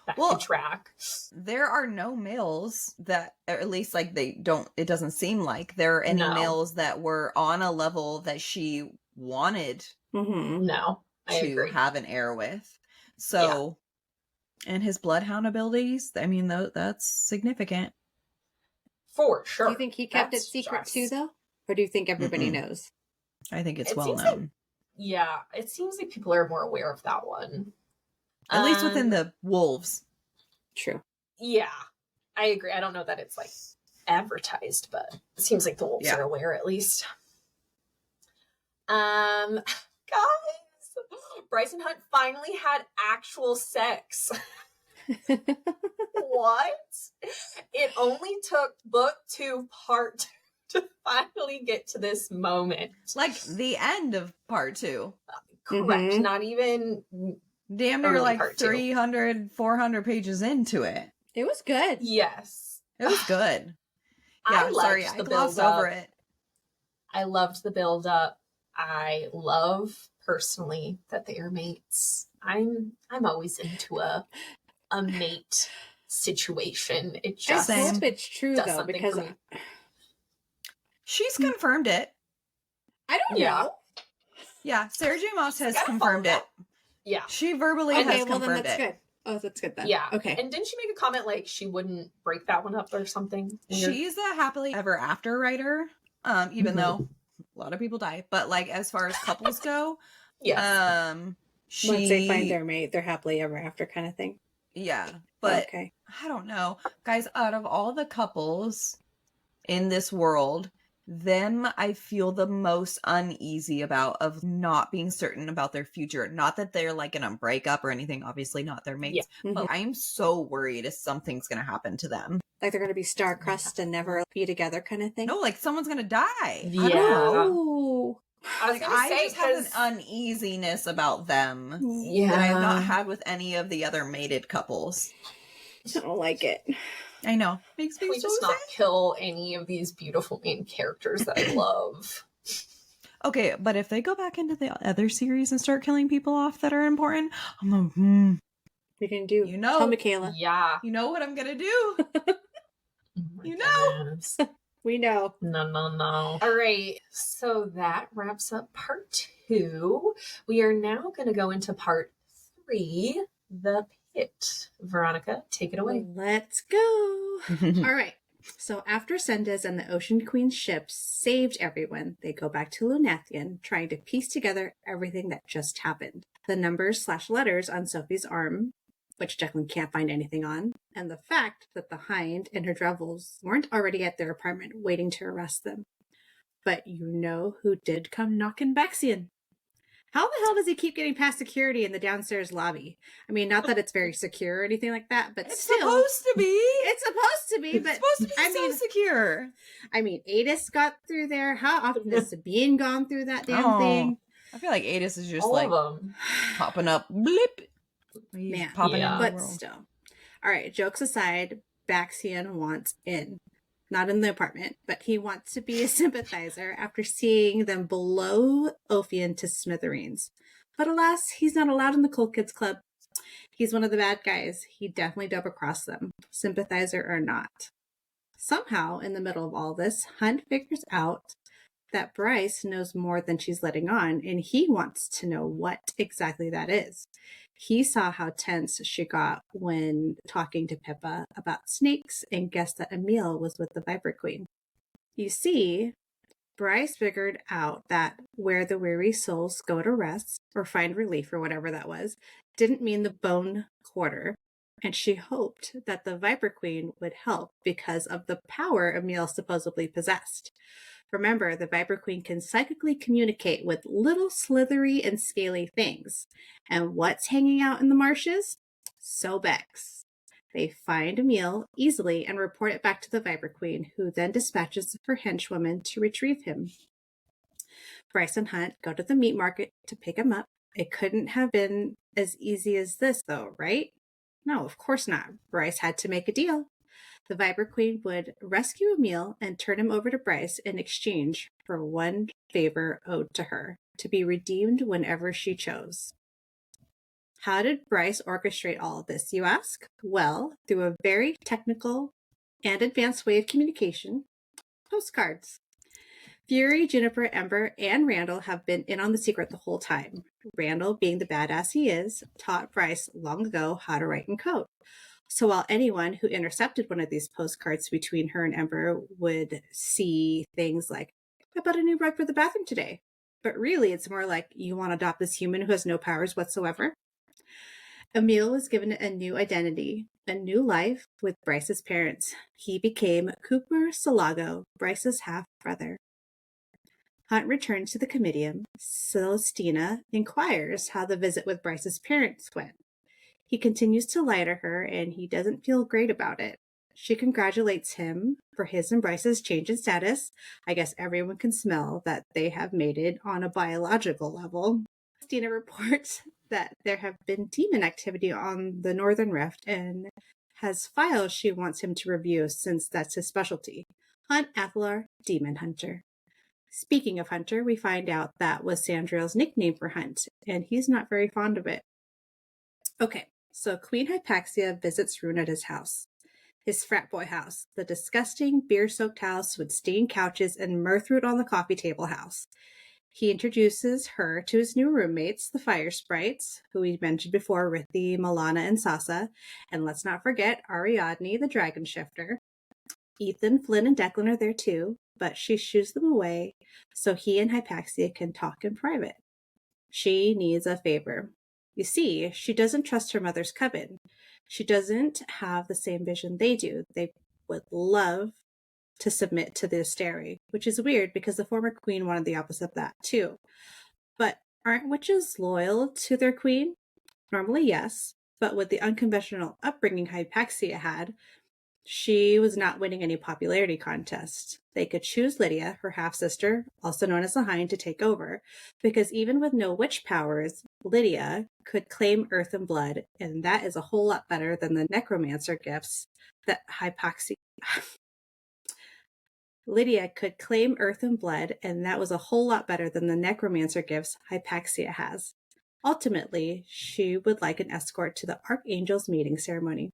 that could track. There are no males that, or at least it doesn't seem like there are any males that were on a level that she wanted to have an heir with. So, and his bloodhound abilities, I mean, that's significant. For sure. Do you think he kept it secret too, though? Or do you think everybody knows? I think it's well known. It seems like people are more aware of that one. At least within the wolves. True. Yeah, I agree. I don't know that it's advertised, but it seems like the wolves are aware at least. Guys, Bryce and Hunt finally had actual sex. What? It only took book 2, part 2 to finally get to this moment. Like the end of part 2. Correct. Not even damn near 300, 400 pages into it. It was good. Yes. It was good. I glossed over it. I loved the build up. I love personally that they are mates. I'm always into a mate situation. It just I hope it's true though, because she's confirmed it. I don't know. Yeah, Sarah J. Maas has confirmed it. Yeah. She verbally has confirmed then that's it. good. Oh, that's good then. Yeah. Okay. And didn't she make a comment like she wouldn't break that one up or something? She's a happily ever after writer, even though a lot of people die. But like as far as couples go, once they find their mate, they're happily ever after kind of thing. Yeah. But I don't know. Guys, out of all the couples in this world, them I feel the most uneasy about, of not being certain about their future. Not that they're like in a breakup or anything, obviously not their mates, but I'm so worried if something's gonna happen to them. Like they're gonna be star-crossed and never be together kind of thing? No, like someone's gonna die. Yeah. I don't know. I just have an uneasiness about them that I have not had with any of the other mated couples. I don't like it. I know. Makes me we so just sad. not kill any of these beautiful main characters that I love. Okay, but if they go back into the other series and start killing people off that are important, I'm like, we can do. You know, tell Michaela. Yeah. You know what I'm gonna do. You know. We know. No. All right. So that wraps up part 2. We are now going to go into part 3, the pit. Veronica, take it away. Let's go. All right. So after Sendes and the Ocean Queen's ships saved everyone, they go back to Lunathian, trying to piece together everything that just happened. The numbers/letters on Sophie's arm, which Declan can't find anything on, and the fact that the Hind and her Drevels weren't already at their apartment waiting to arrest them. But you know who did come knocking Baxian? How the hell does he keep getting past security in the downstairs lobby? I mean, not that it's very secure or anything like that, but it's still. Supposed to be. It's supposed to be, but it's supposed to be secure. I mean, Adis got through there. How often has Sabine gone through that damn thing? I feel like Adis is just all like of them. popping up. Blip. Man, popping in but still. All right, jokes aside, Baxian wants in. Not in the apartment, but he wants to be a sympathizer after seeing them blow Ophian to smithereens. But alas, he's not allowed in the Cool Kids Club. He's one of the bad guys. He definitely double-crossed them, sympathizer or not. Somehow, in the middle of all this, Hunt figures out that Bryce knows more than she's letting on, and he wants to know what exactly that is. He saw how tense she got when talking to Pippa about snakes and guessed that Emil was with the Viper Queen. You see, Bryce figured out that where the weary souls go to rest or find relief or whatever that was didn't mean the bone quarter, and she hoped that the Viper Queen would help because of the power Emil supposedly possessed. Remember, the Viper Queen can psychically communicate with little slithery and scaly things. And what's hanging out in the marshes? Sobex. They find Emil easily and report it back to the Viper Queen, who then dispatches her henchwoman to retrieve him. Bryce and Hunt go to the meat market to pick him up. It couldn't have been as easy as this, though, right? No, of course not. Bryce had to make a deal. The Viper Queen would rescue Emil and turn him over to Bryce in exchange for one favor owed to her, to be redeemed whenever she chose. How did Bryce orchestrate all of this, you ask? Well, through a very technical and advanced way of communication, postcards. Fury, Juniper, Ember, and Randall have been in on the secret the whole time. Randall, being the badass he is, taught Bryce long ago how to write in code. So while anyone who intercepted one of these postcards between her and Ember would see things like, I bought a new rug for the bathroom today. But really, it's more like, you want to adopt this human who has no powers whatsoever? Emil was given a new identity, a new life with Bryce's parents. He became Kukmar Salago, Bryce's half-brother. Hunt returns to the Comitium. Celestina inquires how the visit with Bryce's parents went. He continues to lie to her, and he doesn't feel great about it. She congratulates him for his and Bryce's change in status. I guess everyone can smell that they have mated on a biological level. Celestina reports that there have been demon activity on the Northern Rift and has files she wants him to review since that's his specialty. Hunt Athalar, Demon Hunter. Speaking of Hunter, we find out that was Sandriel's nickname for Hunt, and he's not very fond of it. Okay, So Queen Hypaxia visits Rune at his house. His frat boy house, the disgusting beer-soaked house with stained couches and mirth root on the coffee table house. He introduces her to his new roommates, the Fire Sprites, who we mentioned before, Rithi, Milana, and Sasa. And let's not forget Ariadne, the Dragon Shifter. Ethan, Flynn, and Declan are there too, but she shoos them away so he and Hypaxia can talk in private. She needs a favor. You see, she doesn't trust her mother's coven. She doesn't have the same vision they do. They would love to submit to the Asteri, which is weird because the former queen wanted the opposite of that too. But aren't witches loyal to their queen? Normally, yes, but with the unconventional upbringing Hypaxia had, she was not winning any popularity contest. They could choose Lydia, her half-sister, also known as the Hind, to take over, because even with no witch powers, Lydia could claim earth and blood, and that is a whole lot better than the necromancer gifts that Hypaxia... Lydia could claim earth and blood, and that was a whole lot better than the necromancer gifts Hypaxia has. Ultimately, she would like an escort to the Archangel's meeting ceremony.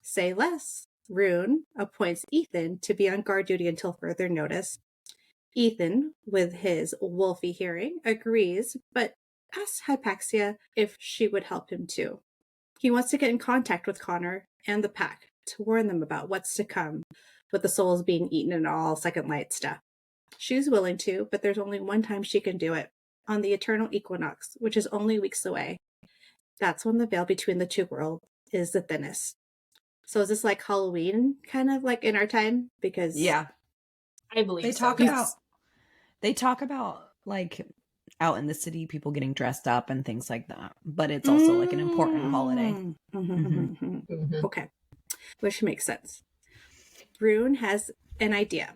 Say less. Rune appoints Ethan to be on guard duty until further notice. Ethan, with his wolfy hearing, agrees, but asks Hypaxia if she would help him too. He wants to get in contact with Connor and the pack to warn them about what's to come with the souls being eaten and all Second Light stuff. She's willing to, but there's only one time she can do it, on the eternal equinox, which is only weeks away. That's when the veil between the two worlds is the thinnest. So is this like Halloween, kind of like in our time? Because yeah, I believe they talk about like out in the city, people getting dressed up and things like that. But it's also like an important holiday. Okay, which makes sense. Rune has an idea.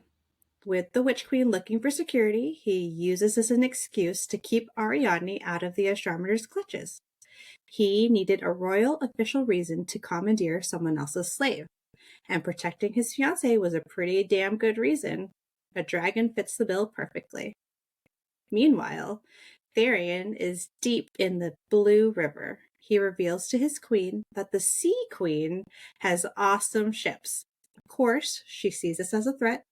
With the Witch Queen looking for security, he uses this as an excuse to keep Ariadne out of the astronomer's clutches. He needed a royal official reason to commandeer someone else's slave, and protecting his fiancée was a pretty damn good reason. A dragon fits the bill perfectly. Meanwhile, Tharion is deep in the Blue River. He reveals to his queen that the Sea Queen has awesome ships. Of course, she sees this as a threat,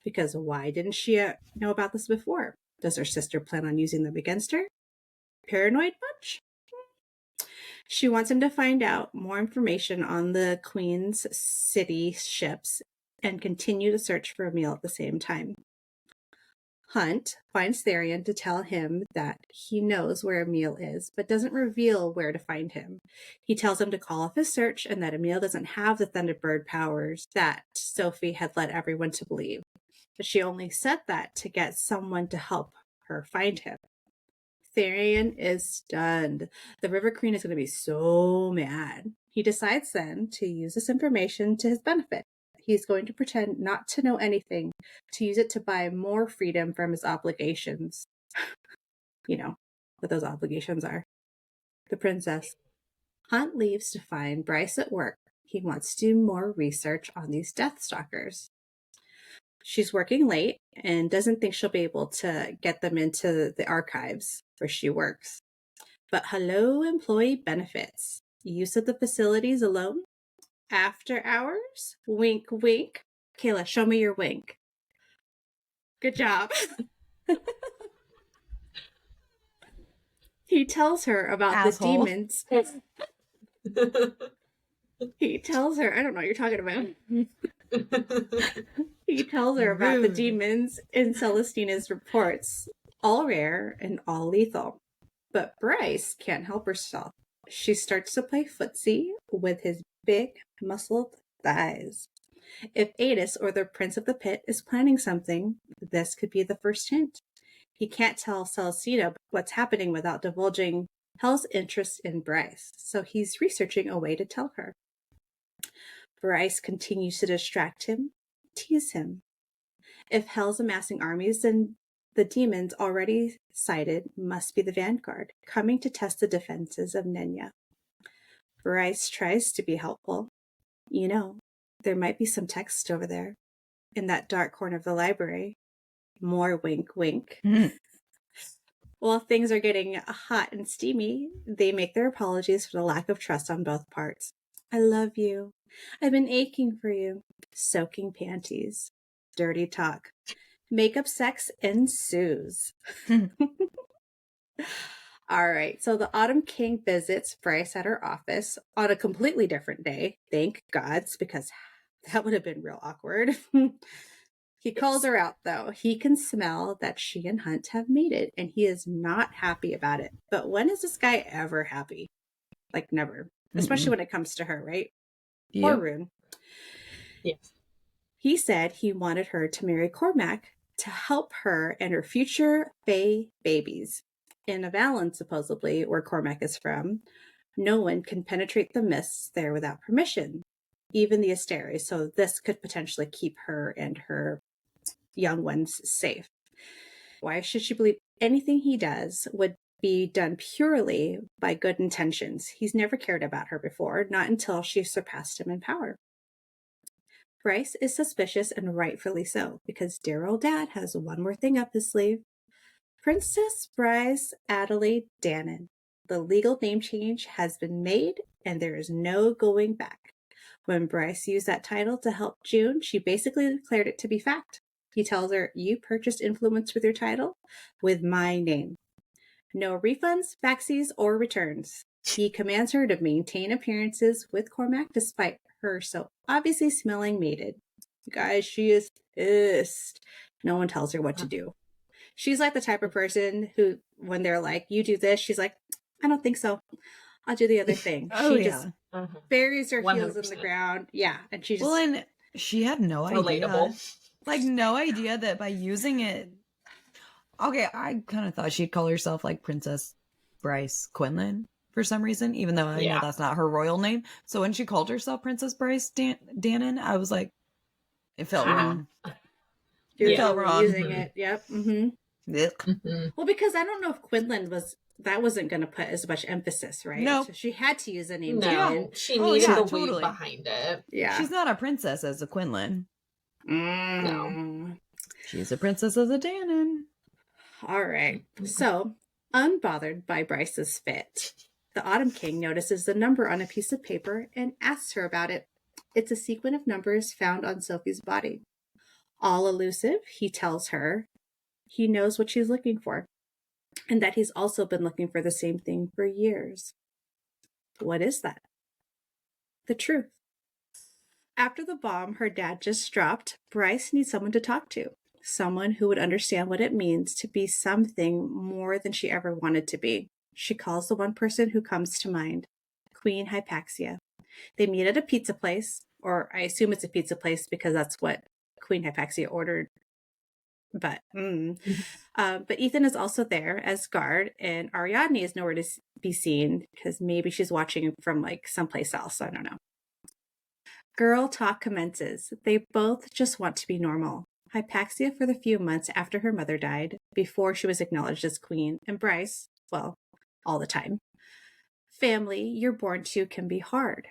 because why didn't she know about this before? Does her sister plan on using them against her? Paranoid much? She wants him to find out more information on the Queen's city ships and continue to search for Emil at the same time. Hunt finds Tharion to tell him that he knows where Emil is, but doesn't reveal where to find him. He tells him to call off his search and that Emil doesn't have the Thunderbird powers that Sophie had led everyone to believe. But she only said that to get someone to help her find him. Tharion is stunned. The River Queen is going to be so mad. He decides then to use this information to his benefit. He's going to pretend not to know anything, to use it to buy more freedom from his obligations. You know what those obligations are. The princess. Hunt leaves to find Bryce at work. He wants to do more research on these Deathstalkers. She's working late and doesn't think she'll be able to get them into the archives where she works. But hello, employee benefits. Use of the facilities alone? After hours? Wink, wink. Kayla, show me your wink. Good job. He tells her about Asshole. the demons. He tells her, I don't know what you're talking about. He tells her about the demons in Celestina's reports, all rare and all lethal. But Bryce can't help herself. She starts to play footsie with his big, muscled thighs. If Adis, or the Prince of the Pit, is planning something, this could be the first hint. He can't tell Celestina what's happening without divulging Hell's interest in Bryce, so he's researching a way to tell her. Bryce continues to distract him, tease him. If Hell's amassing armies, then the demons already sighted must be the vanguard, coming to test the defenses of Nenya. Bryce tries to be helpful. You know, there might be some text over there, in that dark corner of the library. More wink, wink. While things are getting hot and steamy, they make their apologies for the lack of trust on both parts. I love you. I've been aching for you. Soaking panties. Dirty talk. Makeup sex ensues. All right, so the Autumn King visits Bryce at her office on a completely different day. Thank gods, because that would have been real awkward. He calls her out, though. He can smell that she and Hunt have mated, and he is not happy about it. But when is this guy ever happy? Like, never. Especially when it comes to her, right? Yep. Or Rune. Yes. He said he wanted her to marry Cormac to help her and her future Fae babies. In Avalon, supposedly, where Cormac is from, no one can penetrate the mists there without permission, even the Asteri. So this could potentially keep her and her young ones safe. Why should she believe anything he does would be done purely by good intentions? He's never cared about her before, not until she surpassed him in power. Bryce is suspicious, and rightfully so, because dear old dad has one more thing up his sleeve. Princess Bryce Adelaide Dannon. The legal name change has been made, and there is no going back. When Bryce used that title to help June, she basically declared it to be fact. He tells her, you purchased influence with your title, with my name. No refunds, backsies, or returns. He commands her to maintain appearances with Cormac despite her so obviously smelling mated. Guys, she is pissed. No one tells her what to do. She's like the type of person who, when they're like, you do this, she's like, I don't think so. I'll do the other thing. She just buries her 100%. Heels in the ground. Yeah. And she just... Well, and she had no idea. Relatable. Like, no idea that by using it... Okay, I kind of thought she'd call herself, like, Princess Bryce Quinlan for some reason, even though I know that's not her royal name. So when she called herself Princess Bryce Dannon, I was like, it felt wrong. It felt wrong. Using it. Yep. Well, because I don't know if Quinlan wasn't going to put as much emphasis, right? No. So she had to use a name. No, she needed the weight behind it. Yeah. She's not a princess as a Quinlan. No. She's a princess as a Dannon. All right. So, unbothered by Bryce's fit, the Autumn King notices the number on a piece of paper and asks her about it. It's a sequence of numbers found on Sophie's body. All elusive, he tells her he knows what she's looking for, and that he's also been looking for the same thing for years. What is that? The truth. After the bomb her dad just dropped, Bryce needs someone to talk to. Someone who would understand what it means to be something more than she ever wanted to be. She calls the one person who comes to mind, Queen Hypaxia. They meet at a pizza place, or I assume it's a pizza place because that's what Queen Hypaxia ordered. But Ethan is also there as guard, and Ariadne is nowhere to be seen because maybe she's watching from like someplace else. I don't know. Girl talk commences. They both just want to be normal. Hypaxia for the few months after her mother died, before she was acknowledged as queen, and Bryce, well, all the time. Family you're born to can be hard.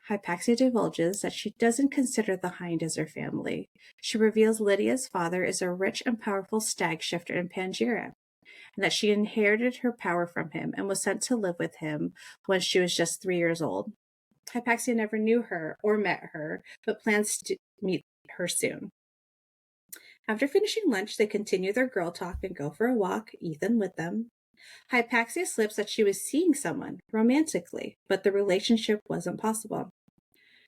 Hypaxia divulges that she doesn't consider the Hind as her family. She reveals Lydia's father is a rich and powerful stag shifter in Pangaea, and that she inherited her power from him and was sent to live with him when she was just 3 years old. Hypaxia never knew her or met her, but plans to meet her soon. After finishing lunch, they continue their girl talk and go for a walk, Ethan with them. Hypaxia slips that she was seeing someone romantically, but the relationship wasn't possible.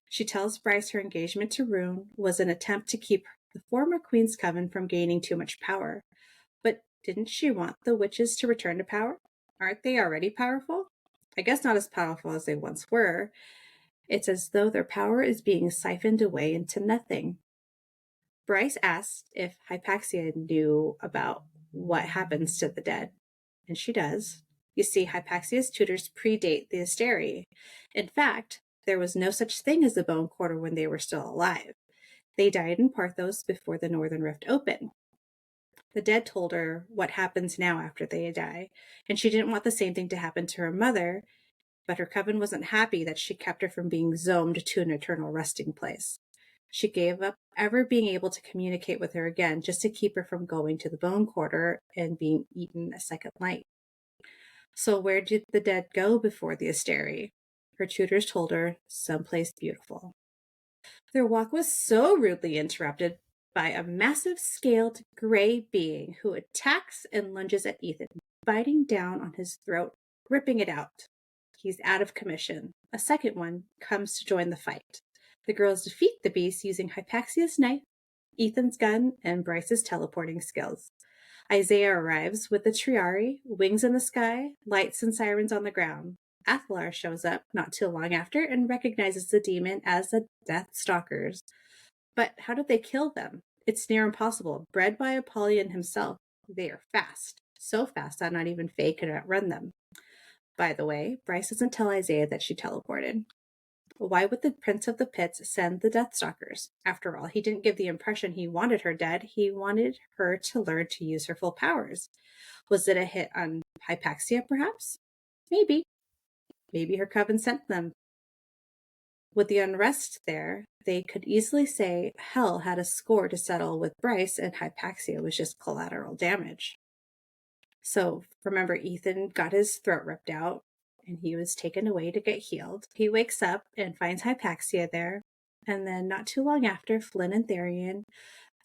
She tells Bryce her engagement to Rune was an attempt to keep the former Queen's Coven from gaining too much power. But didn't she want the witches to return to power? Aren't they already powerful? I guess not as powerful as they once were. It's as though their power is being siphoned away into nothing. Bryce asked if Hypaxia knew about what happens to the dead. And she does. You see, Hypaxia's tutors predate the Asteri. In fact, there was no such thing as the Bone Quarter when they were still alive. They died in Parthos before the Northern Rift opened. The dead told her what happens now after they die, and she didn't want the same thing to happen to her mother, but her coven wasn't happy that she kept her from being zomed to an eternal resting place. She gave up ever being able to communicate with her again just to keep her from going to the bone quarter and being eaten a second night. So where did the dead go before the Asteri? Her tutors told her, someplace beautiful. Their walk was so rudely interrupted by a massive scaled gray being who attacks and lunges at Ethan, biting down on his throat, ripping it out. He's out of commission. A second one comes to join the fight. The girls defeat the beast using Hypaxia's knife, Ethan's gun, and Bryce's teleporting skills. Isaiah arrives with the Triari, wings in the sky, lights and sirens on the ground. Athalar shows up not too long after and recognizes the demon as the Death Stalkers. But how did they kill them? It's near impossible. Bred by Apollyon himself, they are fast. So fast that not even Faye could outrun them. By the way, Bryce doesn't tell Isaiah that she teleported. Why would the Prince of the Pits send the Deathstalkers? After all, he didn't give the impression he wanted her dead. He wanted her to learn to use her full powers. Was it a hit on Hypaxia, perhaps? Maybe. Maybe her coven sent them. With the unrest there, they could easily say Hell had a score to settle with Bryce and Hypaxia was just collateral damage. So, remember, Ethan got his throat ripped out and he was taken away to get healed. He wakes up and finds Hypaxia there. And then not too long after, Flynn and Tharion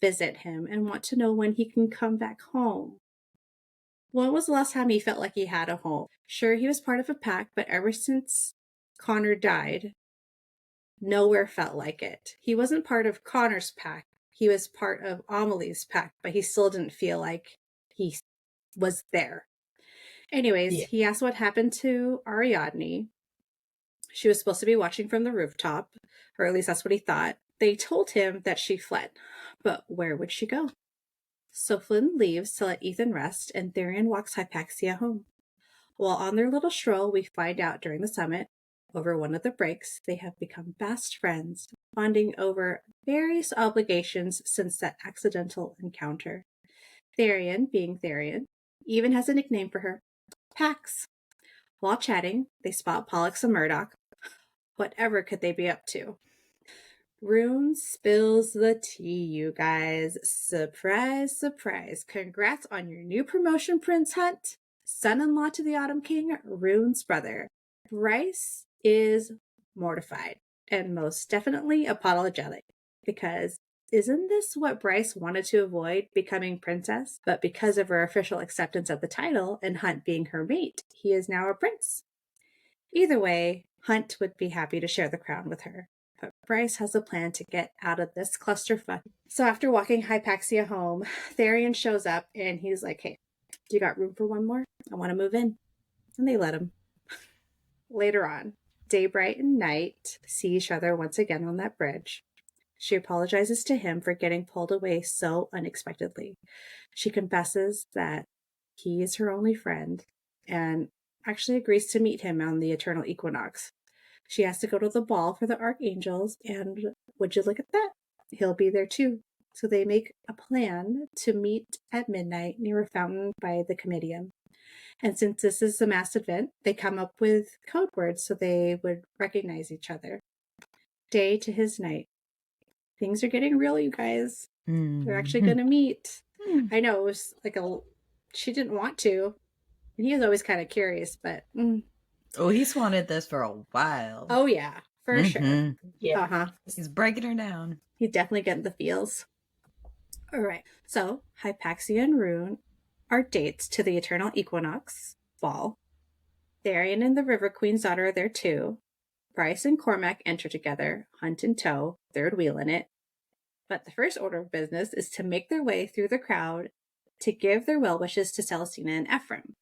visit him and want to know when he can come back home. When was the last time he felt like he had a home? Sure, he was part of a pack, but ever since Connor died, nowhere felt like it. He wasn't part of Connor's pack. He was part of Amelie's pack, but he still didn't feel like he was there. Anyways, He asked what happened to Ariadne. She was supposed to be watching from the rooftop, or at least that's what he thought. They told him that she fled, but where would she go? So Flynn leaves to let Ethan rest, and Tharion walks Hypaxia home. While on their little stroll, we find out during the summit, over one of the breaks, they have become fast friends, bonding over various obligations since that accidental encounter. Tharion, being Tharion, even has a nickname for her, Pax. While chatting, they spot Pollux and Mordac. Whatever could they be up to? Rune spills the tea, you guys. Surprise, surprise. Congrats on your new promotion, Prince Hunt. Son-in-law to the Autumn King, Rune's brother. Bryce is mortified and most definitely apologetic because isn't this what Bryce wanted to avoid, becoming princess? But because of her official acceptance of the title and Hunt being her mate, he is now a prince. Either way, Hunt would be happy to share the crown with her. But Bryce has a plan to get out of this clusterfuck. So after walking Hypaxia home, Tharion shows up and he's like, hey, do you got room for one more? I want to move in. And they let him. Later on, Daybright and Night see each other once again on that bridge. She apologizes to him for getting pulled away so unexpectedly. She confesses that he is her only friend and actually agrees to meet him on the Eternal Equinox. She has to go to the ball for the Archangels, and would you look at that? He'll be there too. So they make a plan to meet at midnight near a fountain by the Comitium. And since this is a mass event, they come up with code words so they would recognize each other. Day to his night. Things are getting real, you guys. They're actually going to meet. I know it was like she didn't want to. And he was always kind of curious, but. Oh, he's wanted this for a while. Oh, yeah, for sure. Yeah. Uh-huh. He's breaking her down. He's definitely getting the feels. All right. So, Hypaxia and Rune are dates to the Eternal Equinox ball. Tharion and the River Queen's daughter are there too. Bryce and Cormac enter together, Hunt in tow, third wheel in it. But the first order of business is to make their way through the crowd to give their well wishes to Celestina and Ephraim.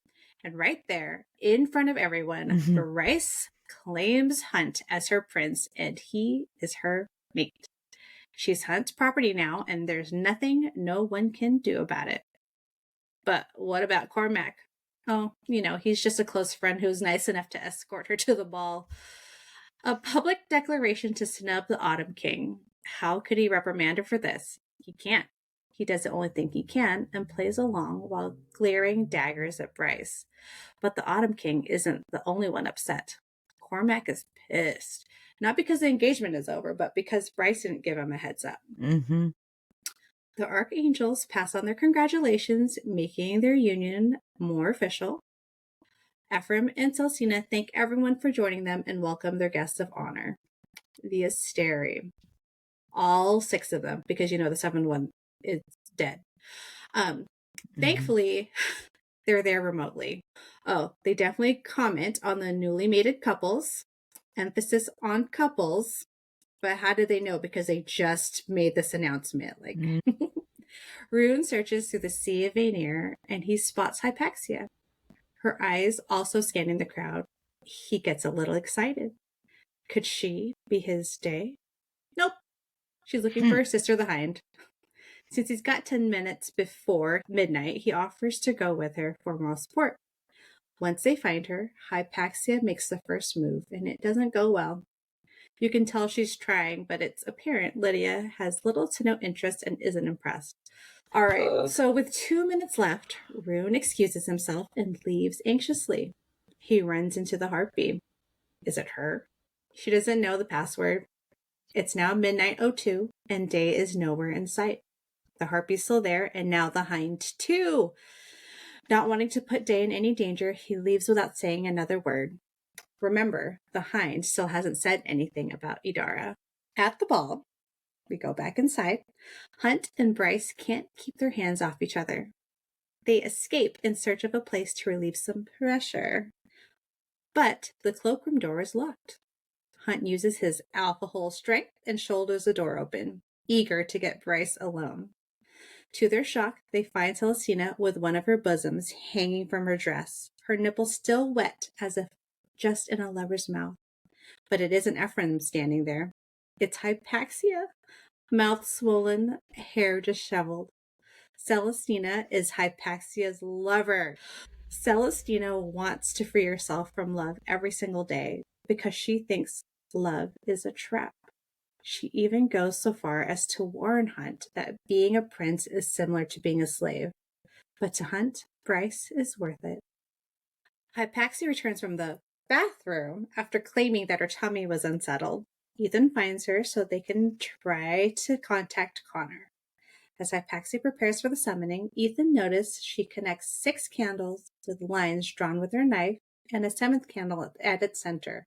And right there, in front of everyone, Bryce claims Hunt as her prince, and he is her mate. She's Hunt's property now, and there's nothing no one can do about it. But what about Cormac? Oh, he's just a close friend who's nice enough to escort her to the ball. A public declaration to snub the Autumn King. How could he reprimand her for this? He can't. He doesn't only think he can and plays along while glaring daggers at Bryce. But the Autumn King isn't the only one upset. Cormac is pissed. Not because the engagement is over, but because Bryce didn't give him a heads up. Mm-hmm. The archangels pass on their congratulations, making their union more official. Ephraim and Celestina thank everyone for joining them and welcome their guests of honor. The Asteri. All 6 of them, because the 7th one is dead. Thankfully, they're there remotely. Oh, they definitely comment on the newly mated couples. Emphasis on couples. But how did they know? Because they just made this announcement. Rune searches through the sea of Vanir, and he spots Hypaxia. Her eyes also scanning the crowd. He gets a little excited. Could she be his day? Nope. She's looking for her sister, the Hind. Since he's got 10 minutes before midnight, he offers to go with her for moral support. Once they find her, Hypaxia makes the first move, and it doesn't go well. You can tell she's trying, but it's apparent Lydia has little to no interest and isn't impressed. All right, so with 2 minutes left, Rune excuses himself and leaves anxiously. He runs into the Harpy. Is it her? She doesn't know the password. It's now midnight 02, and day is nowhere in sight. The Harpy's still there, and now the Hind too. Not wanting to put Day in any danger, he leaves without saying another word. Remember, the Hind still hasn't said anything about Idara. At the ball, we go back inside. Hunt and Bryce can't keep their hands off each other. They escape in search of a place to relieve some pressure. But the cloakroom door is locked. Hunt uses his alpha hole strength and shoulders the door open, eager to get Bryce alone. To their shock, they find Celestina with one of her bosoms hanging from her dress, her nipple still wet as if just in a lover's mouth. But it isn't Ephraim standing there. It's Hypaxia, mouth swollen, hair disheveled. Celestina is Hypaxia's lover. Celestina wants to free herself from love every single day because she thinks love is a trap. She even goes so far as to warn Hunt that being a prince is similar to being a slave. But to Hunt, Bryce is worth it. Hypaxia returns from the bathroom after claiming that her tummy was unsettled. Ethan finds her so they can try to contact Connor. As Hypaxia prepares for the summoning, Ethan notices she connects 6 candles with lines drawn with her knife and a 7th candle at its center.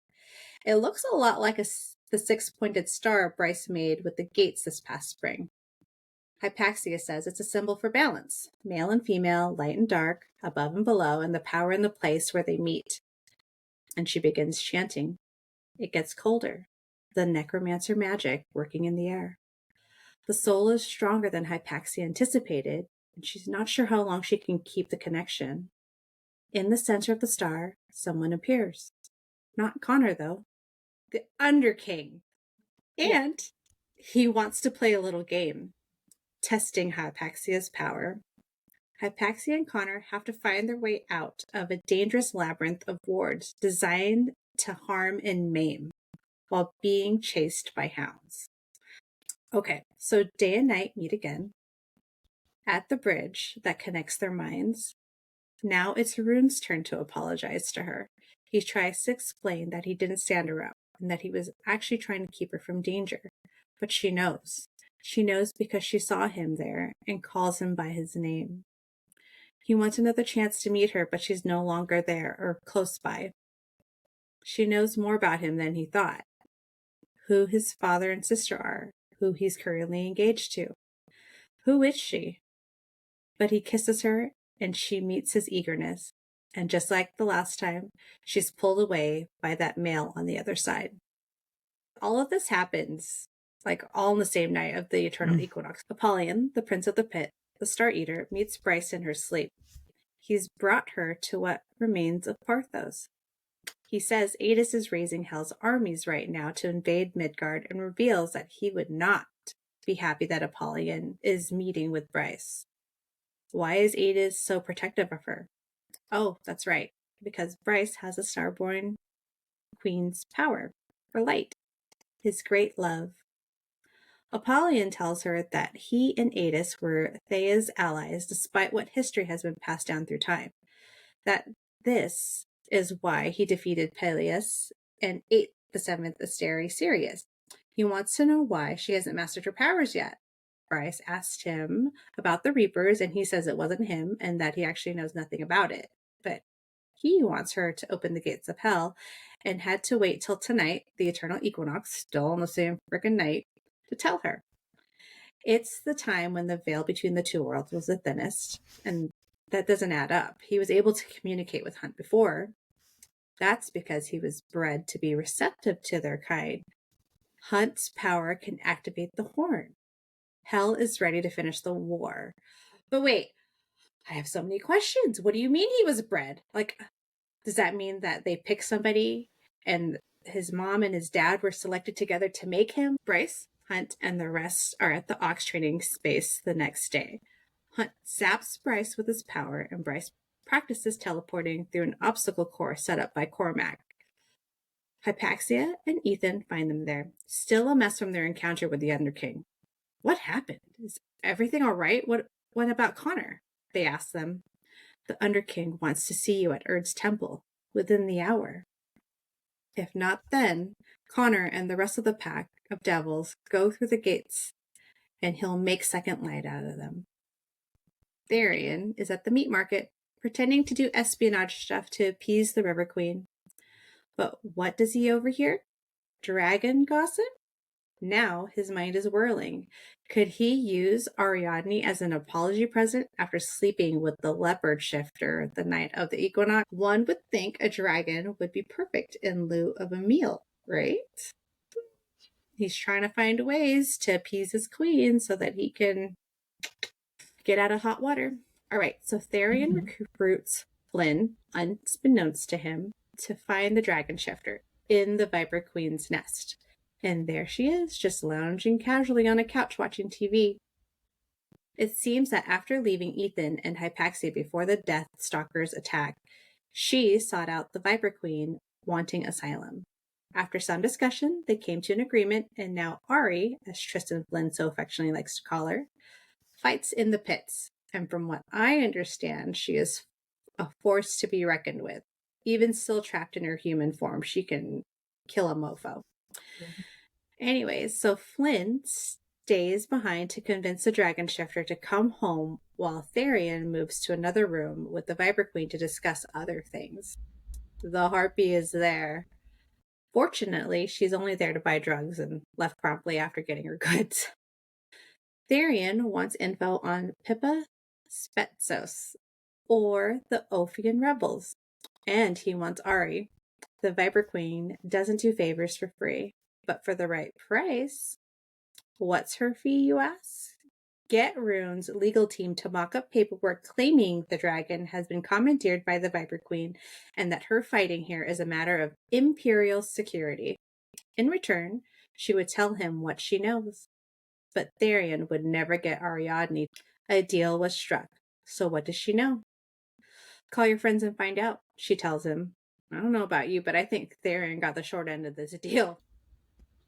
It looks a lot like the 6-pointed star Bryce made with the gates this past spring. Hypaxia says it's a symbol for balance, male and female, light and dark, above and below, and the power in the place where they meet. And she begins chanting. It gets colder, the necromancer magic working in the air. The soul is stronger than Hypaxia anticipated, and she's not sure how long she can keep the connection. In the center of the star, someone appears. Not Connor, though. The Underking. And he wants to play a little game, testing Hypaxia's power. Hypaxia and Connor have to find their way out of a dangerous labyrinth of wards designed to harm and maim while being chased by hounds. Okay, so day and night meet again at the bridge that connects their minds. Now it's Rune's turn to apologize to her. He tries to explain that he didn't stand her up and that he was actually trying to keep her from danger. But she knows. She knows because she saw him there and calls him by his name. He wants another chance to meet her, but she's no longer there or close by. She knows more about him than he thought. Who his father and sister are, who he's currently engaged to. Who is she? But he kisses her, and she meets his eagerness. And just like the last time, she's pulled away by that male on the other side. All of this happens, all in the same night of the eternal equinox. Apollyon, the prince of the pit, the Star Eater, meets Bryce in her sleep. He's brought her to what remains of Parthos. He says Adis is raising Hell's armies right now to invade Midgard and reveals that he would not be happy that Apollyon is meeting with Bryce. Why is Adis so protective of her? Oh, that's right, because Bryce has a Starborn Queen's power, or light, his great love. Apollyon tells her that he and Adis were Theia's allies despite what history has been passed down through time. That this is why he defeated Peleus and ate the 7th is very serious. He wants to know why she hasn't mastered her powers yet. Bryce asked him about the Reapers, and he says it wasn't him and that he actually knows nothing about it. But he wants her to open the gates of hell and had to wait till tonight, the eternal equinox, still on the same frickin' night, to tell her. It's the time when the veil between the two worlds was the thinnest, and that doesn't add up. He was able to communicate with Hunt before. That's because he was bred to be receptive to their kind. Hunt's power can activate the horn. Hell is ready to finish the war. But wait, I have so many questions. What do you mean he was bred? Like, does that mean that they picked somebody and his mom and his dad were selected together to make him? Bryce, Hunt, and the rest are at the Ox training space the next day. Hunt zaps Bryce with his power, and Bryce practices teleporting through an obstacle course set up by Cormac. Hypaxia and Ethan find them there, still a mess from their encounter with the Underking. What happened? Is everything all right? What about Connor? They ask them. The Underking wants to see you at Erd's temple within the hour. If not then, Connor and the rest of the pack of devils go through the gates, and he'll make second light out of them. Tharion is at the meat market, pretending to do espionage stuff to appease the River Queen. But what does he overhear? Dragon gossip? Now his mind is whirling. Could he use Ariadne as an apology present after sleeping with the leopard shifter the night of the equinox? One would think a dragon would be perfect in lieu of a meal, right? He's trying to find ways to appease his queen so that he can get out of hot water. All right, so Tharion recruits Flynn, unbeknownst to him, to find the dragon shifter in the Viper Queen's nest. And there she is, just lounging casually on a couch watching TV. It seems that after leaving Ethan and Hypaxia before the Death Stalkers attack, she sought out the Viper Queen, wanting asylum. After some discussion, they came to an agreement, and now Ari, as Tristan Flynn so affectionately likes to call her, fights in the pits. And from what I understand, she is a force to be reckoned with. Even still trapped in her human form, she can kill a mofo. Mm-hmm. Anyways, so Flynn stays behind to convince the dragon shifter to come home while Tharion moves to another room with the Viper Queen to discuss other things. The harpy is there. Fortunately, she's only there to buy drugs and left promptly after getting her goods. Tharion wants info on Pippa Spetsos, or the Ophian rebels, and he wants Ari. The Viper Queen doesn't do favors for free, but for the right price. What's her fee, you ask? Get Rune's legal team to mock up paperwork claiming the dragon has been commandeered by the Viper Queen and that her fighting here is a matter of imperial security. In return, she would tell him what she knows. But Tharion would never get Ariadne. A deal was struck. So what does she know? Call your friends and find out, she tells him. I don't know about you, but I think Tharion got the short end of this deal.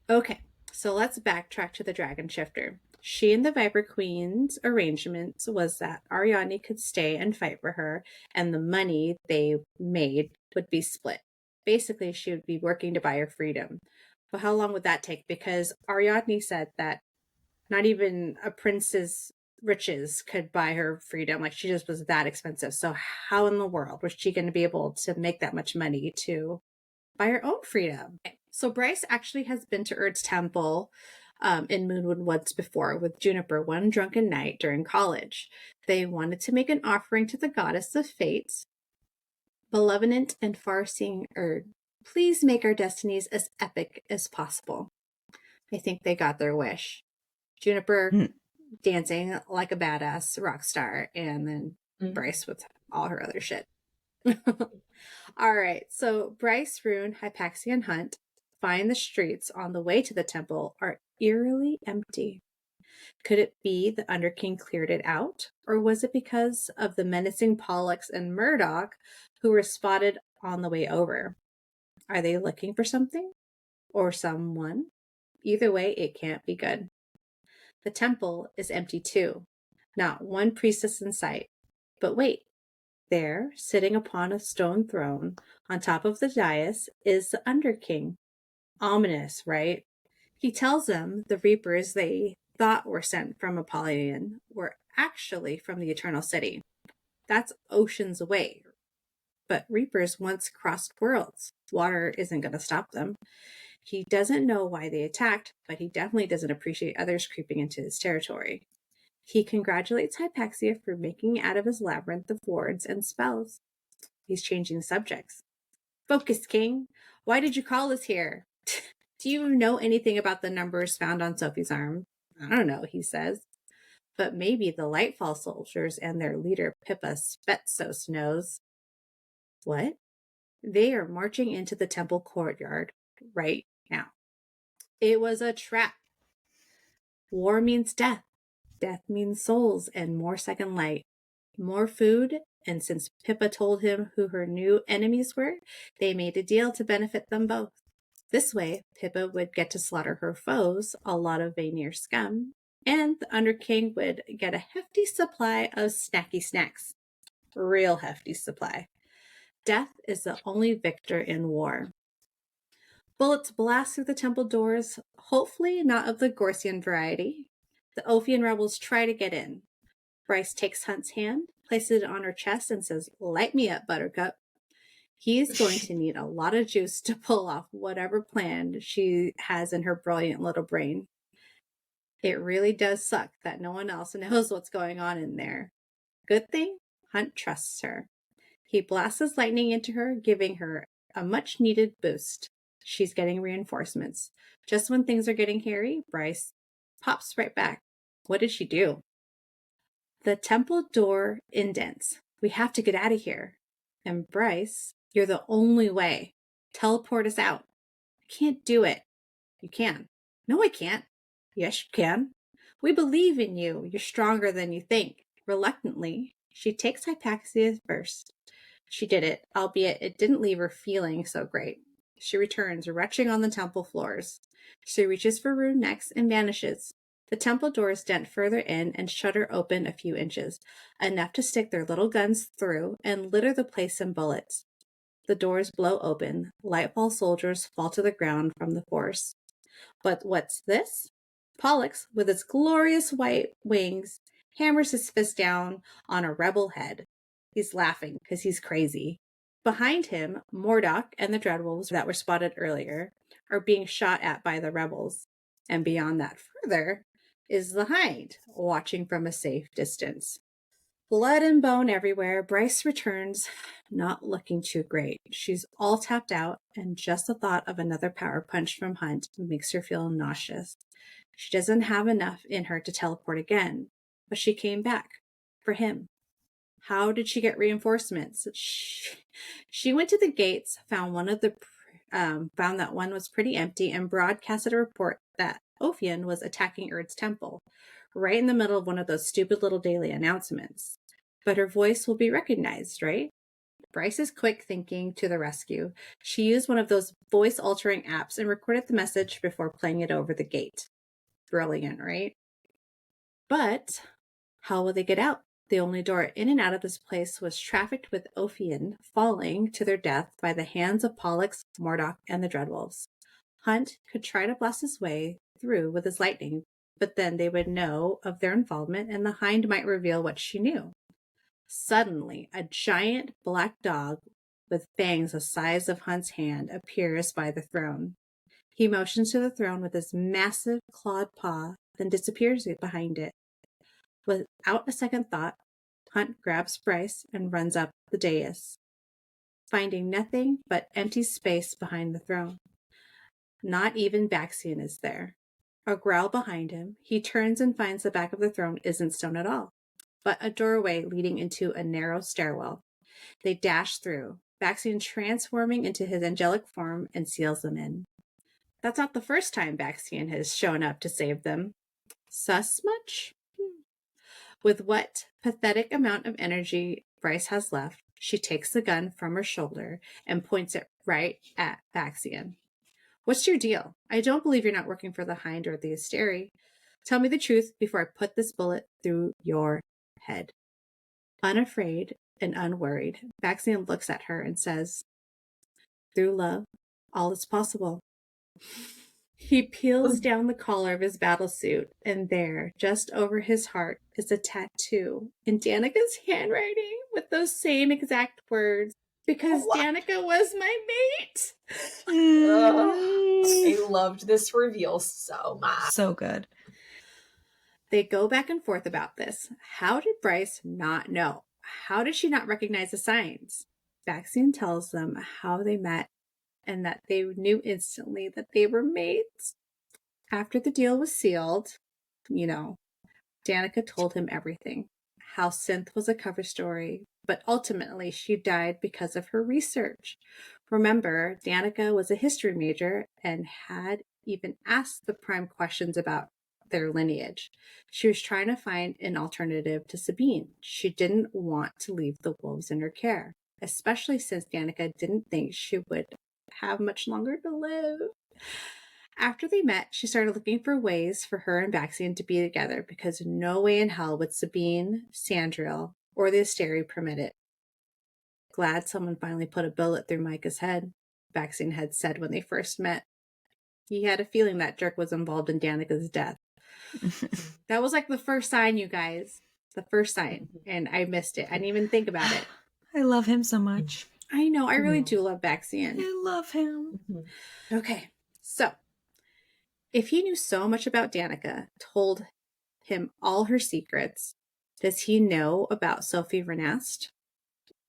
Okay, so let's backtrack to the dragon shifter. She and the Viper Queen's arrangement was that Ariadne could stay and fight for her, and the money they made would be split. Basically, she would be working to buy her freedom. But how long would that take? Because Ariadne said that not even a prince's riches could buy her freedom. Like, she just was that expensive. So how in the world was she going to be able to make that much money to buy her own freedom? So Bryce actually has been to Erd's temple in Moonwood once before with Juniper one drunken night during college. They wanted to make an offering to the goddess of fate. Malevolent and far-seeing Erd, please make our destinies as epic as possible. I think they got their wish. Juniper dancing like a badass rock star, and then Bryce with all her other shit. All right, so Bryce, Rune, Hypaxia, and Hunt find the streets on the way to the temple are eerily empty. Could it be the Underking cleared it out, or was it because of the menacing Pollux and Mordac who were spotted on the way over? Are they looking for something? Or someone? Either way, it can't be good. The temple is empty too. Not one priestess in sight. But wait, there, sitting upon a stone throne, on top of the dais, is the Underking. Ominous, right? He tells them the Reapers they thought were sent from Apollyon were actually from the Eternal City. That's oceans away. But Reapers once crossed worlds. Water isn't going to stop them. He doesn't know why they attacked, but he definitely doesn't appreciate others creeping into his territory. He congratulates Hypaxia for making out of his labyrinth of wards and spells. He's changing subjects. Focus, King. Why did you call us here? Do you know anything about the numbers found on Sophie's arm? I don't know, he says. But maybe the Lightfall soldiers and their leader Pippa Spetsos knows. What? They are marching into the temple courtyard right now. It was a trap. War means death. Death means souls and more second light. More food, and since Pippa told him who her new enemies were, they made a deal to benefit them both. This way, Pippa would get to slaughter her foes, a lot of Vanir scum, and the Underking would get a hefty supply of snacky snacks. Real hefty supply. Death is the only victor in war. Bullets blast through the temple doors, hopefully not of the Gorsian variety. The Ophian rebels try to get in. Bryce takes Hunt's hand, places it on her chest, and says, "Light me up, Buttercup." He's going to need a lot of juice to pull off whatever plan she has in her brilliant little brain. It really does suck that no one else knows what's going on in there. Good thing, Hunt trusts her. He blasts his lightning into her, giving her a much-needed boost. She's getting reinforcements. Just when things are getting hairy, Bryce pops right back. What did she do? The temple door indents. We have to get out of here. And Bryce, you're the only way. Teleport us out. I can't do it. You can. No, I can't. Yes, you can. We believe in you. You're stronger than you think. Reluctantly, she takes Hypaxia first. She did it, albeit it didn't leave her feeling so great. She returns, retching on the temple floors. She reaches for Rune next and vanishes. The temple doors dent further in and shudder open a few inches, enough to stick their little guns through and litter the place in bullets. The doors blow open. Lightfall soldiers fall to the ground from the force. But what's this? Pollux, with its glorious white wings, hammers his fist down on a rebel head. He's laughing because he's crazy. Behind him, Mordac and the Dreadwolves that were spotted earlier are being shot at by the rebels. And beyond that further is the Hind, watching from a safe distance. Blood and bone everywhere, Bryce returns, not looking too great. She's all tapped out, and just the thought of another power punch from Hunt makes her feel nauseous. She doesn't have enough in her to teleport again, but she came back. For him. How did she get reinforcements? She went to the gates, found that one was pretty empty, and broadcasted a report that Ophion was attacking Urd's temple, right in the middle of one of those stupid little daily announcements. But her voice will be recognized, right? Bryce is quick thinking to the rescue. She used one of those voice-altering apps and recorded the message before playing it over the gate. Brilliant, right? But how will they get out? The only door in and out of this place was trafficked with Ophion falling to their death by the hands of Pollux, Mordac, and the Dreadwolves. Hunt could try to blast his way through with his lightning, but then they would know of their involvement and the Hind might reveal what she knew. Suddenly, a giant black dog with fangs the size of Hunt's hand appears by the throne. He motions to the throne with his massive clawed paw, then disappears behind it. Without a second thought, Hunt grabs Bryce and runs up the dais, finding nothing but empty space behind the throne. Not even Baxian is there. A growl behind him, he turns and finds the back of the throne isn't stone at all, but a doorway leading into a narrow stairwell. They dash through, Baxian transforming into his angelic form and seals them in. That's not the first time Baxian has shown up to save them. Sus much? With what pathetic amount of energy Bryce has left, she takes the gun from her shoulder and points it right at Baxian. What's your deal? I don't believe you're not working for the Hind or the Asteri. Tell me the truth before I put this bullet through your head. Unafraid and unworried, Baxian looks at her and says, "Through love, all is possible." He peels down the collar of his battlesuit, and there, just over his heart, is a tattoo in Danika's handwriting with those same exact words. Because Danika was my mate. I loved this reveal so much. So good. They go back and forth about this. How did Bryce not know? How did she not recognize the signs? Vaccine tells them how they met and that they knew instantly that they were mates. After the deal was sealed, Danika told him everything. How Synth was a cover story, but ultimately she died because of her research. Remember, Danika was a history major and had even asked the Prime questions about their lineage. She was trying to find an alternative to Sabine. She didn't want to leave the wolves in her care, especially since Danika didn't think she would have much longer to live. After they met, she started looking for ways for her and Baxian to be together because no way in hell would Sabine, Sandriel, or the Asteri permit it. Glad someone finally put a bullet through Micah's head, Baxian had said when they first met. He had a feeling that jerk was involved in Danika's death. That was like the first sign, you guys. The first sign. And I missed it. I didn't even think about it. I love him so much. I know. I really do love Baxian. I love him. Okay. So, if he knew so much about Danika, told him all her secrets, does he know about Sophie Renast?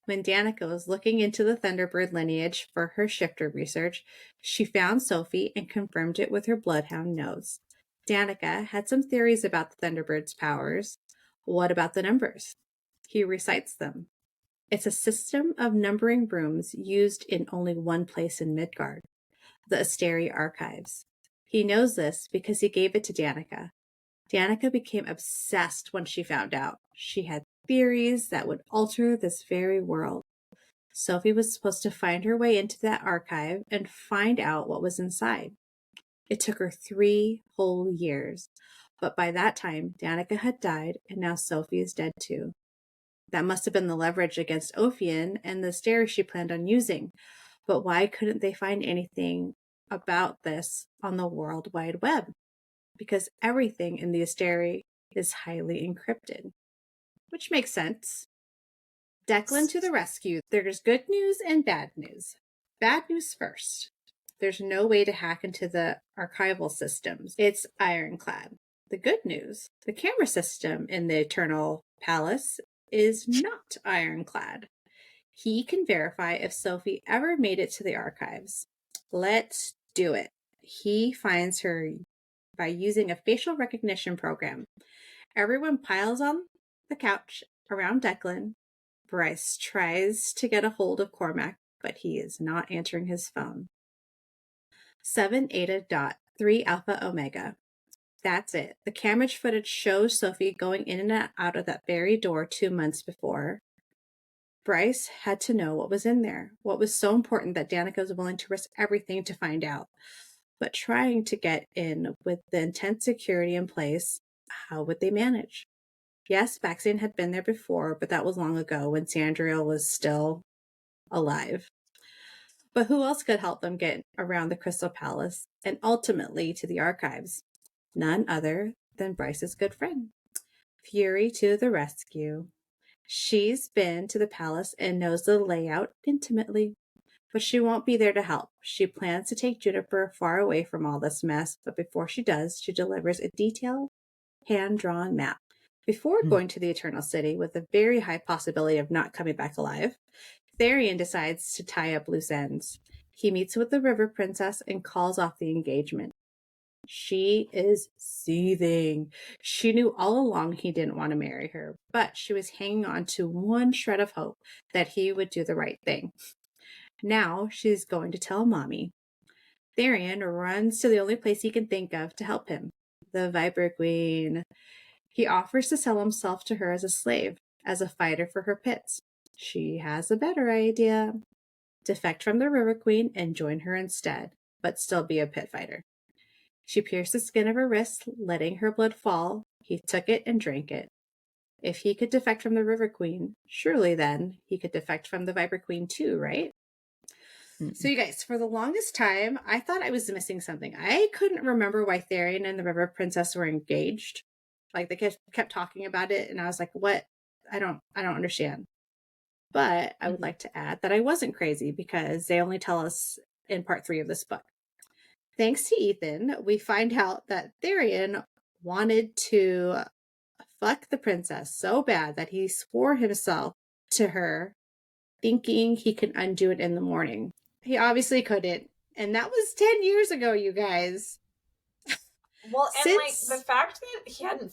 When Danika was looking into the Thunderbird lineage for her shifter research, she found Sophie and confirmed it with her bloodhound nose. Danika had some theories about the Thunderbird's powers. What about the numbers? He recites them. It's a system of numbering brooms used in only one place in Midgard, the Asteri archives. He knows this because he gave it to Danika. Danika became obsessed when she found out. She had theories that would alter this very world. Sophie was supposed to find her way into that archive and find out what was inside. It took her 3 whole years, but by that time, Danika had died, and now Sophie is dead too. That must have been the leverage against Ophian and the Asteri she planned on using. But why couldn't they find anything about this on the World Wide Web? Because everything in the Asteri is highly encrypted. Which makes sense. Declan to the rescue. There's good news and bad news. Bad news first. There's no way to hack into the archival systems. It's ironclad. The good news, the camera system in the Eternal Palace is not ironclad. He can verify if Sophie ever made it to the archives. Let's do it. He finds her by using a facial recognition program. Everyone piles on the couch around Declan. Bryce tries to get a hold of Cormac, but he is not answering his phone. 7 Eta dot 3 Alpha Omega. That's it. The camera footage shows Sophie going in and out of that very door 2 months before. Bryce had to know what was in there, what was so important that Danika was willing to risk everything to find out. But trying to get in with the intense security in place, how would they manage? Yes, Baxian had been there before, but that was long ago when Sandriel was still alive. But who else could help them get around the Crystal Palace and ultimately to the archives? None other than Bryce's good friend. Fury to the rescue. She's been to the palace and knows the layout intimately, but she won't be there to help. She plans to take Juniper far away from all this mess, but before she does, she delivers a detailed, hand-drawn map. Before going to the Eternal City, with a very high possibility of not coming back alive, Tharion decides to tie up loose ends. He meets with the River Princess and calls off the engagement. She is seething. She knew all along he didn't want to marry her, but she was hanging on to one shred of hope that he would do the right thing. Now she's going to tell Mommy. Tharion runs to the only place he can think of to help him, the Viper Queen. He offers to sell himself to her as a slave, as a fighter for her pits. She has a better idea. Defect from the River Queen and join her instead, but still be a pit fighter. She pierced the skin of her wrist, letting her blood fall. He took it and drank it. If he could defect from the River Queen, surely then he could defect from the Viper Queen too, right? So you guys, for the longest time, I thought I was missing something. I couldn't remember why Tharion and the River Princess were engaged. Like they kept talking about it, and I was like, "What? I don't understand." But I would like to add that I wasn't crazy because they only tell us in part 3 of this book. Thanks to Ethan, we find out that Tharion wanted to fuck the princess so bad that he swore himself to her, thinking he could undo it in the morning. He obviously couldn't. And that was 10 years ago, you guys. Well, and like the fact that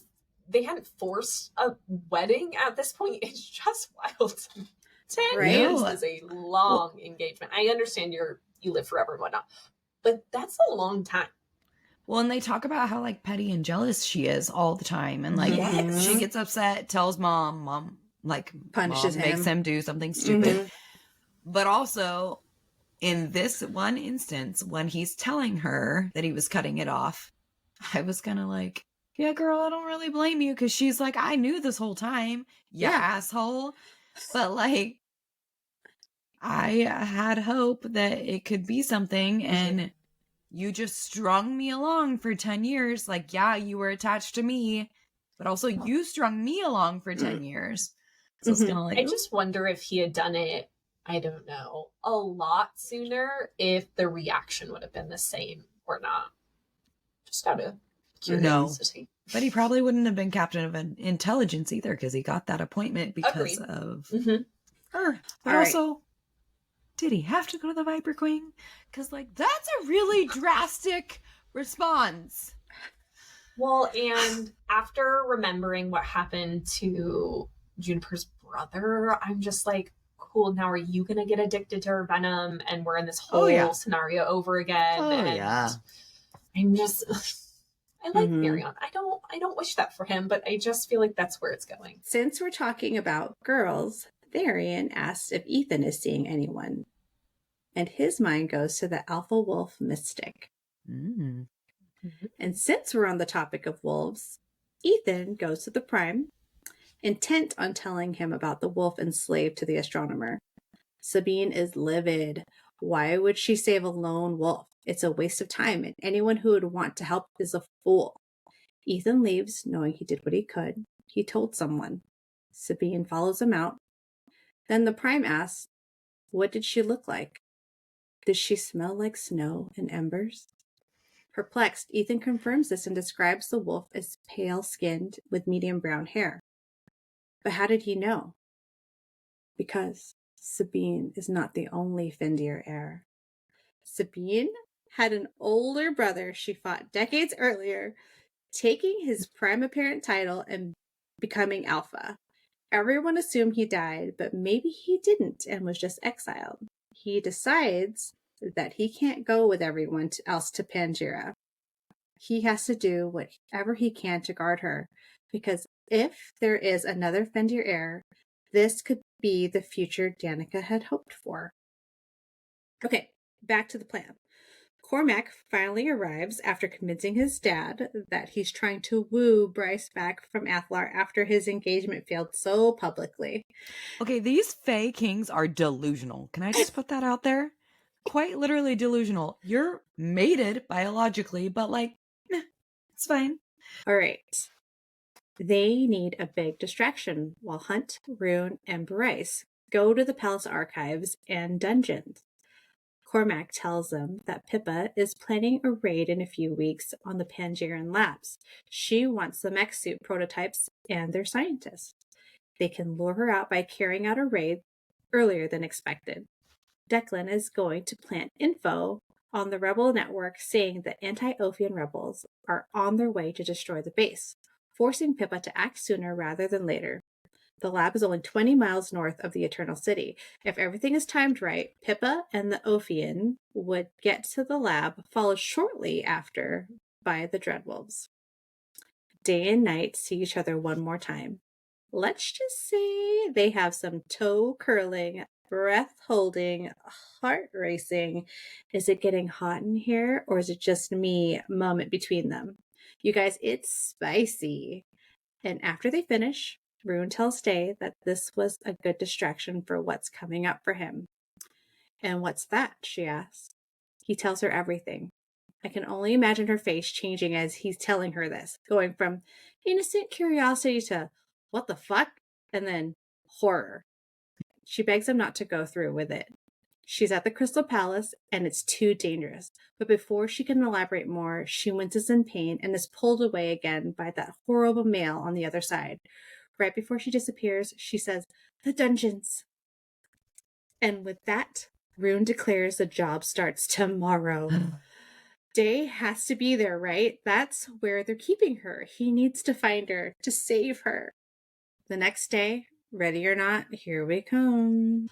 they hadn't forced a wedding at this point is just wild. 10 years is a long engagement. I understand you live forever and whatnot, but that's a long time. Well, and they talk about how like petty and jealous she is all the time, and like she gets upset, tells mom like punishes him, makes him do something stupid. But also in this one instance, when he's telling her that he was cutting it off, I was kind of like, yeah, girl, I don't really blame you, because she's like, I knew this whole time, you asshole. But like, I had hope that it could be something, and you just strung me along for 10 years. Like, yeah, you were attached to me, but also you strung me along for 10 years. So it's kind of like, I just wonder if he had done it, I don't know, a lot sooner, if the reaction would have been the same or not. Just out of curiosity. No, but he probably wouldn't have been captain of intelligence either, because he got that appointment because of her. But also, did he have to go to the Viper Queen? Because, like, that's a really drastic response. Well, and after remembering what happened to Juniper's brother, I'm just like, cool, now are you going to get addicted to her venom? And we're in this whole scenario over again. I'm just... I like Tharion. I don't wish that for him, but I just feel like that's where it's going. Since we're talking about girls, Tharion asks if Ethan is seeing anyone. And his mind goes to the Alpha Wolf Mystic. And since we're on the topic of wolves, Ethan goes to the Prime, intent on telling him about the wolf enslaved to the astronomer. Sabine is livid. Why would she save a lone wolf? It's a waste of time, and anyone who would want to help is a fool. Ethan leaves, knowing he did what he could. He told someone. Sabine follows him out. Then the Prime asks, what did she look like? Did she smell like snow and embers? Perplexed, Ethan confirms this and describes the wolf as pale-skinned with medium brown hair. But how did he know? Because Sabine is not the only Fendir heir. Sabine had an older brother she fought decades earlier, taking his prime apparent title and becoming Alpha. Everyone assumed he died, but maybe he didn't and was just exiled. He decides that he can't go with everyone else to Panjira. He has to do whatever he can to guard her, because if there is another Fendir heir, this could be the future Danika had hoped for. Okay, back to the plan. Cormac finally arrives after convincing his dad that he's trying to woo Bryce back from Athlar after his engagement failed so publicly. Okay, these Fae Kings are delusional. Can I just put that out there? Quite literally delusional. You're mated biologically, but like, it's fine. All right. They need a big distraction while Hunt, Rune, and Bryce go to the palace archives and dungeons. Cormac tells them that Pippa is planning a raid in a few weeks on the Pangeran labs. She wants the mech suit prototypes and their scientists. They can lure her out by carrying out a raid earlier than expected. Declan is going to plant info on the rebel network saying that anti-Ophian rebels are on their way to destroy the base, forcing Pippa to act sooner rather than later. The lab is only 20 miles north of the Eternal City. If everything is timed right, Pippa and the Ophian would get to the lab, followed shortly after by the Dreadwolves. Day and night see each other one more time. Let's just say they have some toe-curling, breath-holding, heart-racing, is it getting hot in here, or is it just me moment between them? You guys, it's spicy. And after they finish, Rune tells Day that this was a good distraction for what's coming up for him. And what's that? She asks. He tells her everything. I can only imagine her face changing as he's telling her this, going from innocent curiosity to what the fuck, and then horror. She begs him not to go through with it. She's at the Crystal Palace, and it's too dangerous. But before she can elaborate more, she winces in pain and is pulled away again by that horrible male on the other side. Right before she disappears, she says, "The dungeons." And with that, Rune declares the job starts tomorrow. Day has to be there, right? That's where they're keeping her. He needs to find her, to save her. The next day, ready or not, here we come.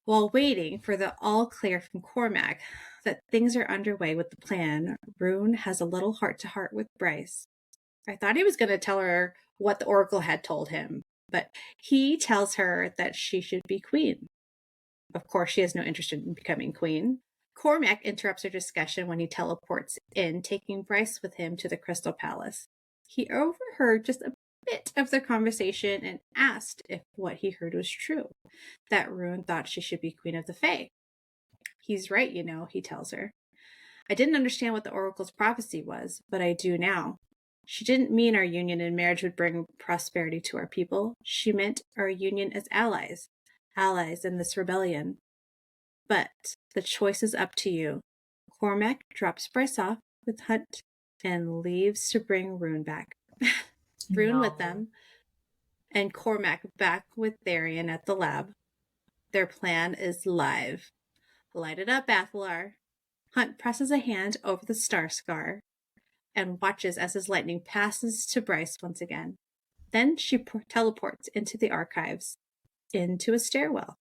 While waiting for the all clear from Cormac that things are underway with the plan, Rune has a little heart-to-heart with Bryce. I thought he was going to tell her what the Oracle had told him, but he tells her that she should be queen. Of course, she has no interest in becoming queen. Cormac interrupts their discussion when he teleports in, taking Bryce with him to the Crystal Palace. He overheard just a bit of their conversation and asked if what he heard was true, that Rune thought she should be Queen of the Fae. He's right, he tells her. I didn't understand what the Oracle's prophecy was, but I do now. She didn't mean our union and marriage would bring prosperity to our people. She meant our union as allies in this rebellion. But the choice is up to you. Cormac drops Bryce off with Hunt and leaves to bring Rune back. Rune with them, and Cormac back with Tharion at the lab. Their plan is live. Light it up, Athalar. Hunt presses a hand over the star scar and watches as his lightning passes to Bryce once again. Then she teleports into the archives, into a stairwell.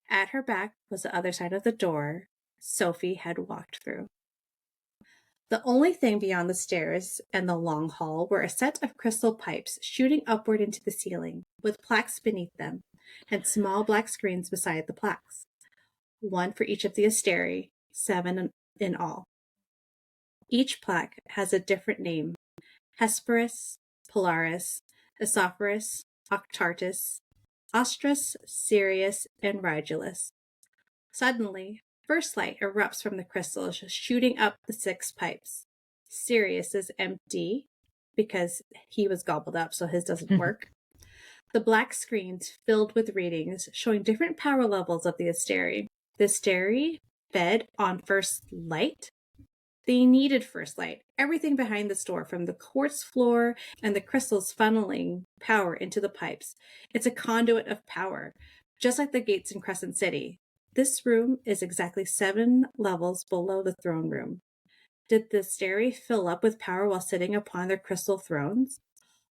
At her back was the other side of the door Sophie had walked through. The only thing beyond the stairs and the long hall were a set of crystal pipes shooting upward into the ceiling, with plaques beneath them, and small black screens beside the plaques. One for each of the asteri, 7 in all. Each plaque has a different name: Hesperus, Polaris, Esophagus, Octartus, Astras, Sirius, and Rigulus. Suddenly, first light erupts from the crystals, shooting up the 6 pipes. Sirius is empty because he was gobbled up, so his doesn't work. The black screens filled with readings showing different power levels of the asteri. The asteri fed on first light. They needed first light. Everything behind the door, from the quartz floor and the crystals funneling power into the pipes. It's a conduit of power, just like the gates in Crescent City. This room is exactly 7 levels below the throne room. Did the asteri fill up with power while sitting upon their crystal thrones?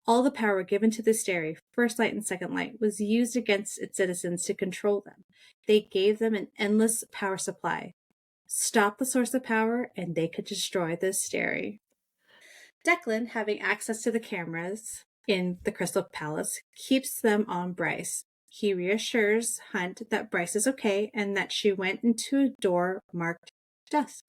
All the power given to the asteri, first light and second light, was used against its citizens to control them. They gave them an endless power supply. Stop the source of power, and they could destroy the asteri. Declan, having access to the cameras in the Crystal Palace, keeps them on Bryce. He reassures Hunt that Bryce is okay and that she went into a door marked dusk.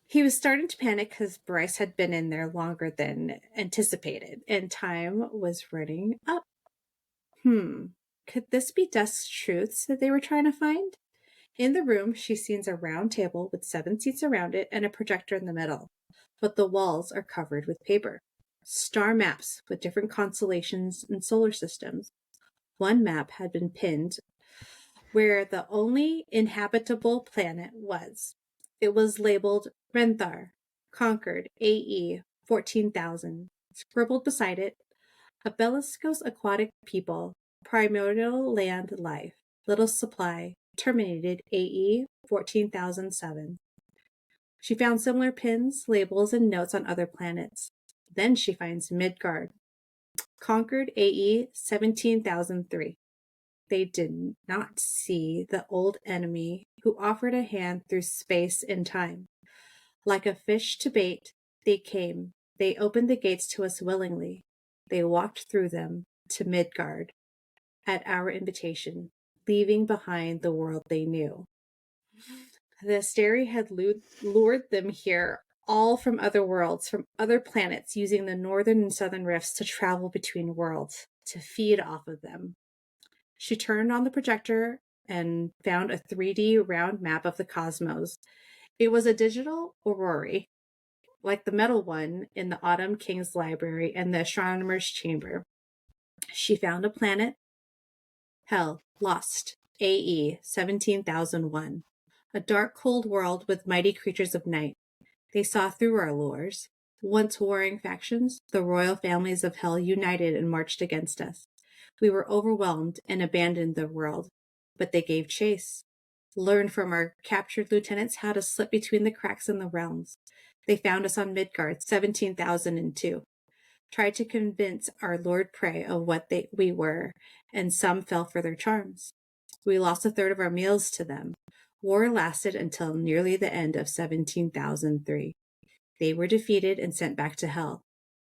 He was starting to panic because Bryce had been in there longer than anticipated, and time was running up. Could this be Dusk's truths that they were trying to find? In the room, she sees a round table with 7 seats around it and a projector in the middle, but the walls are covered with paper. Star maps with different constellations and solar systems. One map had been pinned where the only inhabitable planet was. It was labeled Renthar, conquered AE 14,000. Scribbled beside it, a bellicose aquatic people, primordial land life, little supply, terminated AE 14,007. She found similar pins, labels, and notes on other planets. Then she finds Midgard, conquered AE 17,003. They did not see the old enemy who offered a hand through space and time. Like a fish to bait, they came. They opened the gates to us willingly. They walked through them to Midgard at our invitation, leaving behind the world they knew. The asteri had lured them here, all from other worlds, from other planets, using the northern and southern rifts to travel between worlds, to feed off of them. She turned on the projector and found a 3D round map of the cosmos. It was a digital aurora, like the metal one in the Autumn King's library and the astronomer's chamber. She found a planet, Hell, lost, AE 17,001, a dark, cold world with mighty creatures of night. They saw through our lures. Once warring factions, the royal families of Hell united and marched against us. We were overwhelmed and abandoned the world, but they gave chase. Learned from our captured lieutenants how to slip between the cracks in the realms. They found us on Midgard 17,002. Tried to convince our lord prey of what we were, and some fell for their charms. We lost a third of our meals to them. War lasted until nearly the end of 17,003. They were defeated and sent back to Hell.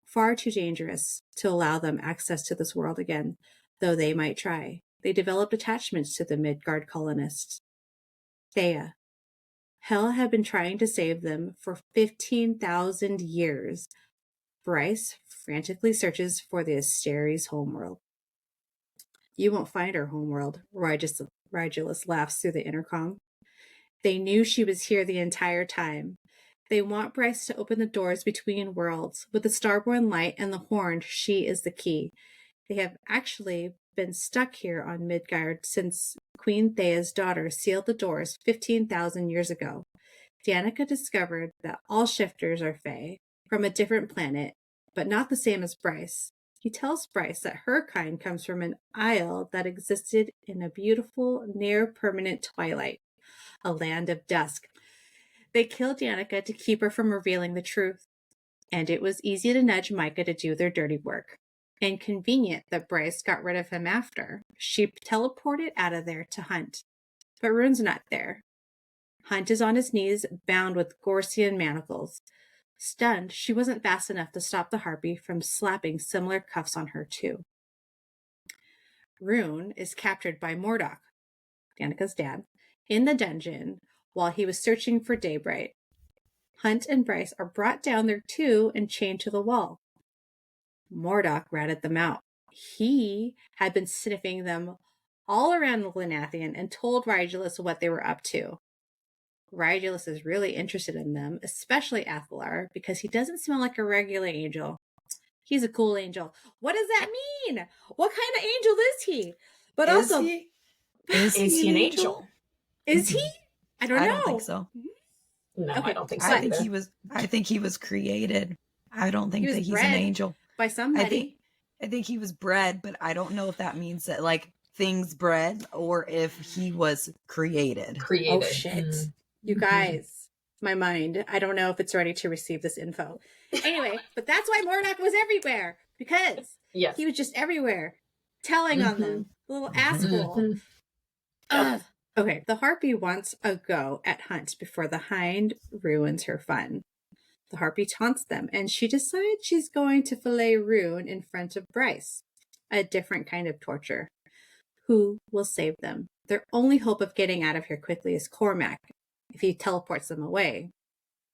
Far too dangerous to allow them access to this world again, though they might try. They developed attachments to the Midgard colonists. Theia. Hell had been trying to save them for 15,000 years. Bryce frantically searches for the Asteri's homeworld. You won't find our homeworld, Rigulus laughs through the intercom. They knew she was here the entire time. They want Bryce to open the doors between worlds. With the Starborn light and the horn, she is the key. They have actually been stuck here on Midgard since Queen Theia's daughter sealed the doors 15,000 years ago. Danika discovered that all shifters are Fae, from a different planet, but not the same as Bryce. He tells Bryce that her kind comes from an isle that existed in a beautiful, near-permanent twilight, a land of dusk. They killed Danika to keep her from revealing the truth, and it was easy to nudge Micah to do their dirty work. And convenient that Bryce got rid of him after. She teleported out of there to Hunt, but Rune's not there. Hunt is on his knees, bound with Gorsian manacles. Stunned, she wasn't fast enough to stop the harpy from slapping similar cuffs on her too. Rune is captured by Mordac, Danika's dad, in the dungeon while he was searching for Daybright. Hunt and Bryce are brought down there too and chained to the wall. Mordac ratted them out. He had been sniffing them all around the Glenathian and told Rigulus what they were up to. Rigulus is really interested in them, especially Athalar, because he doesn't smell like a regular angel. He's a cool angel. What does that mean? What kind of angel is he? But is also, he? Is he an angel? Is he? I don't know. I don't think so. No, Okay. I don't think so. I think he was created. I don't think that he's an angel. By somebody. I think he was bred, but I don't know if that means that like things bred or if he was created. Oh shit. You guys, my mind, I don't know if it's ready to receive this info. Anyway, but that's why Mordac was everywhere, because he was just everywhere, telling on them. The little asshole. Okay, the harpy wants a go at Hunt before the hind ruins her fun. The harpy taunts them, and she decides she's going to fillet Rune in front of Bryce. A different kind of torture. Who will save them? Their only hope of getting out of here quickly is Cormac, if he teleports them away.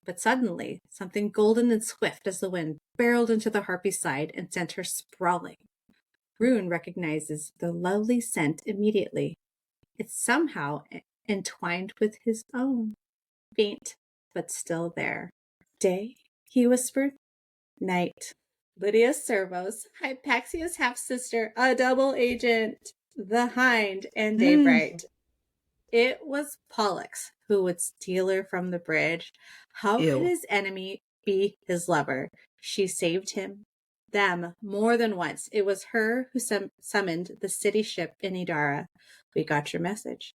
But suddenly, something golden and swift as the wind barreled into the harpy's side and sent her sprawling. Rune recognizes the lovely scent immediately. It's somehow entwined with his own. Faint, but still there. Day, he whispered. Night. Lydia Servos, Hypaxia's half-sister, a double agent, the Hind, and Daybright. It was Pollux who would steal her from the bridge. How could his enemy be his lover? She saved him, them, more than once. It was her who summoned the city ship in Idara. We got your message.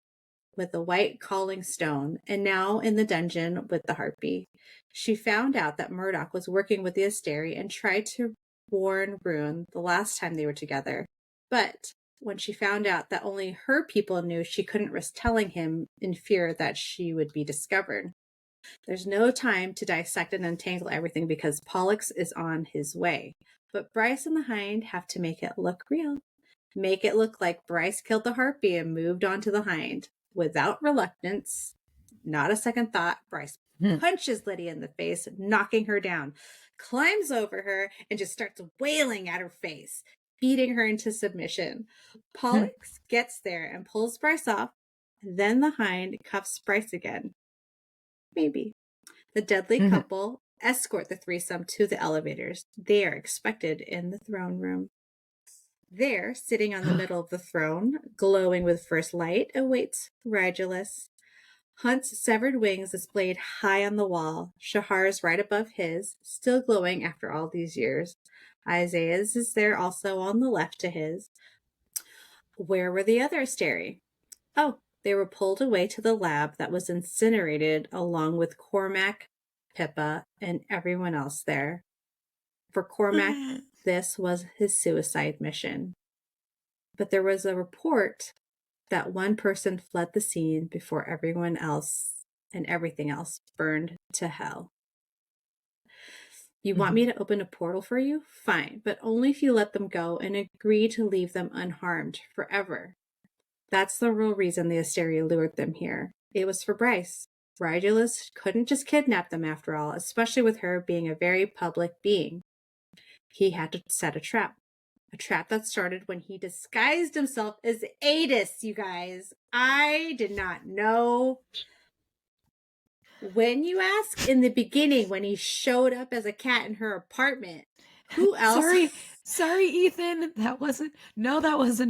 With the white calling stone, and now in the dungeon with the harpy. She found out that Mordac was working with the Asteri and tried to warn Rune the last time they were together. But when she found out that only her people knew, she couldn't risk telling him in fear that she would be discovered. There's no time to dissect and untangle everything because Pollux is on his way. But Bryce and the Hind have to make it look real. Make it look like Bryce killed the harpy and moved on to the Hind. Without reluctance, not a second thought, Bryce punches Lydia in the face, knocking her down, climbs over her, and just starts wailing at her face, beating her into submission. Pollux gets there and pulls Bryce off, Then the hind cuffs Bryce again. Maybe. The deadly couple escort the threesome to the elevators. They are expected in the throne room. There, sitting on the middle of the throne, glowing with first light, awaits Rigelus. Hunt's severed wings displayed high on the wall. Shahar's right above his, still glowing after all these years. Isaiah's is there also on the left to his. Where were the other Asteri? Oh, they were pulled away to the lab that was incinerated along with Cormac, Pippa, and everyone else there. For Cormac, this was his suicide mission. But there was a report that one person fled the scene before everyone else and everything else burned to hell. You want me to open a portal for you? Fine, but only if you let them go and agree to leave them unharmed forever. That's the real reason the Asteri lured them here. It was for Bryce. Rigelus couldn't just kidnap them after all, especially with her being a very public being. He had to set a trap. A trap that started when he disguised himself as Adis, you guys. I did not know. When you ask, in the beginning, when he showed up as a cat in her apartment, who else? Sorry, Ethan. That wasn't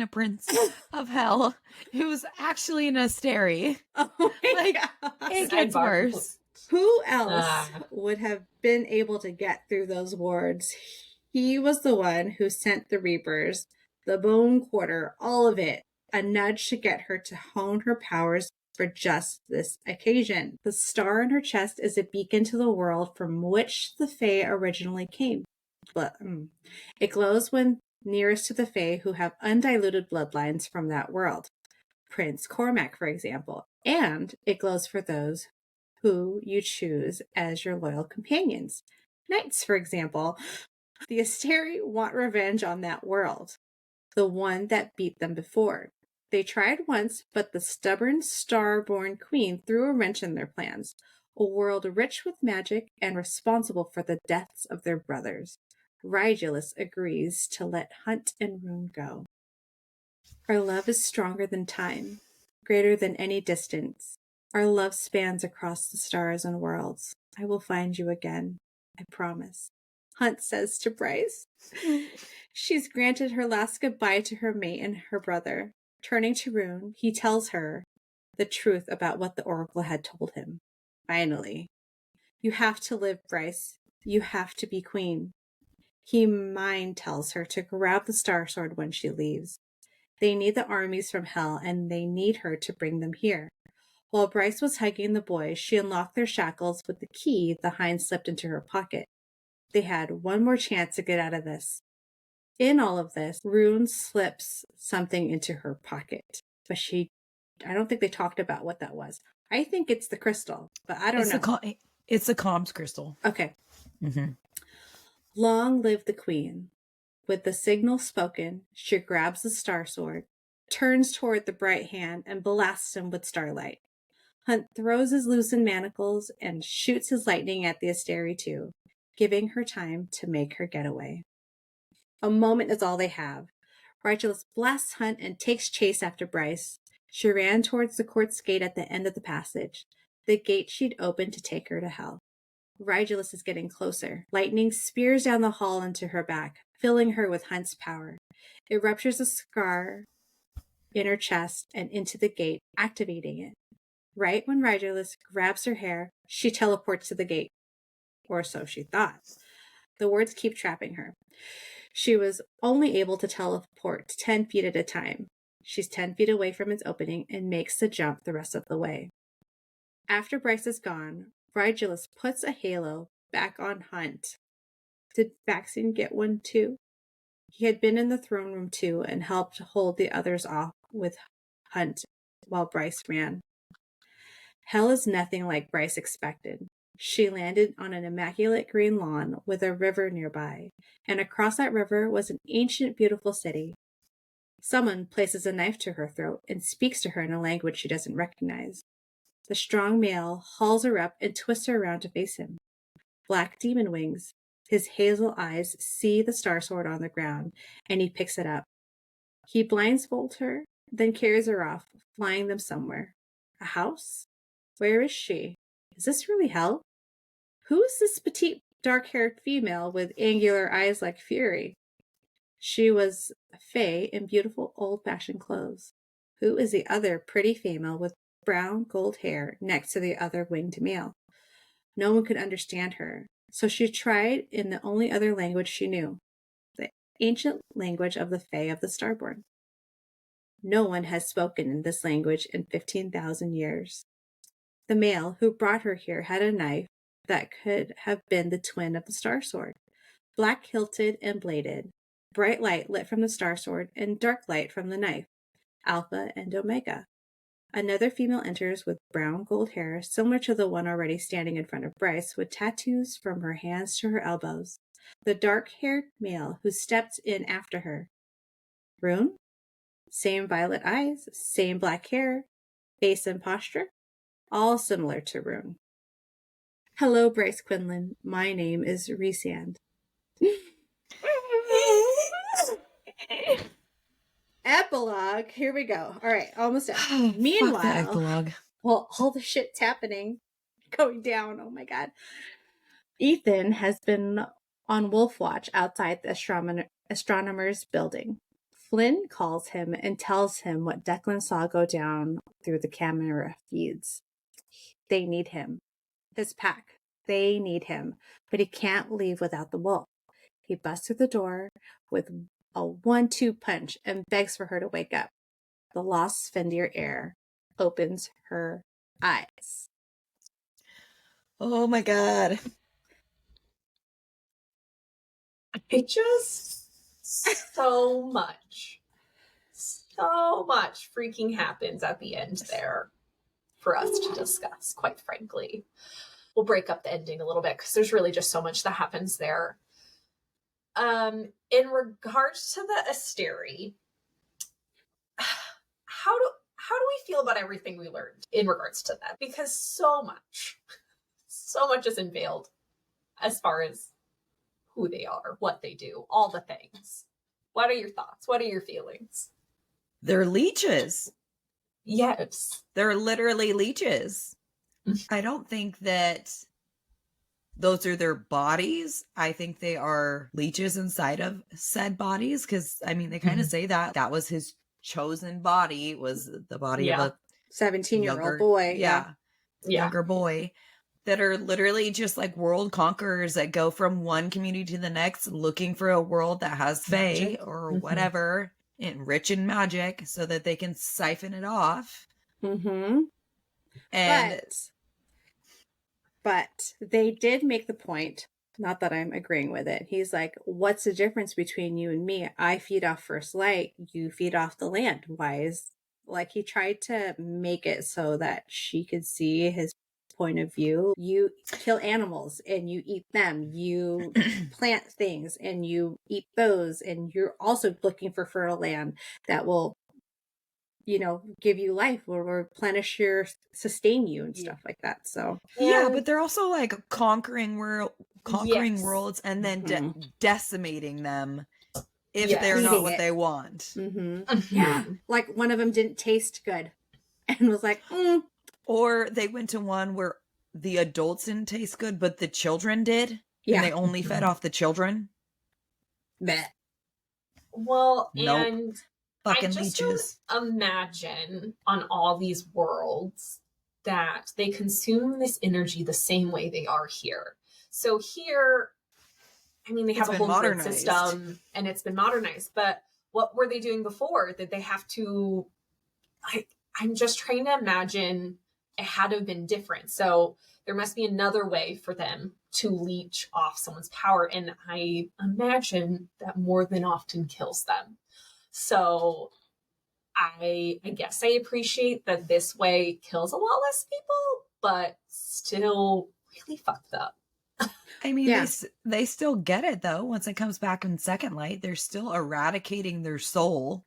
a prince of hell. It was actually an Asteri. Oh my God. It gets worse. Who else would have been able to get through those wards? He was the one who sent the Reapers, the Bone Quarter, all of it. A nudge to get her to hone her powers for just this occasion. The star in her chest is a beacon to the world from which the Fae originally came. But it glows when nearest to the Fae who have undiluted bloodlines from that world. Prince Cormac, for example. And it glows for those who you choose as your loyal companions. Knights, for example. The Asteri want revenge on that world, the one that beat them before. They tried once, but the stubborn star-born queen threw a wrench in their plans. A world rich with magic and responsible for the deaths of their brothers. Rigelus agrees to let Hunt and Rune go. Our love is stronger than time, greater than any distance. Our love spans across the stars and worlds. I will find you again, I promise. Hunt says to Bryce. She's granted her last goodbye to her mate and her brother. Turning to Rune, he tells her the truth about what the Oracle had told him. Finally. You have to live, Bryce. You have to be queen. He mind tells her to grab the Star Sword when she leaves. They need the armies from hell, and they need her to bring them here. While Bryce was hugging the boys, she unlocked their shackles with the key the hind slipped into her pocket. They had one more chance to get out of this. In all of this, Rune slips something into her pocket, but I don't think they talked about what that was. I think it's the crystal, but I don't know. It's the comms crystal. Okay. Long live the queen. With the signal spoken, she grabs the Star Sword, turns toward the bright hand, and blasts him with starlight. Hunt throws his loosened manacles and shoots his lightning at the Asteri too, giving her time to make her getaway. A moment is all they have. Rigelus blasts Hunt and takes chase after Bryce. She ran towards the court's gate at the end of the passage, the gate she'd opened to take her to hell. Rigelus is getting closer. Lightning spears down the hall into her back, filling her with Hunt's power. It ruptures a scar in her chest and into the gate, activating it. Right when Rigelus grabs her hair, she teleports to the gate. Or so she thought. The words keep trapping her. She was only able to teleport 10 feet at a time. She's 10 feet away from its opening and makes the jump the rest of the way. After Bryce is gone, Rigelus puts a halo back on Hunt. Did Baxine get one too? He had been in the throne room too and helped hold the others off with Hunt while Bryce ran. Hell is nothing like Bryce expected. She landed on an immaculate green lawn with a river nearby, and across that river was an ancient, beautiful city. Someone places a knife to her throat and speaks to her in a language she doesn't recognize. The strong male hauls her up and twists her around to face him. Black demon wings. His hazel eyes see the Star Sword on the ground, and he picks it up. He blindfolds her, then carries her off, flying them somewhere. A house? Where is she? Is this really hell? Who is this petite, dark-haired female with angular eyes like fury? She was a fae in beautiful old-fashioned clothes. Who is the other pretty female with brown gold hair next to the other winged male? No one could understand her, so she tried in the only other language she knew, the ancient language of the fae of the Starborn. No one has spoken in this language in 15,000 years. The male who brought her here had a knife that could have been the twin of the star sword, black hilted and bladed, bright light lit from the star sword and dark light from the knife, Alpha and Omega. Another female enters with brown gold hair, similar to the one already standing in front of Bryce, with tattoos from her hands to her elbows. The dark-haired male who stepped in after her. Rune? Same violet eyes, same black hair, face and posture, all similar to Rune. Hello, Bryce Quinlan. My name is Rhysand. Epilogue. Here we go. All right, almost done. Meanwhile, fuck the epilogue. Well, all the shit's happening, going down. Oh my god. Ethan has been on wolf watch outside the astronomer's building. Flynn calls him and tells him what Declan saw go down through the camera feeds. They need him. His pack. They need him. But he can't leave without the wolf. He busts through the door with a 1-2 punch and begs for her to wake up. The lost Fendir heir opens her eyes. Oh my god. It just so much freaking happens at the end there for us to discuss, quite frankly. We'll break up the ending a little bit because there's really just so much that happens there. In regards to the Asteri, how do we feel about everything we learned in regards to that? Because so much is unveiled as far as who they are, what they do, all the things. What are your thoughts? What are your feelings? They're leeches. Yes. They're literally leeches. I don't think that those are their bodies. I think they are leeches inside of said bodies, because, I mean, they kind of say that was his chosen body, was the body of a 17-year-old boy. Younger boy, that are literally just like world conquerors that go from one community to the next looking for a world that has fae or whatever, rich in magic, so that they can siphon it off. And But they did make the point, not that I'm agreeing with it. He's like, what's the difference between you and me? I feed off first light, you feed off the land. Why is, like, he tried to make it so that she could see his point of view. You kill animals and you eat them. You plant things and you eat those. And you're also looking for fertile land that will, give you life, will replenish sustain you and stuff like that. So but they're also like conquering worlds and then decimating them if they're not what they want. Yeah, like one of them didn't taste good and was like, Or they went to one where the adults didn't taste good, but the children did. And they only fed off the children. Well, nope. And fucking I just leeches. Don't imagine on all these worlds that they consume this energy the same way they are here. So here, I mean, they have a whole grid system and it's been modernized, but what were they doing before? Did they have to, I'm just trying to imagine it had to have been different. So there must be another way for them to leech off someone's power. And I imagine that more than often kills them. So I guess I appreciate that this way kills a lot less people, but still really fucked up. I mean, they still get it, though. Once it comes back in Second Light, they're still eradicating their soul.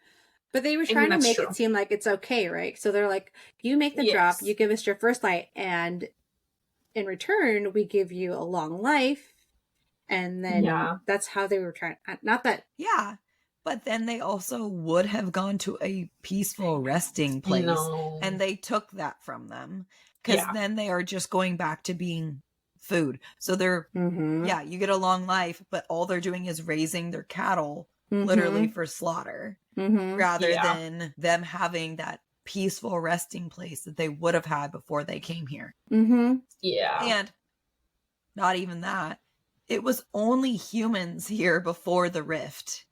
But they were trying to make it seem like it's okay, right? So they're like, you make the drop, you give us your first light, and in return, we give you a long life. And then that's how they were trying. Not that. Yeah. But then they also would have gone to a peaceful resting place. No. And they took that from them. Because then they are just going back to being food. So they're, you get a long life, but all they're doing is raising their cattle literally for slaughter. Rather than them having that peaceful resting place that they would have had before they came here. Yeah. And not even that. It was only humans here before the rift.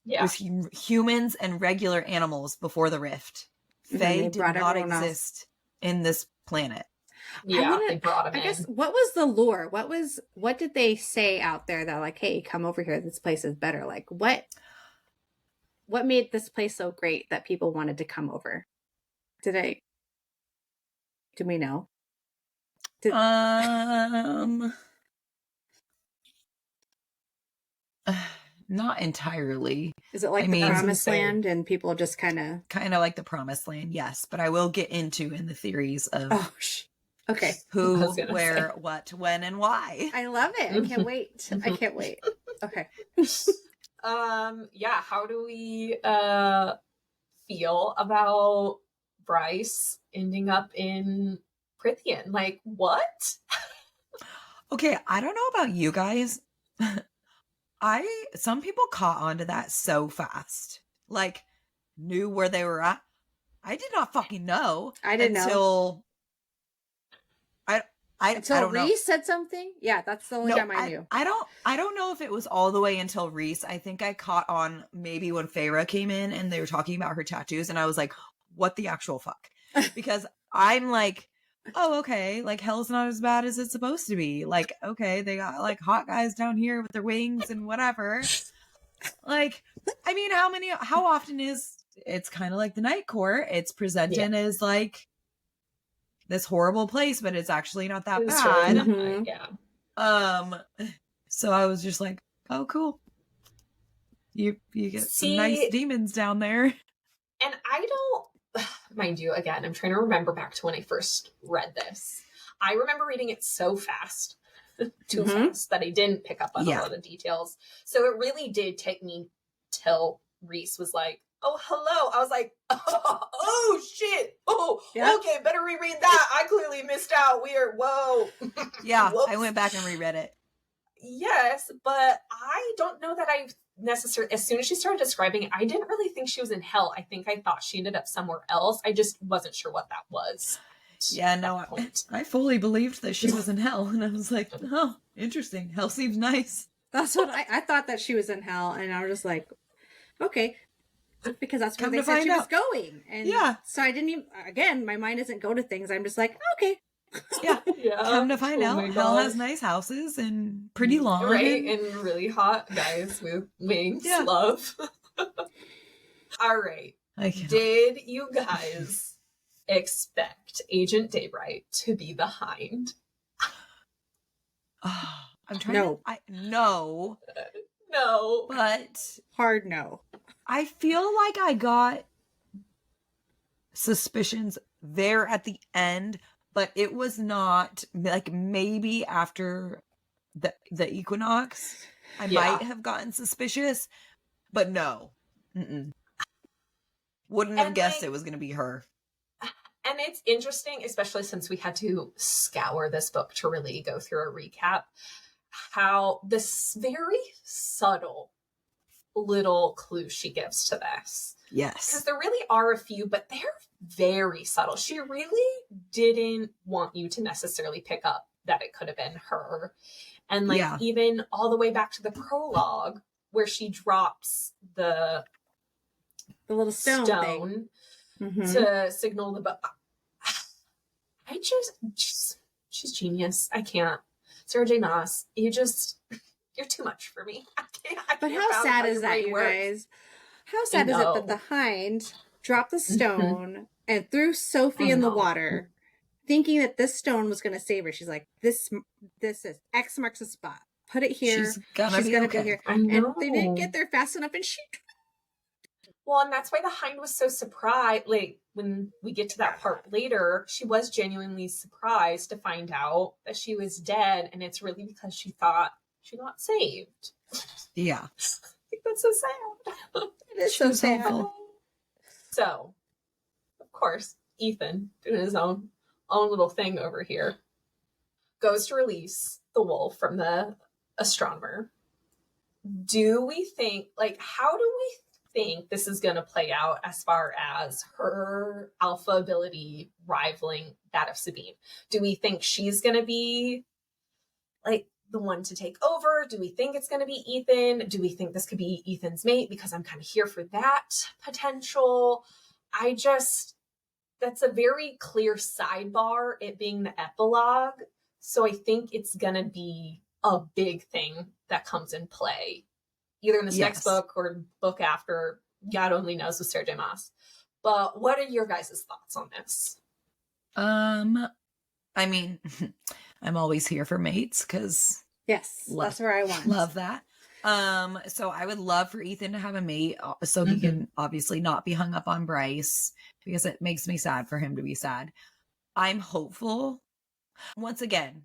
Yeah. It was humans and regular animals before the rift. Fae did not exist in this planet. Yeah, they brought him in. I guess, what was the lure? What did they say out there that like, hey, come over here, this place is better? Like, what made this place so great that people wanted to come over? Do we know? Not entirely. Is it like the Promised Land and people just kind of like the Promised Land? Yes, but I will get into in the theories of okay, who, where, what, when, and why. I love it. I can't wait. I can't wait. Okay. Yeah. How do we feel about Bryce ending up in Prythian? Like, what? Okay, I don't know about you guys. Some people caught on to that so fast. Like, knew where they were at. I did not fucking know. I didn't know. Until Reese said something. Yeah, that's the only time I knew. I don't know if it was all the way until Reese. I think I caught on maybe when Feyre came in and they were talking about her tattoos, and I was like, what the actual fuck? Because I'm like, oh, okay, like hell's not as bad as it's supposed to be. Like, okay, they got like hot guys down here with their wings and whatever. Like, I mean, how often is it's kind of like the Night Court? It's presented as like this horrible place, but it's actually not that bad. So I was just like, oh, cool. You get some nice demons down there. And I don't, mind you, again, I'm trying to remember back to when I first read this. I remember reading it so fast, too fast, that I didn't pick up on a lot of details. So it really did take me till Reese was like, oh, hello. I was like, oh shit. Oh, okay, better reread that. I clearly missed out. Weird. Whoa. Yeah, I went back and reread it. Yes, but I don't know that I necessarily, as soon as she started describing it, I didn't really think she was in hell. I think I thought she ended up somewhere else. I just wasn't sure what that was. Yeah, no, I fully believed that she was in hell. And I was like, oh, interesting. Hell seems nice. That's what I thought, that she was in hell. And I was just like, okay. Because that's where they said she was going. And so I didn't even, again, my mind doesn't go to things. I'm just like, okay. Yeah. Come to find out, hell has nice houses and pretty long. Right, and really hot guys with wings. Love. All right. Did you guys expect Agent Daybright to be the Hind? I'm trying no. No. But hard no. I feel like I got suspicions there at the end, but it was not like maybe after the equinox. I might have gotten suspicious, but no. Wouldn't have guessed it was going to be her. And it's interesting, especially since we had to scour this book to really go through a recap, how this very subtle little clue she gives to this. Yes. Because there really are a few, but they're very subtle. She really didn't want you to necessarily pick up that it could have been her. And like even all the way back to the prologue where she drops the little stone to signal the book. I just she's genius. I can't. Sarah J. Maas, you're too much for me. I can't but how sad is that, you guys? How sad is it that the Hind dropped the stone and threw Sophie in the water, thinking that this stone was going to save her? She's like, this is X marks the spot. Put it here. She's gonna be here. And they didn't get there fast enough, and she. Well, and that's why the Hind was so surprised. Like, when we get to that part later, she was genuinely surprised to find out that she was dead, and it's really because she thought she got saved. Yeah. That's so sad. It is so sad. So, of course, Ethan, doing his own little thing over here, goes to release the wolf from the astronomer. Do we think, how do we think this is going to play out as far as her alpha ability rivaling that of Sabine? Do we think she's going to be the one to take over? Do we think it's going to be Ethan? Do we think this could be Ethan's mate? Because I'm kind of here for that potential. That's a very clear sidebar, it being the epilogue. So I think it's going to be a big thing that comes in play, either in this next book or book after. God only knows with Sarah J. Maas. But what are your guys' thoughts on this? I mean, I'm always here for mates because yes, that's where I want. Love that. So I would love for Ethan to have a mate, so he can obviously not be hung up on Bryce, because it makes me sad for him to be sad. I'm hopeful. Once again,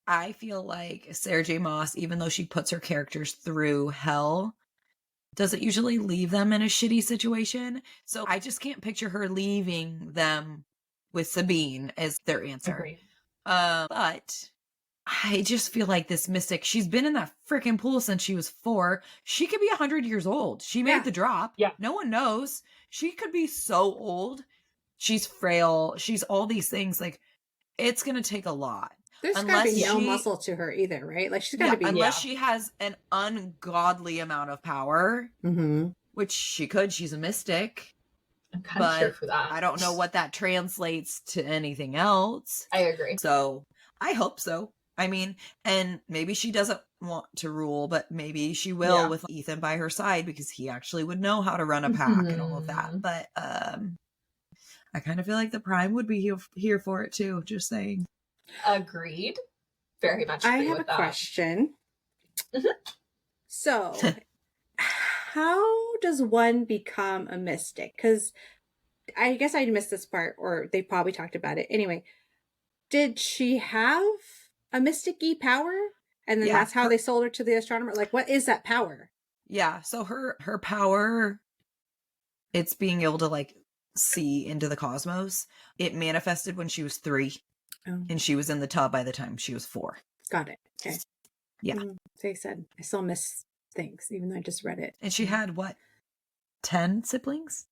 I feel like Sarah J. Maas, even though she puts her characters through hell, doesn't usually leave them in a shitty situation. So I just can't picture her leaving them with Sabine as their answer. Agreed. But I just feel like this mystic, she's been in that freaking pool since she was 4. She could be 100 years old. She made the drop. Yeah. No one knows. She could be so old. She's frail. She's all these things. It's going to take a lot. There's got to be no muscle to her either, right? She's got to be. Unless she has an ungodly amount of power, which she could. She's a mystic. I'm kind of here for that. I don't know what that translates to anything else. I agree. So I hope so. I mean, and maybe she doesn't want to rule, but maybe she will with Ethan by her side, because he actually would know how to run a pack and all of that. But I kind of feel like the Prime would be here for it too. Just saying. Agreed. Very much agree. I have with a question. So, how does one become a mystic? Because I guess I missed this part, or they probably talked about it. Anyway, did she have a mystic-y power? And then that's how they sold her to the astronomer? What is that power? Yeah, so her power, it's being able to see into the cosmos. It manifested when she was 3. And she was in the tub by the time she was 4. Got it. Okay. Yeah. They said, I still miss things, even though I just read it. And she had, 10 siblings?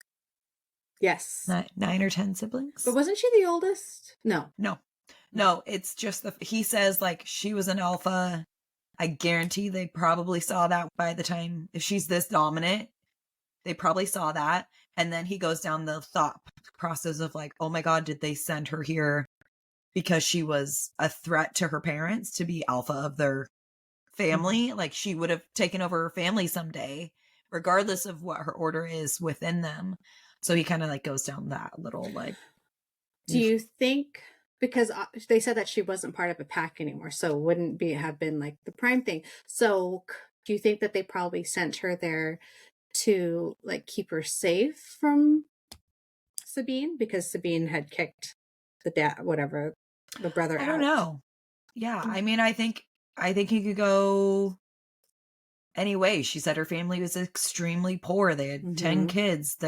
Yes. 9 or 10 siblings? But wasn't she the oldest? No. No, it's just he says, she was an alpha. I guarantee they probably saw that by the time, if she's this dominant, they probably saw that. And then he goes down the thought process of oh my God, did they send her here because she was a threat to her parents to be alpha of their family? She would have taken over her family someday, regardless of what her order is within them. So he kind of goes down that little Do you think, because they said that she wasn't part of a pack anymore, so wouldn't have been the Prime thing. So do you think that they probably sent her there to keep her safe from Sabine, because Sabine had kicked the brother out? I don't know. Yeah, I mean, I think he could go any way. She said her family was extremely poor. They had 10 kids.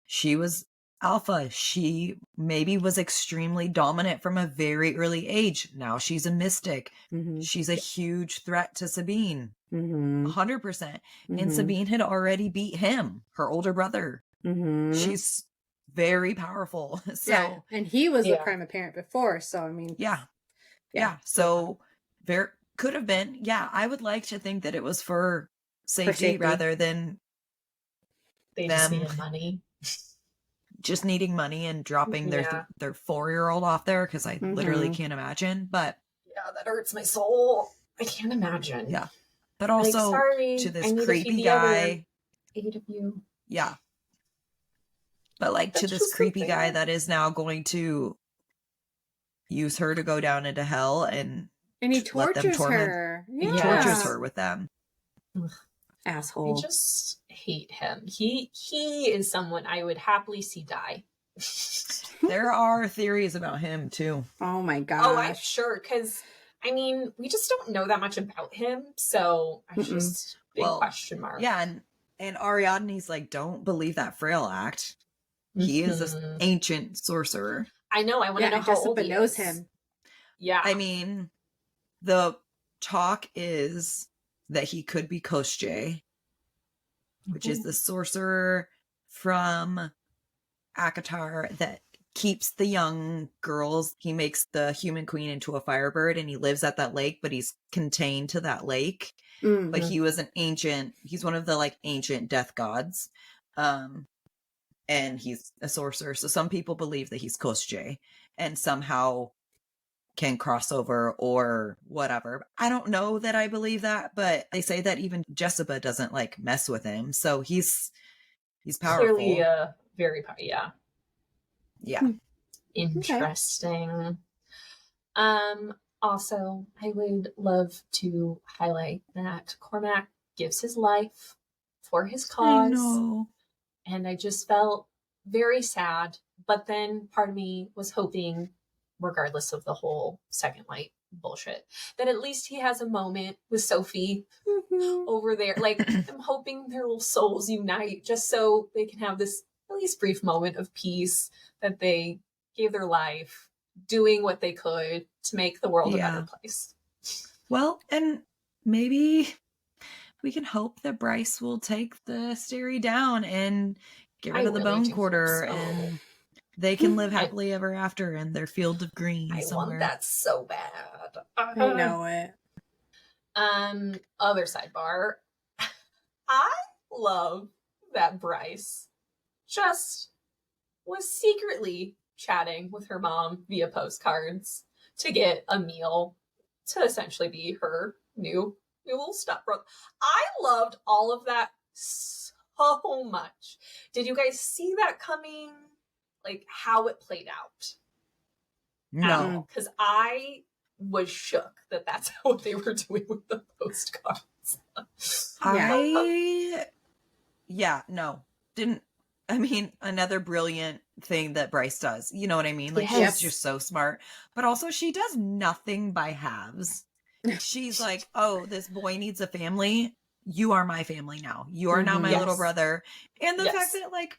She was alpha. She maybe was extremely dominant from a very early age. Now she's a mystic. She's a huge threat to Sabine. 100%. And Sabine had already beat him, her older brother. She's very powerful. So and he was the Prime Apparent before, so I mean, yeah. So there could have been. I would like to think that it was for safety rather than they just needed money. Just needing money and dropping their 4-year-old off there, because I literally can't imagine. But that hurts my soul. I can't imagine. Yeah, but also to this creepy guy. 8 of you. Yeah. But to this creepy guy that is now going to use her to go down into hell and he tortures her. He tortures her with them. Asshole. I just hate him. He is someone I would happily see die. There are theories about him too. Oh my gosh. Oh, I'm sure, because we just don't know that much about him. So big question mark. Yeah, and Ariadne's like, don't believe that frail act. He is an ancient sorcerer. I know. I want to know how old he knows is. him. Yeah. I mean, the talk is that he could be Koschei, which is the sorcerer from Akatar that keeps the young girls. He makes the human queen into a firebird, and he lives at that lake, but he's contained to that lake. Mm-hmm. But he was he's one of the like ancient death gods. And he's a sorcerer. So some people believe that he's Koschei and somehow can cross over or whatever. I don't know that I believe that, but they say that even Jessica doesn't like mess with him. So he's powerful. Clearly very powerful. Yeah. Yeah. Interesting. Also, I would love to highlight that Cormac gives his life for his cause. I know. And I just felt very sad. But then part of me was hoping, regardless of the whole second light bullshit, that at least he has a moment with Sophie over there. Like, I'm hoping their little souls unite just so they can have this at least brief moment of peace, that they gave their life doing what they could to make the world a better place. Well, and maybe we can hope that Bryce will take the Stary down and get rid of the bone quarter, and they can live happily ever after in their field of green somewhere. Want that so bad. I know it. Other sidebar. I love that Bryce just was secretly chatting with her mom via postcards to get a meal to essentially be her new little stepbrother. I loved all of that so much. Did you guys see that coming? Like, how it played out? No. Because I was shook that that's what they were doing with the postcards. Didn't. I mean, another brilliant thing that Bryce does. You know what I mean? Like, Yes. she's just so smart. But also, she does nothing by halves. She's like, oh, this boy needs a family. You are my family now. You are now my little brother. And the fact that, like,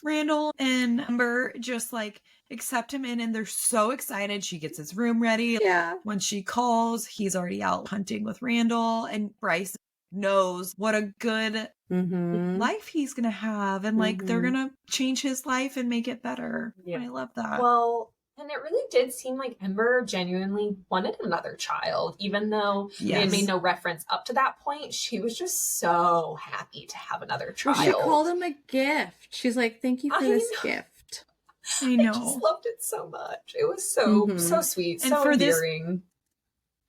Randall and Ember just, like, accept him in, and they're so excited. She gets his room ready. Yeah. When she calls, he's already out hunting with Randall, and Bryce knows what a good life he's gonna have, and like they're gonna change his life and make it better. I love that. Well, and it really did seem like Ember genuinely wanted another child, even though they had made no reference up to that point. She was just so happy to have another child. Well, she called him a gift. She's like, thank you for this gift. I know. I just loved it so much. It was so sweet, and so endearing.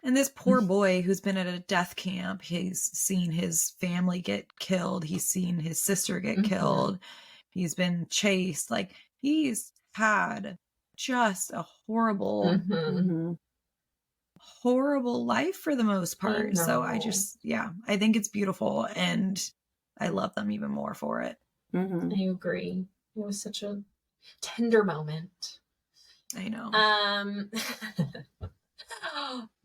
And this poor boy who's been at a death camp, he's seen his family get killed. He's seen his sister get killed. He's been chased. Like, he's had just a horrible, horrible life for the most part. So I think it's beautiful, and I love them even more for it. I agree. It was such a tender moment. I know.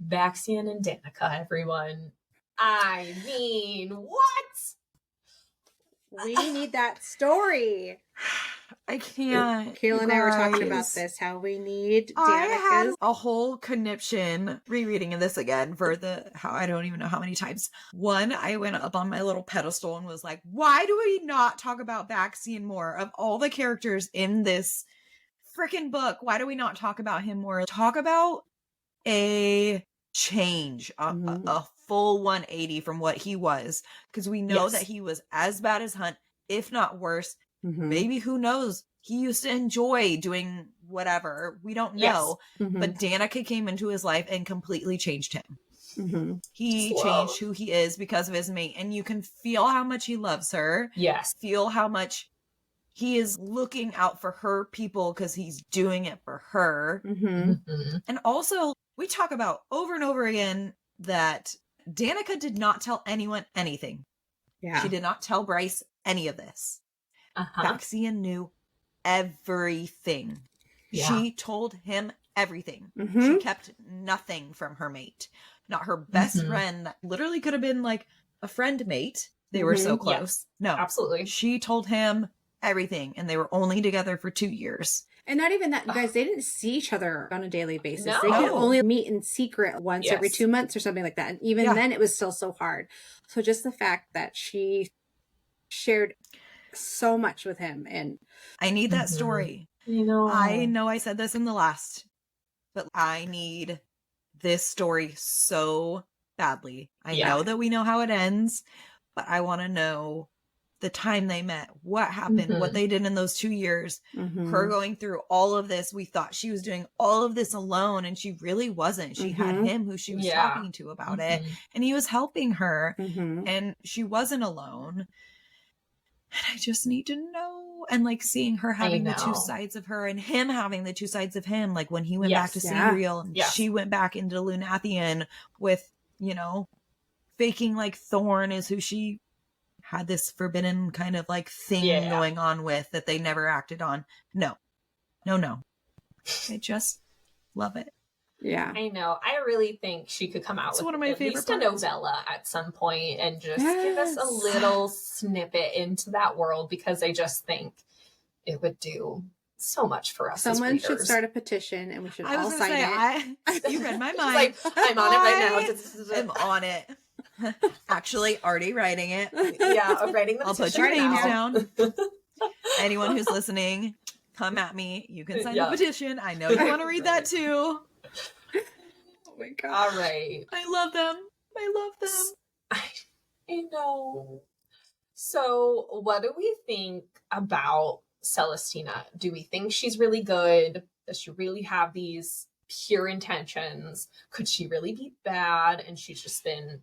Baxian and Danika, everyone. I mean, what? We need that story. I can't. Kayla and I were talking about this, how we need Danika's. I had a whole conniption rereading of this again for I don't even know how many times. One, I went up on my little pedestal and was like, why do we not talk about Baxian more? Of all the characters in this freaking book, why do we not talk about him more? Talk about a change, a full 180 from what he was, because we know that he was as bad as Hunt, if not worse. Maybe, who knows, he used to enjoy doing whatever, we don't know. But Danika came into his life and completely changed him. He changed who he is because of his mate, and you can feel how much he loves her. Feel how much he is looking out for her people because he's doing it for her. And also, we talk about over and over again that Danika did not tell anyone anything. She did not tell Bryce any of this. Baxian knew everything. She told him everything. She kept nothing from her mate. Not her best friend that literally could have been like a friend mate. They were so close. Yes, no, absolutely. She told him everything, and they were only together for 2 years. And not even that, you guys, they didn't see each other on a daily basis. No. They could only meet in secret once every 2 months or something like that. And even then it was still so hard. So just the fact that she shared so much with him, and I need that story. I know I said this in the last, but I need this story so badly. I know that we know how it ends, but I want to know the time they met, what happened, what they did in those 2 years, her going through all of this. We thought she was doing all of this alone, and she really wasn't. She had him who she was talking to about it, and he was helping her, and she wasn't alone. And I just need to know. And like seeing her having the two sides of her, and him having the two sides of him, like when he went back to Serial, and she went back into Lunathian with, you know, faking like Thorn is who she had this forbidden kind of like thing going on with that they never acted on. No. I just love it. Yeah, I know. I really think she could come out with one of my at favorite least parts. a novella at some point and just give us a little snippet into that world, because I just think it would do so much for us. Someone as should start a petition, and we should all sign it. You read my mind. Like, I'm on it right now. I'm on it. Actually, already writing it. Yeah, I'm writing the I'll put your names down. Anyone who's listening, come at me. You can sign the petition. I know you want to read that too. Oh my God. All right. I love them. I know. So, what do we think about Celestina? Do we think she's really good? Does she really have these pure intentions? Could she really be bad? And she's just been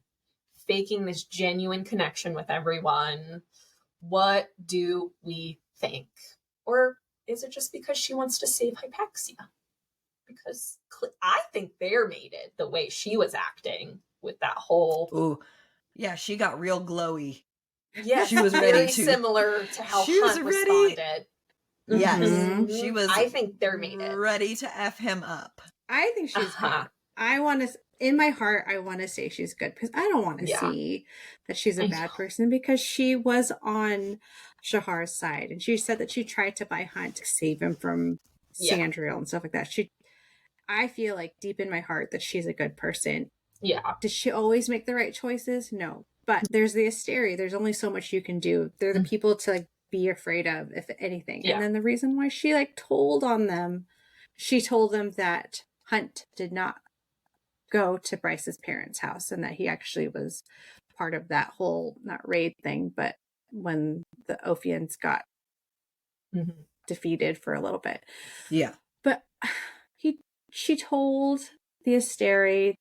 faking this genuine connection with everyone. What do we think? Or is it just because she wants to save Hypaxia? Because I think they're mated the way she was acting with that whole... Ooh, yeah, she got real glowy. Yeah, she was very ready to... similar to how she Hunt responded. Yes, she was. I think they're mated. Ready to F him up. I think she's good. I want to, in my heart, I want to say she's good, because I don't want to see that she's a bad person, because she was on Shahar's side, and she said that she tried to buy Hunt to save him from Sandriel and stuff like that. I feel like deep in my heart that she's a good person. Yeah. Does she always make the right choices? No. But there's the Asteri. There's only so much you can do. They're the people to like be afraid of, if anything. Yeah. And then the reason why she like told them that Hunt did not go to Bryce's parents' house, and that he actually was part of that whole, not raid thing, but when the Ophians got defeated for a little bit. Yeah. But she told the Asteri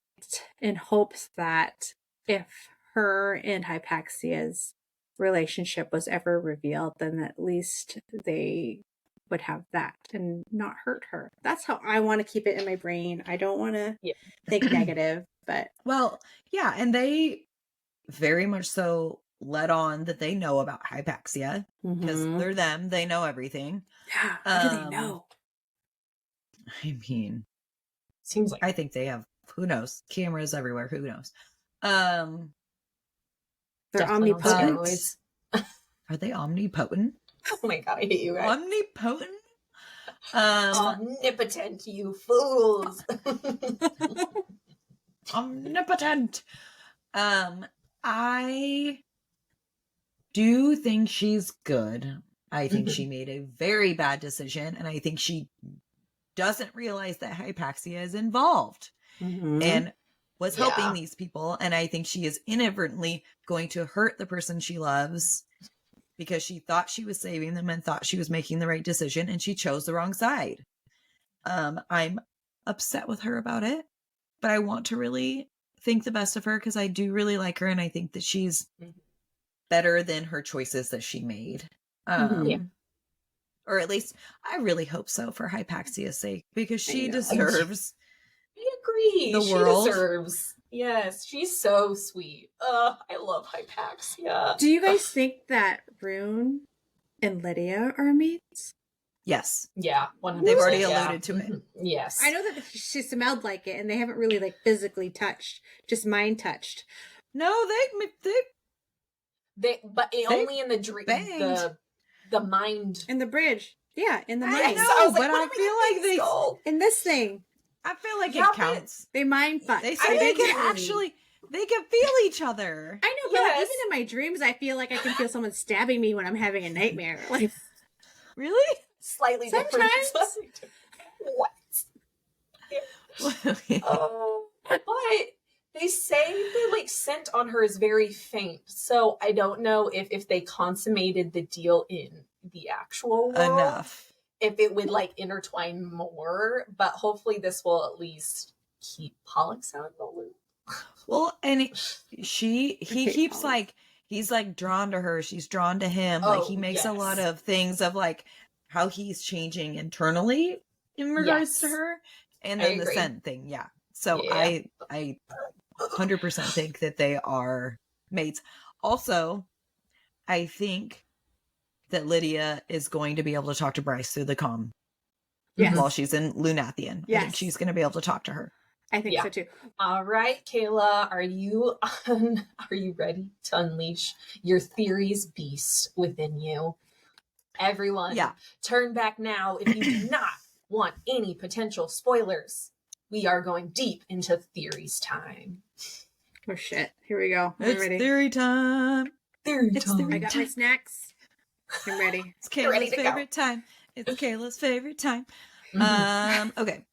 in hopes that if her and Hypaxia's relationship was ever revealed, then at least they would have that and not hurt her. That's how I want to keep it in my brain. I don't want to think negative, but... Well, yeah, and they very much so let on that they know about Hypaxia, because they're them. They know everything. Yeah, how do they know? I mean... Seems like... I think they have, who knows? Cameras everywhere, who knows? They're omnipotent. Are they omnipotent? Oh my God, I hate you guys. Omnipotent? Omnipotent, you fools. Omnipotent. I do think she's good. I think she made a very bad decision, and I think she doesn't realize that Hypaxia is involved and was helping these people. And I think she is inadvertently going to hurt the person she loves, because she thought she was saving them and thought she was making the right decision, and she chose the wrong side. I'm upset with her about it, but I want to really think the best of her, because I do really like her, and I think that she's better than her choices that she made. Or at least I really hope so, for Hypaxia's sake, because she deserves. I agree. The world. She deserves. Yes, she's so sweet. I love Hypaxia. Do you guys think that Rune and Lydia are mates? Yes. Yeah. They've already alluded to it. Yes. I know that she smelled like it, and they haven't really like physically touched, just mind touched. No, Only in the dream, the mind. In the bridge. Yeah, in the mind. I know, but I feel like in this thing. I feel like it counts. They mind fuck. They say they can feel each other. I know, but even in my dreams, I feel like I can feel someone stabbing me when I'm having a nightmare. Like, really? Slightly different. What? But they say the scent on her is very faint, so I don't know if they consummated the deal in the actual world enough, if it would intertwine more. But hopefully this will at least keep Pollux out of the loop. Well, and he keeps he's drawn to her, she's drawn to him. He makes a lot of things of how he's changing internally in regards to her, and then the scent thing. Yeah. So I 100% think that they are mates. Also, I think that Lydia is going to be able to talk to Bryce through the comm while she's in Lunathian. Yes. I think she's going to be able to talk to her. I think so too. All right, Kayla, are you ready to unleash your theories beast within you? Everyone, turn back now if you do not want any potential spoilers. We are going deep into theories time. Oh shit! Here we go. It's ready. Theory time. Theory time. I got my snacks. I'm ready. It's Kayla's favorite time. It's Kayla's favorite time. Okay.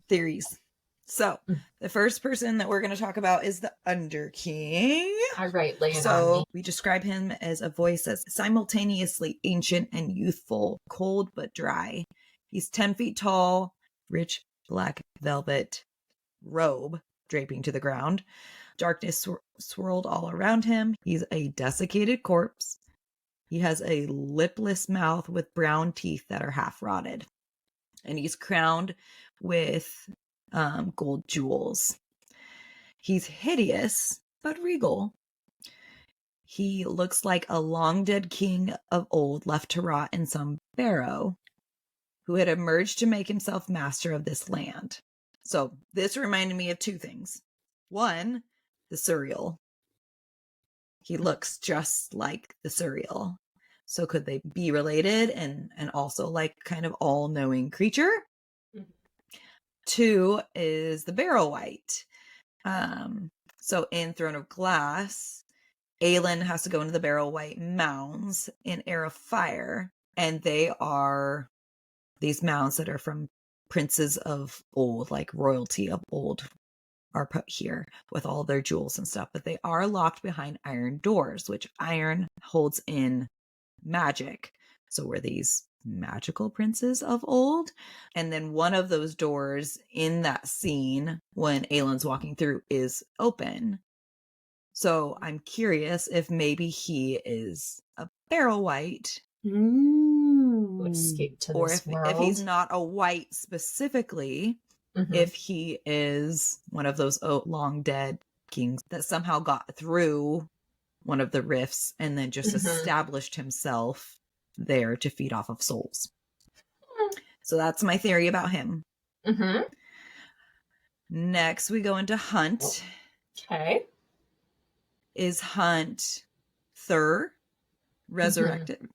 Theories. So, the first person that we're going to talk about is the Underking. All right, lay it on me. So, we describe him as a voice that's simultaneously ancient and youthful, cold but dry. He's 10 feet tall, rich black velvet robe draping to the ground. Darkness swirled all around him. He's a desiccated corpse. He has a lipless mouth with brown teeth that are half rotted. And he's crowned with gold jewels. He's hideous, but regal. He looks like a long dead king of old left to rot in some barrow who had emerged to make himself master of this land. So this reminded me of two things. One, the Surreal. He looks just like the Surreal. So could they be related and also kind of all-knowing creature? Mm-hmm. Two is the Barrow White. So in Throne of Glass, Aelin has to go into the Barrow White mounds in Air of Fire, and they are these mounds that are from princes of old, royalty of old, are put here with all their jewels and stuff, but they are locked behind iron doors, which iron holds in magic. So were these magical princes of old? And then one of those doors in that scene when Aelin's walking through is open. So I'm curious if maybe he is a Barrow White. Escape to or this if he's not a white specifically, if he is one of those long dead kings that somehow got through one of the rifts and then just established himself there to feed off of souls. So that's my theory about him. Next, we go into Hunt. Okay. Is Hunt Thur resurrected?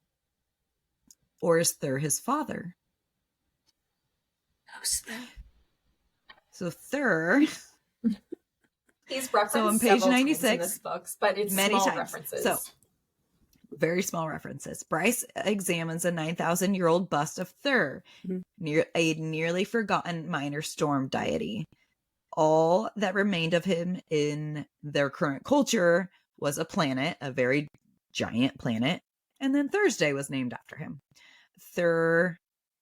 Or is Thur his father? Who's Thur? So Thur... He's referenced on page 96 in this book, but it's many small times. references. So, very small references. Bryce examines a 9,000-year-old bust of Thur, a nearly forgotten minor storm deity. All that remained of him in their current culture was a planet, a very giant planet, and then Thursday was named after him. Thur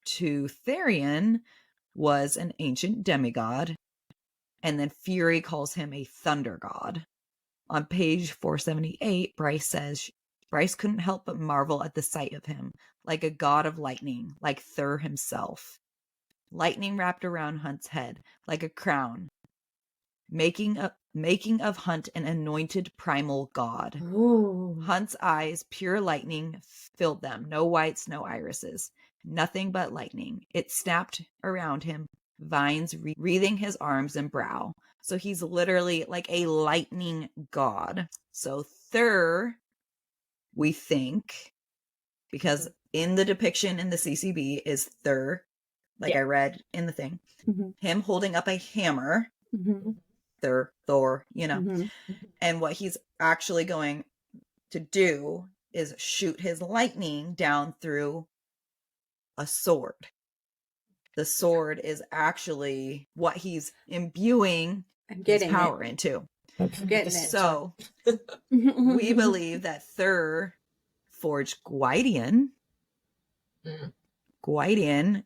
to Tharion was an ancient demigod, and then Fury calls him a thunder god. On page 478, Bryce says Bryce couldn't help but marvel at the sight of him, like a god of lightning, like Thur himself. Lightning wrapped around Hunt's head, like a crown, making of Hunt an anointed primal god. Ooh. Hunt's eyes, pure lightning, filled them. No whites, no irises. Nothing but lightning. It snapped around him, vines wreathing his arms and brow. So he's literally like a lightning god. So Thur we think, because in the depiction in the CCB is Thur, I read in the thing, him holding up a hammer, Thor, you know, and what he's actually going to do is shoot his lightning down through a sword. The sword is actually what he's imbuing his power into. So we believe that Thur forged Gwydion. Gwydion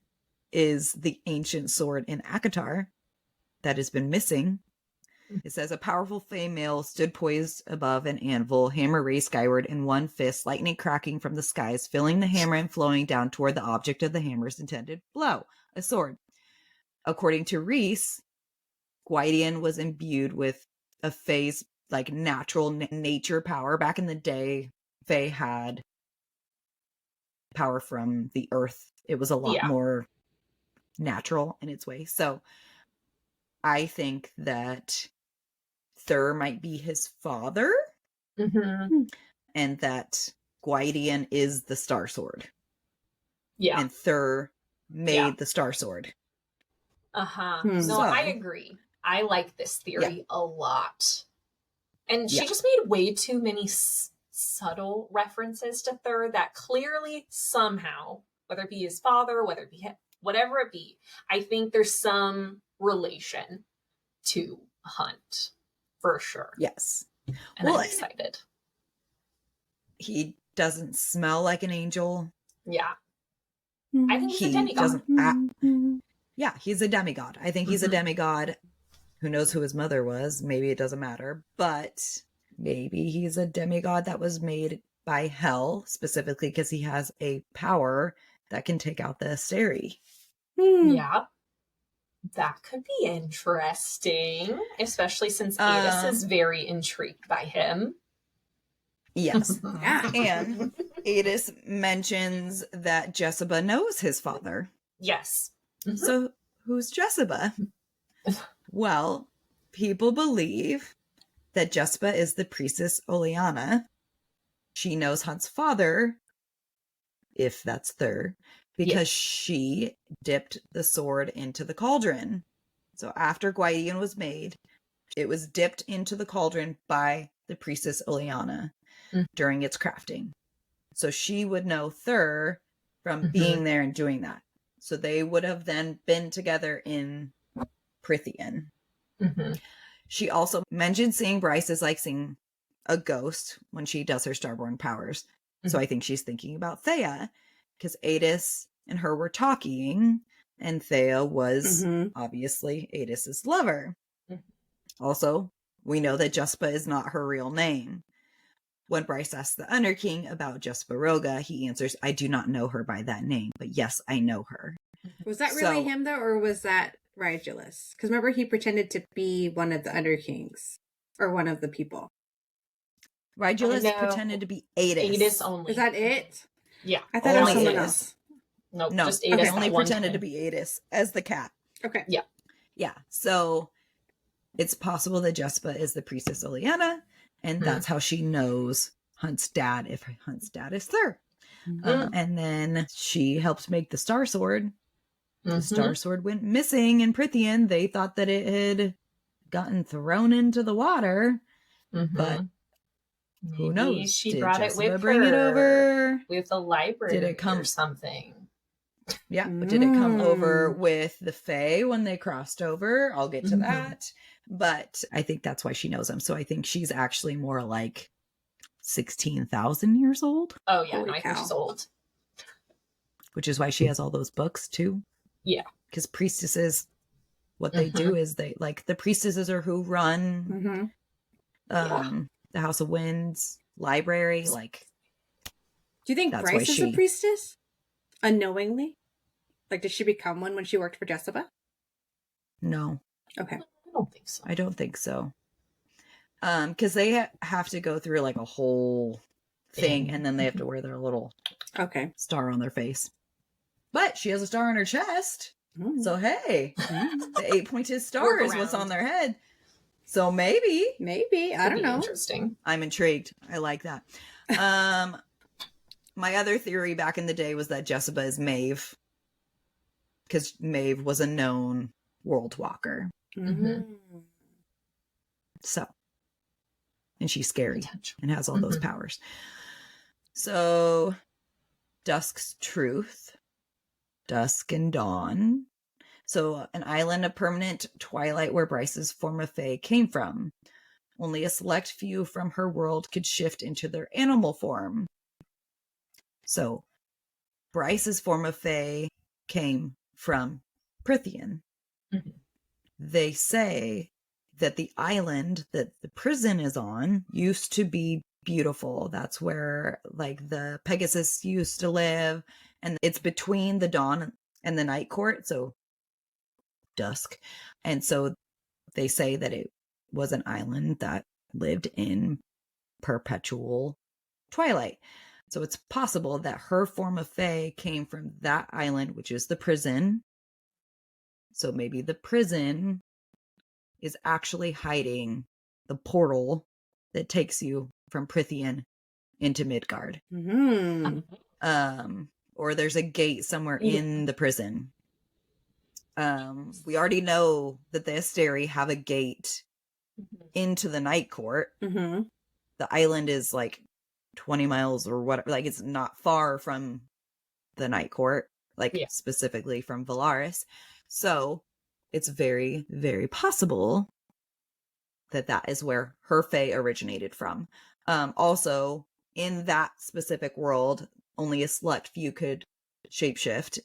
is the ancient sword in Akatar that has been missing. It says, a powerful female stood poised above an anvil, hammer raised skyward in one fist, lightning cracking from the skies, filling the hammer and flowing down toward the object of the hammer's intended blow, a sword. According to Rhys, Gwydion was imbued with a Fae's natural nature power. Back in the day, Fae had power from the earth. It was a lot more natural in its way. So I think that Thur might be his father, and that Gwydion is the Star Sword. Yeah. And Thur made the Star Sword. No, so, I agree. I like this theory a lot. And she just made way too many subtle references to Thur that clearly somehow, whether it be his father, whether it be whatever it be, I think there's some relation to Hunt. For sure. Yes. And I'm excited. He doesn't smell like an angel. Yeah. I think he's a demigod. Yeah, he's a demigod. I think he's a demigod. Who knows who his mother was? Maybe it doesn't matter. But maybe he's a demigod that was made by Hel, specifically because he has a power that can take out the Asteri. Yeah. That could be interesting, especially since Adis is very intrigued by him. Yes. And Adis mentions that Jessica knows his father. Yes. So who's Jessica? Well, people believe that Jessica is the priestess Oleana. She knows Hunt's father, if that's Thur, because she dipped the sword into the cauldron. So after Gwydion was made, it was dipped into the cauldron by the priestess Oleana during its crafting. So she would know Thur from being there and doing that. So they would have then been together in Prythian. She also mentioned seeing Bryce as seeing a ghost when she does her Starborn powers. So I think she's thinking about Theia, because Adis and her were talking, and Theia was obviously Adis's lover. Also, we know that Jessica is not her real name. When Bryce asks the Underking about Jessica Roga, he answers, I do not know her by that name, but yes, I know her. Was that really him, though, or was that Rigulus? Because remember, he pretended to be one of the Underkings, or one of the people. Rigulus pretended to be Adis. Adis only. Is that it? Yeah. I thought it was someone else. No, just Adis. Okay. Only pretended to be Adis as the cat. Okay. Yeah. Yeah. So it's possible that Jessica is the priestess Oleana, and that's how she knows Hunt's dad, if Hunt's dad is Thur. And then she helped make the Star Sword. The Star Sword went missing in Prythian. They thought that it had gotten thrown into the water, but who knows? She Did brought Jessica it with bring her it over with the library. Did it come or something? Yeah, but did it come over with the Fae when they crossed over? I'll get to that. But I think that's why she knows him. So I think she's actually more like 16,000 years old. Oh, yeah. No, I think she's old. Which is why she has all those books, too. Yeah. Because priestesses, what they do is they, the priestesses are who run the House of Winds library. Do you think Bryce is a priestess? Unknowingly? Did she become one when she worked for Jessica? No. Okay. I don't think so. I don't think so. Because they have to go through a whole thing, and then they have to wear their little star on their face. But she has a star on her chest. So hey, the 8-pointed star is what's on their head. So maybe I don't know. Interesting. I'm intrigued. I like that. My other theory back in the day was that Jessica is Maeve, because Maeve was a known world walker. Mm-hmm. So, and she's scary and has all those powers. So, Dusk's Truth, Dusk and Dawn. So, an island of permanent twilight where Bryce's form of fae came from. Only a select few from her world could shift into their animal form. So, Bryce's form of fae came from Prythian. Mm-hmm. They say that the island that the prison is on used to be beautiful. That's where like the Pegasus used to live, and it's between the dawn and the night court, so dusk. And so they say that it was an island that lived in perpetual twilight. So it's possible that her form of fae came from that island, which is the prison. So maybe the prison is actually hiding the portal that takes you from Prythian into Midgard. Mm-hmm. Or there's a gate somewhere in the prison. We already know that the Asteri have a gate into the Night Court. Mm-hmm. The island is like 20 miles or whatever. Like, it's not far from the Night Court, like specifically from Valaris. So it's very, very possible that that is where her fae originated from. Also, in that specific world, only a select few could shapeshift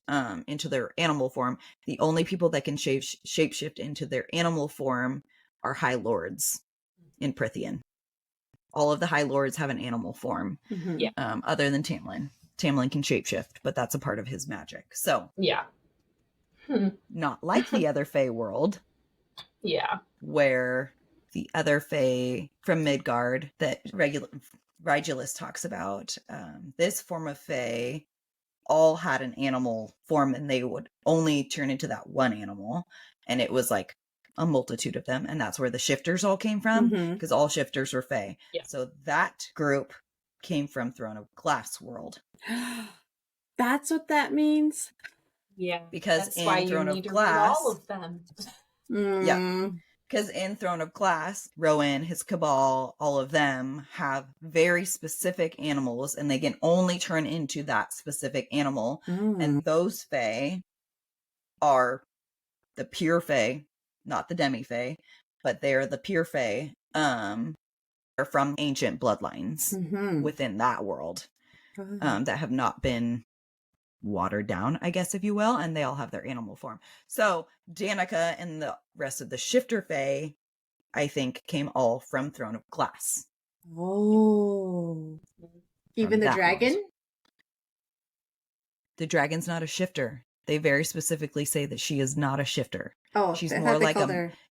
into their animal form. The only people that can shapeshift into their animal form are High Lords in Prythian. All of the High Lords have an animal form, other than Tamlin. Tamlin can shapeshift, but that's a part of his magic. So, not like the other fae world. Where the other fae from Midgard that Regulus talks about, this form of fae all had an animal form, and they would only turn into that one animal, and it was like a multitude of them, and that's where the shifters all came from, because all shifters were fae. So that group came from Throne of Glass world. That's what that means? Yeah. Because that's in why Throne you of need Glass, to read all of them. Yeah. Because in Throne of Glass, Rowan, his cabal, all of them have very specific animals, and they can only turn into that specific animal. And those fae are the pure fae, not the demi-fae, but they're the pure fae, are from ancient bloodlines within that world, that have not been watered down, I guess, if you will, and they all have their animal form. So Danika and the rest of the shifter fae, I think, came all from Throne of Glass. Oh. Even the dragon? World. The dragon's not a shifter. They very specifically say that she is not a shifter. Oh, she's more like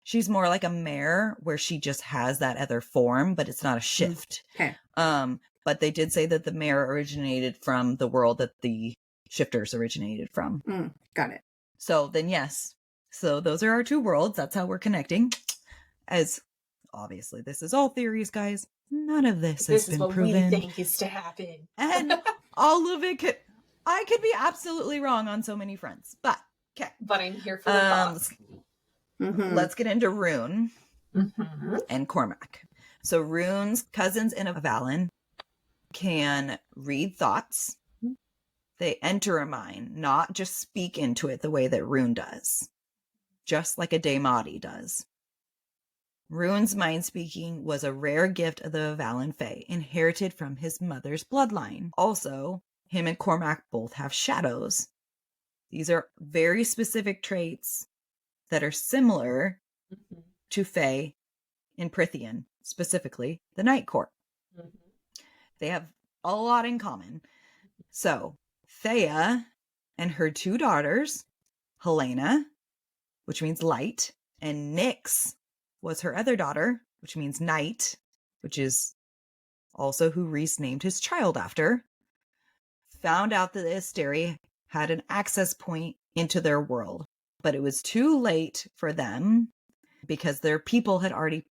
she's more like a mare, where she just has that other form, but it's not a shift. Okay. But they did say that the mare originated from the world that the shifters originated from. Got it. So then, yes. So those are our two worlds. That's how we're connecting. As obviously, this is all theories, guys. None of this has been proven. This is what we think is to happen. And all of it I could be absolutely wrong on so many fronts. But, okay. But I'm here for the thoughts. Let's get into Rune and Cormac. So Rune's cousins in Avalon can read thoughts. They enter a mind, not just speak into it the way that Rune does. Just like a Daemati does. Rune's mind speaking was a rare gift of the Avalon Fae, inherited from his mother's bloodline. Also, him and Cormac both have shadows. These are very specific traits that are similar to Fae in Prythian, specifically the Night Court. They have a lot in common. So, Theia and her two daughters, Helena, which means light, and Nyx was her other daughter, which means night, which is also who Rhys named his child after, found out that the Asteri had an access point into their world, but it was too late for them because their people had already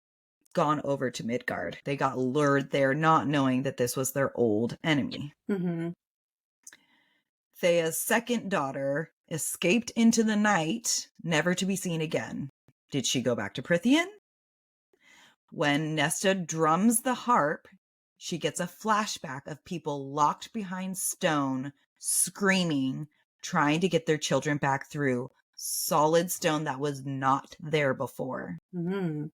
gone over to Midgard. They got lured there not knowing that this was their old enemy. Mm-hmm. Theia's second daughter escaped into the night, never to be seen again. Did she go back to Prythian? When Nesta drums the harp, she gets a flashback of people locked behind stone, screaming, trying to get their children back through solid stone that was not there before. Mm-hmm.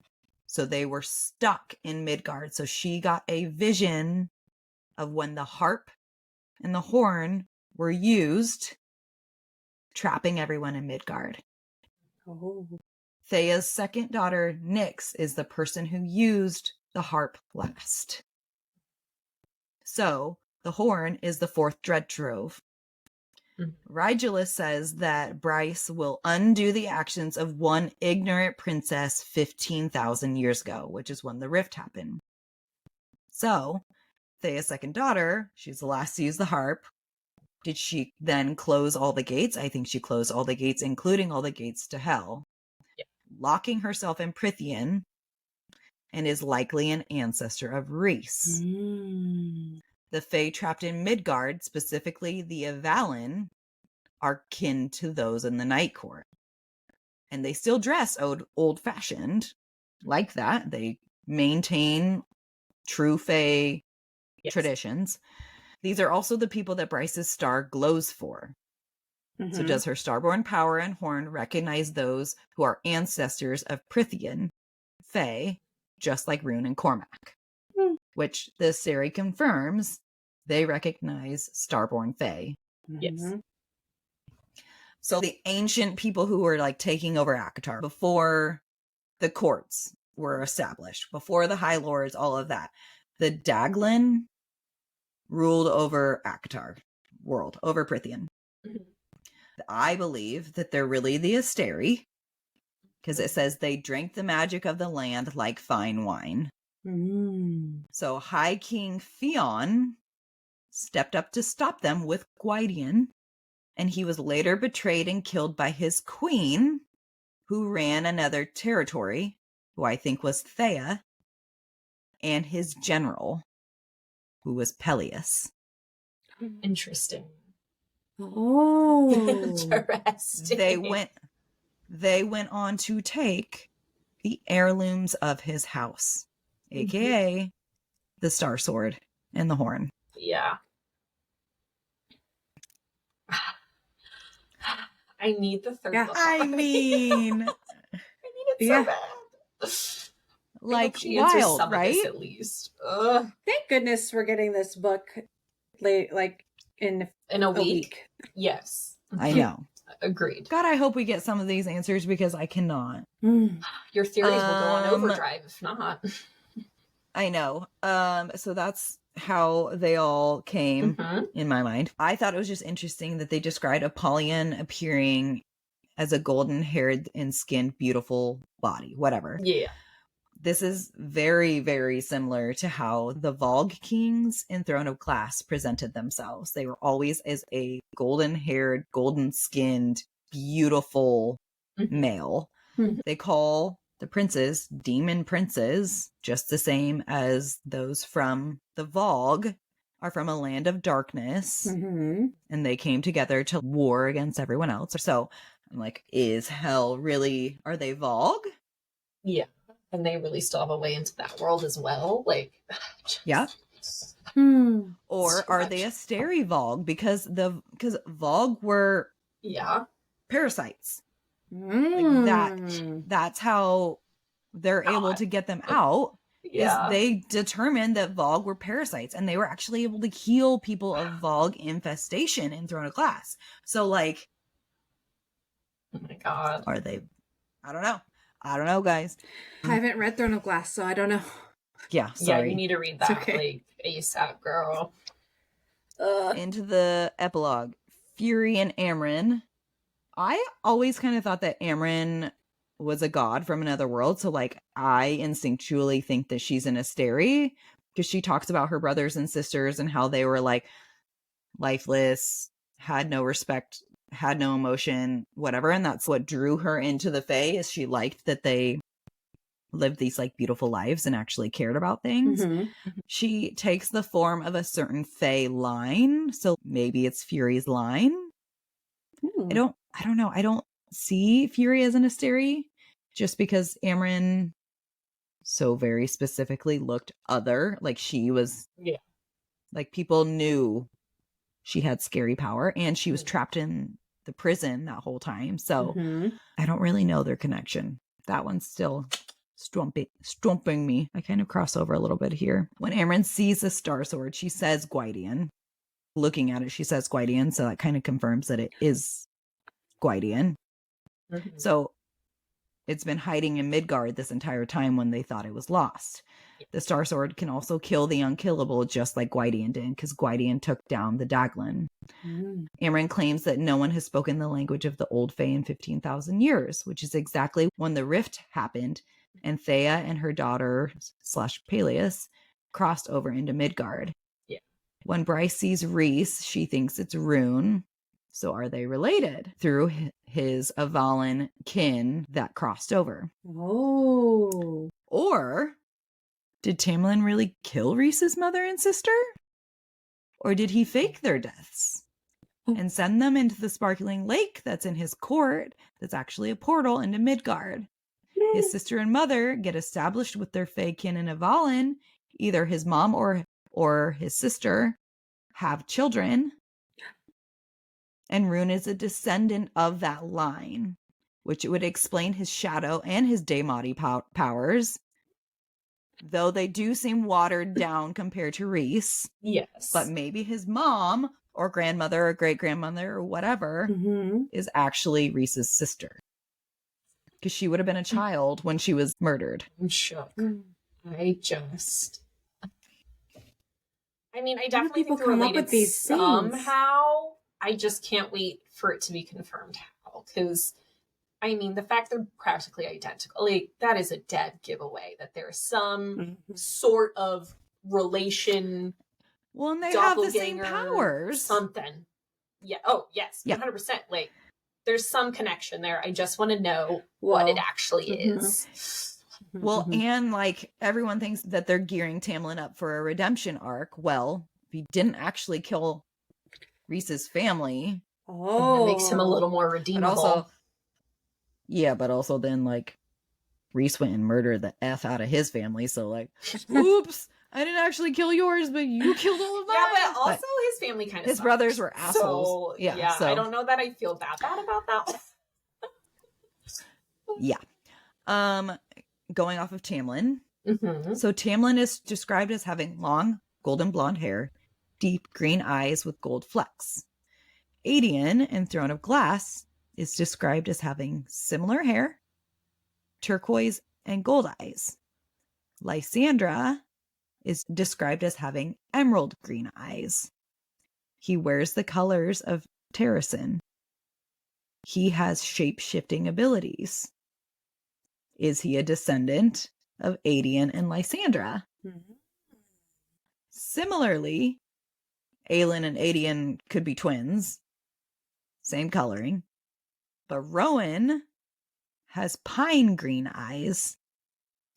So they were stuck in Midgard. So she got a vision of when the harp and the horn were used, trapping everyone in Midgard. Oh. Theia's second daughter, Nyx, is the person who used the harp last. So the horn is the fourth dread trove. Rigulus says that Bryce will undo the actions of one ignorant princess 15,000 years ago, which is when the rift happened. So Theia's second daughter, she's the last to use the harp. Did she then close all the gates? I think she closed all the gates, including all the gates to hell, locking herself in Prythian, and is likely an ancestor of Rhys. The Fae trapped in Midgard, specifically the Avalon, are kin to those in the Night Court. And they still dress old-fashioned like that. They maintain true Fae traditions. These are also the people that Bryce's star glows for. Mm-hmm. So does her starborn power and horn recognize those who are ancestors of Prythian Fae, just like Rune and Cormac? Which the Seri confirms they recognize starborn Fae. Yes. So the ancient people who were like taking over Akatar before the courts were established, before the High Lords, all of that, the Daglin ruled over Akatar world, over Prythian. Mm-hmm. I believe that they're really the Asteri, because it says they drank the magic of the land like fine wine. So High King Theon stepped up to stop them with Gwydion, and he was later betrayed and killed by his queen, who ran another territory, who I think was Theia, and his general, who was Peleus. Interesting. Oh, interesting. They went on to take the heirlooms of his house, aka the Star Sword and the horn. Yeah. I need the third book. I mean, I need it so bad. Like wild, some right? Of this at least. Ugh. Thank goodness we're getting this book late, like in a week. Yes, I know. Agreed. God, I hope we get some of these answers because I cannot. Your theories will go on overdrive if not. I know. So that's how they all came in my mind. I thought it was just interesting that they described Apollyon appearing as a golden-haired and skinned beautiful body, whatever. Yeah. This is very, very similar to how the Vogue kings in Throne of Glass presented themselves. They were always as a golden-haired, golden-skinned, beautiful male. They call the princes demon princes, just the same as those from the Vogue are from a land of darkness, and they came together to war against everyone else. So I'm like, is hell really, are they Vogue? Yeah. And they really still have a way into that world as well. Like, yeah. Or are they Asteri Vogue? Because Vogue were parasites. Like that's how they're able to get them out. Is they determined that Vogue were parasites, and they were actually able to heal people of Vogue infestation in Throne of Glass. So like, oh my God, are they? I don't know, guys. I haven't read Throne of Glass, so I don't know. Yeah, sorry. Yeah, you need to read that like ASAP, girl. Into the epilogue. Fury and Amryn. I always kind of thought that Amryn was a god from another world, so like I instinctually think that she's an Asteri, because she talks about her brothers and sisters and how they were like lifeless, had no respect, had no emotion, whatever, and that's what drew her into the Fae, is she liked that they lived these like beautiful lives and actually cared about things. She takes the form of a certain Fae line. So maybe it's Fury's line. I don't know. I don't see Fury as an Asteri just because Amren so very specifically looked other. Like she was, like people knew she had scary power and she was trapped in the prison that whole time. So I don't really know their connection. That one's still stumping me. I kind of cross over a little bit here. When Amren sees the Star Sword, she says Gwydion. Looking at it, she says Gwydion. So that kind of confirms that it is Gwydion. So it's been hiding in Midgard this entire time when they thought it was lost. The Star Sword can also kill the unkillable, just like Gwydion did, because Gwydion took down the Daglin. Amren claims that no one has spoken the language of the Old Fae in 15,000 years, which is exactly when the rift happened, and Theia and her daughter / Peleus crossed over into Midgard. When Bryce sees Rhys, she thinks it's Rune. So are they related through his Avalon kin that crossed over? Or did Tamlin really kill Rhys's mother and sister? Or did he fake their deaths and send them into the sparkling lake that's in his court that's actually a portal into Midgard? His sister and mother get established with their Fae kin in Avalon. Either his mom or his sister have children. And Rune is a descendant of that line, which would explain his shadow and his Daemati powers. Though they do seem watered down compared to Rhys. Yes. But maybe his mom or grandmother or great-grandmother or whatever is actually Rhys's sister. Because she would have been a child when she was murdered. I'm shook. I mean, I definitely think they're related somehow. I just can't wait for it to be confirmed how. Because, I mean, the fact they're practically identical, like, that is a dead giveaway that there's some sort of relation. Well, and they have the same powers. Something. Yeah. Oh, yes. 100%. Like, there's some connection there. I just want to know what it actually is. Well, and like everyone thinks that they're gearing Tamlin up for a redemption arc. Well, if he didn't actually kill Rhys's family, that makes him a little more redeemable. But also then like Rhys went and murdered the F out of his family. So like, oops, I didn't actually kill yours, but you killed all of mine. Yeah, but also his family kind of his brothers were assholes. So, so I don't know that I feel that bad about that one. Going off of Tamlin. So Tamlin is described as having long golden blonde hair, deep green eyes with gold flecks. Aedion in Throne of Glass is described as having similar hair, turquoise and gold eyes. Lysandra is described as having emerald green eyes. He wears the colors of Terrasen. He has shape-shifting abilities. Is he a descendant of Aedion and Lysandra? Similarly, Aelin and Aedion could be twins. Same coloring. But Rowan has pine green eyes.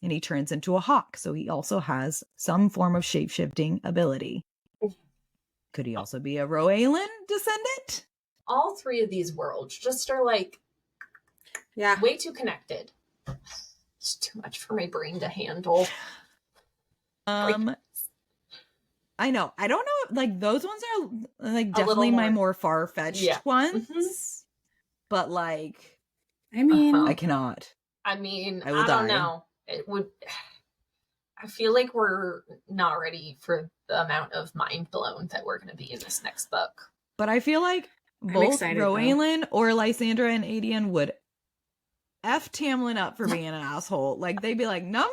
And he turns into a hawk. So he also has some form of shape-shifting ability. Could he also be a Roaelin descendant? All three of these worlds just are like way too connected. It's too much for my brain to handle. I know. I don't know. Like those ones are like definitely my more far-fetched ones. But like, I mean, I cannot. I don't know. It would. I feel like we're not ready for the amount of mind blown that we're going to be in this next book. But I feel like both Roaelin or Lysandra and Aedion would F Tamlin up for being an asshole. Like they'd be like, no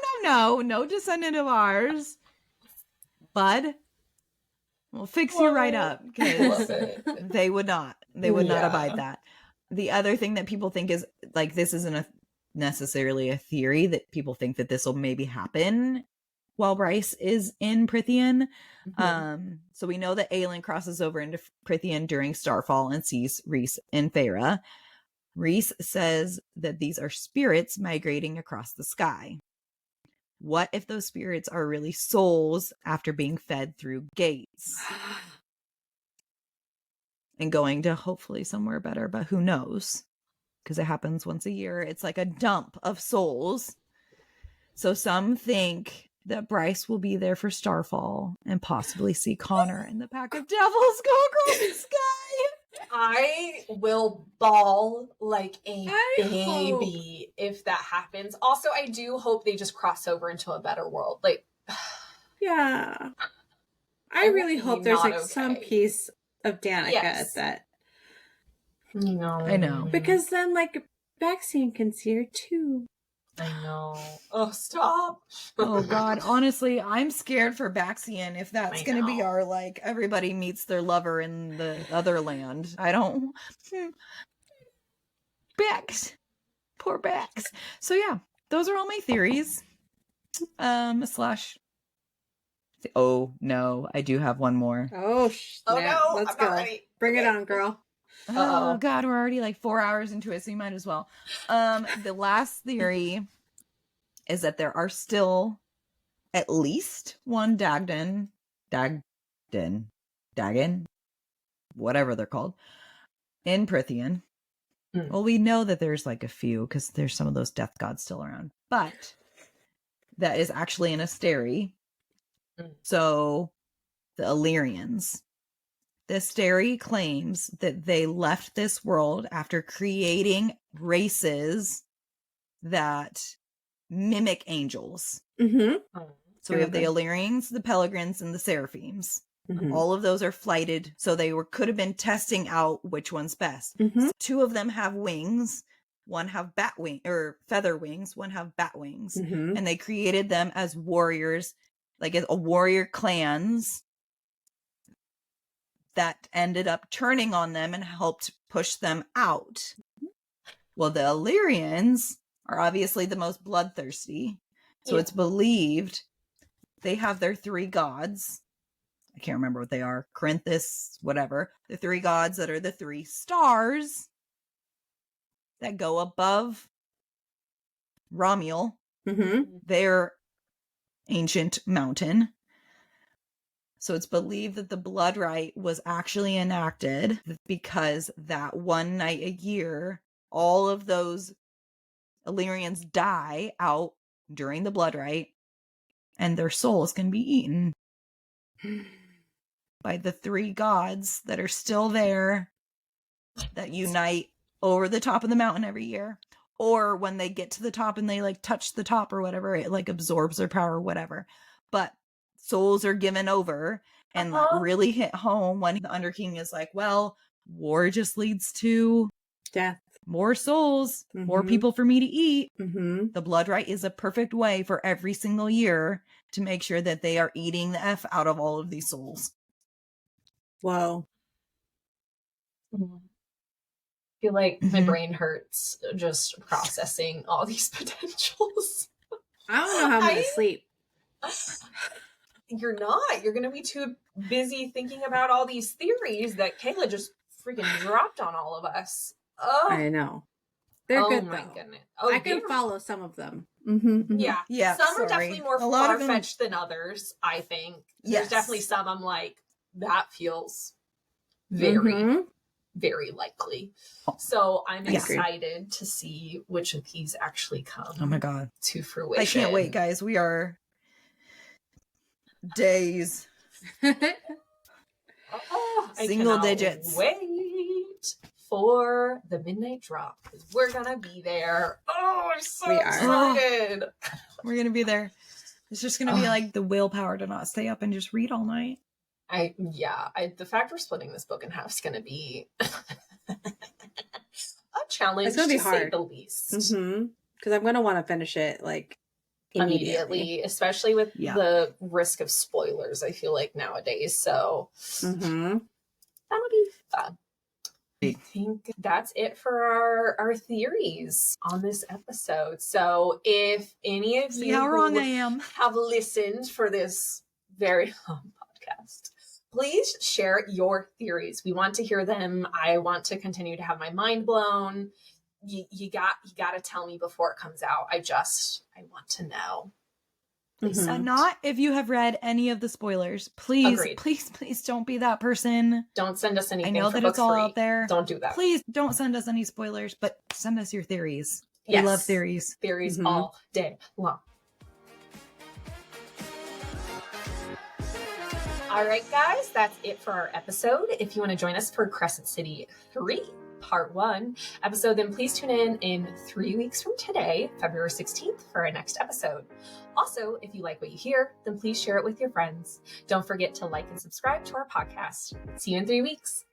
descendant of ours, bud. We'll fix you right up, because they would not. They would not abide that. The other thing that people think is like this isn't necessarily a theory, that people think that this will maybe happen while Bryce is in Prythian. So we know that Aelin crosses over into Prythian during Starfall and sees Rhys and Feyre. Rhys says that these are spirits migrating across the sky. what if those spirits are really souls after being fed through gates and going to hopefully somewhere better, but who knows? Because it happens once a year. It's like a dump of souls. So some think that Bryce will be there for Starfall and possibly see Connor and the pack of devils go across the sky. I will bawl like a baby if that happens. Also, I do hope they just cross over into a better world. Like, yeah. I really hope there's like some piece of Danika that. No. I know. Because then like Maxine can see her too. I know. Oh, stop. Oh, God. Honestly, I'm scared for Baxian if that's going to be our, like, everybody meets their lover in the other land. I don't... Bax. Poor Bax. So, yeah. Those are all my theories. Slash... Oh, no. I do have one more. Oh, no. Let's go. Bring it on, girl. Oh, God. We're already, like, 4 hours into it, so you might as well. The last theory is that there are still at least one Dagon, whatever they're called, in Prythian. Well, we know that there's like a few because there's some of those death gods still around, but that is actually an Asteri. So the Illyrians. The Asteri claims that they left this world after creating races that mimic angels. So we have the Illyrians, the Peregrines, and the Seraphims. All of those are flighted, so they could have been testing out which one's best. So 2 of them have wings, one have feather wings, one have bat wings, and they created them as warriors, like a warrior clans that ended up turning on them and helped push them out. Well, the Illyrians are obviously the most bloodthirsty. So it's believed they have their 3 gods. I can't remember what they are. Corinthus, whatever. The 3 gods that are the 3 stars that go above Romuel, their ancient mountain. So it's believed that the blood rite was actually enacted because that one night a year, all of those Illyrians die out during the blood rite, and their souls can be eaten by the 3 gods that are still there that unite over the top of the mountain every year. Or when they get to the top and they like touch the top or whatever, it like absorbs their power or whatever. But souls are given over, and that really hit home when the Underking is like, well, war just leads to death. More souls, more people for me to eat. The blood rite is a perfect way for every single year to make sure that they are eating the F out of all of these souls. Whoa. I feel like my brain hurts just processing all these potentials. I don't know how I'm going to sleep. You're not. You're going to be too busy thinking about all these theories that Kayla just freaking dropped on all of us. Oh. I know. They're good, my though. Goodness. I can follow some of them. Yeah. Some are definitely more far-fetched than others, I think. There's definitely some I'm like, that feels very, very likely. So I'm excited to see which of these actually come oh my God. to fruition. I can't wait, guys. We are days. Single digits. Wait for the midnight drop because we're gonna be there. Oh, I'm so excited. We're gonna be there. It's just gonna be like the willpower to not stay up and just read all night. The fact we're splitting this book in half is gonna be a challenge. It's gonna be hard, say the least. Because I'm gonna want to finish it like immediately, especially with the risk of spoilers. I feel like nowadays, so that'll be fun. I think that's it for our theories on this episode. So if any of you how wrong I am have listened for this very long podcast, please share your theories. We want to hear them. I want to continue to have my mind blown. You got to tell me before it comes out. I want to know. Please not if you have read any of the spoilers. Please, Agreed. please don't be that person. Don't send us anything. I know that it's all out there. Don't do that. Please don't send us any spoilers, but send us your theories. Yes. We love theories. Theories all day long. All right, guys, that's it for our episode. If you want to join us for Crescent City 3, Part 1 episode, then please tune in 3 weeks from today, February 16th, for our next episode. Also, if you like what you hear, then please share it with your friends. Don't forget to like and subscribe to our podcast. See you in 3 weeks.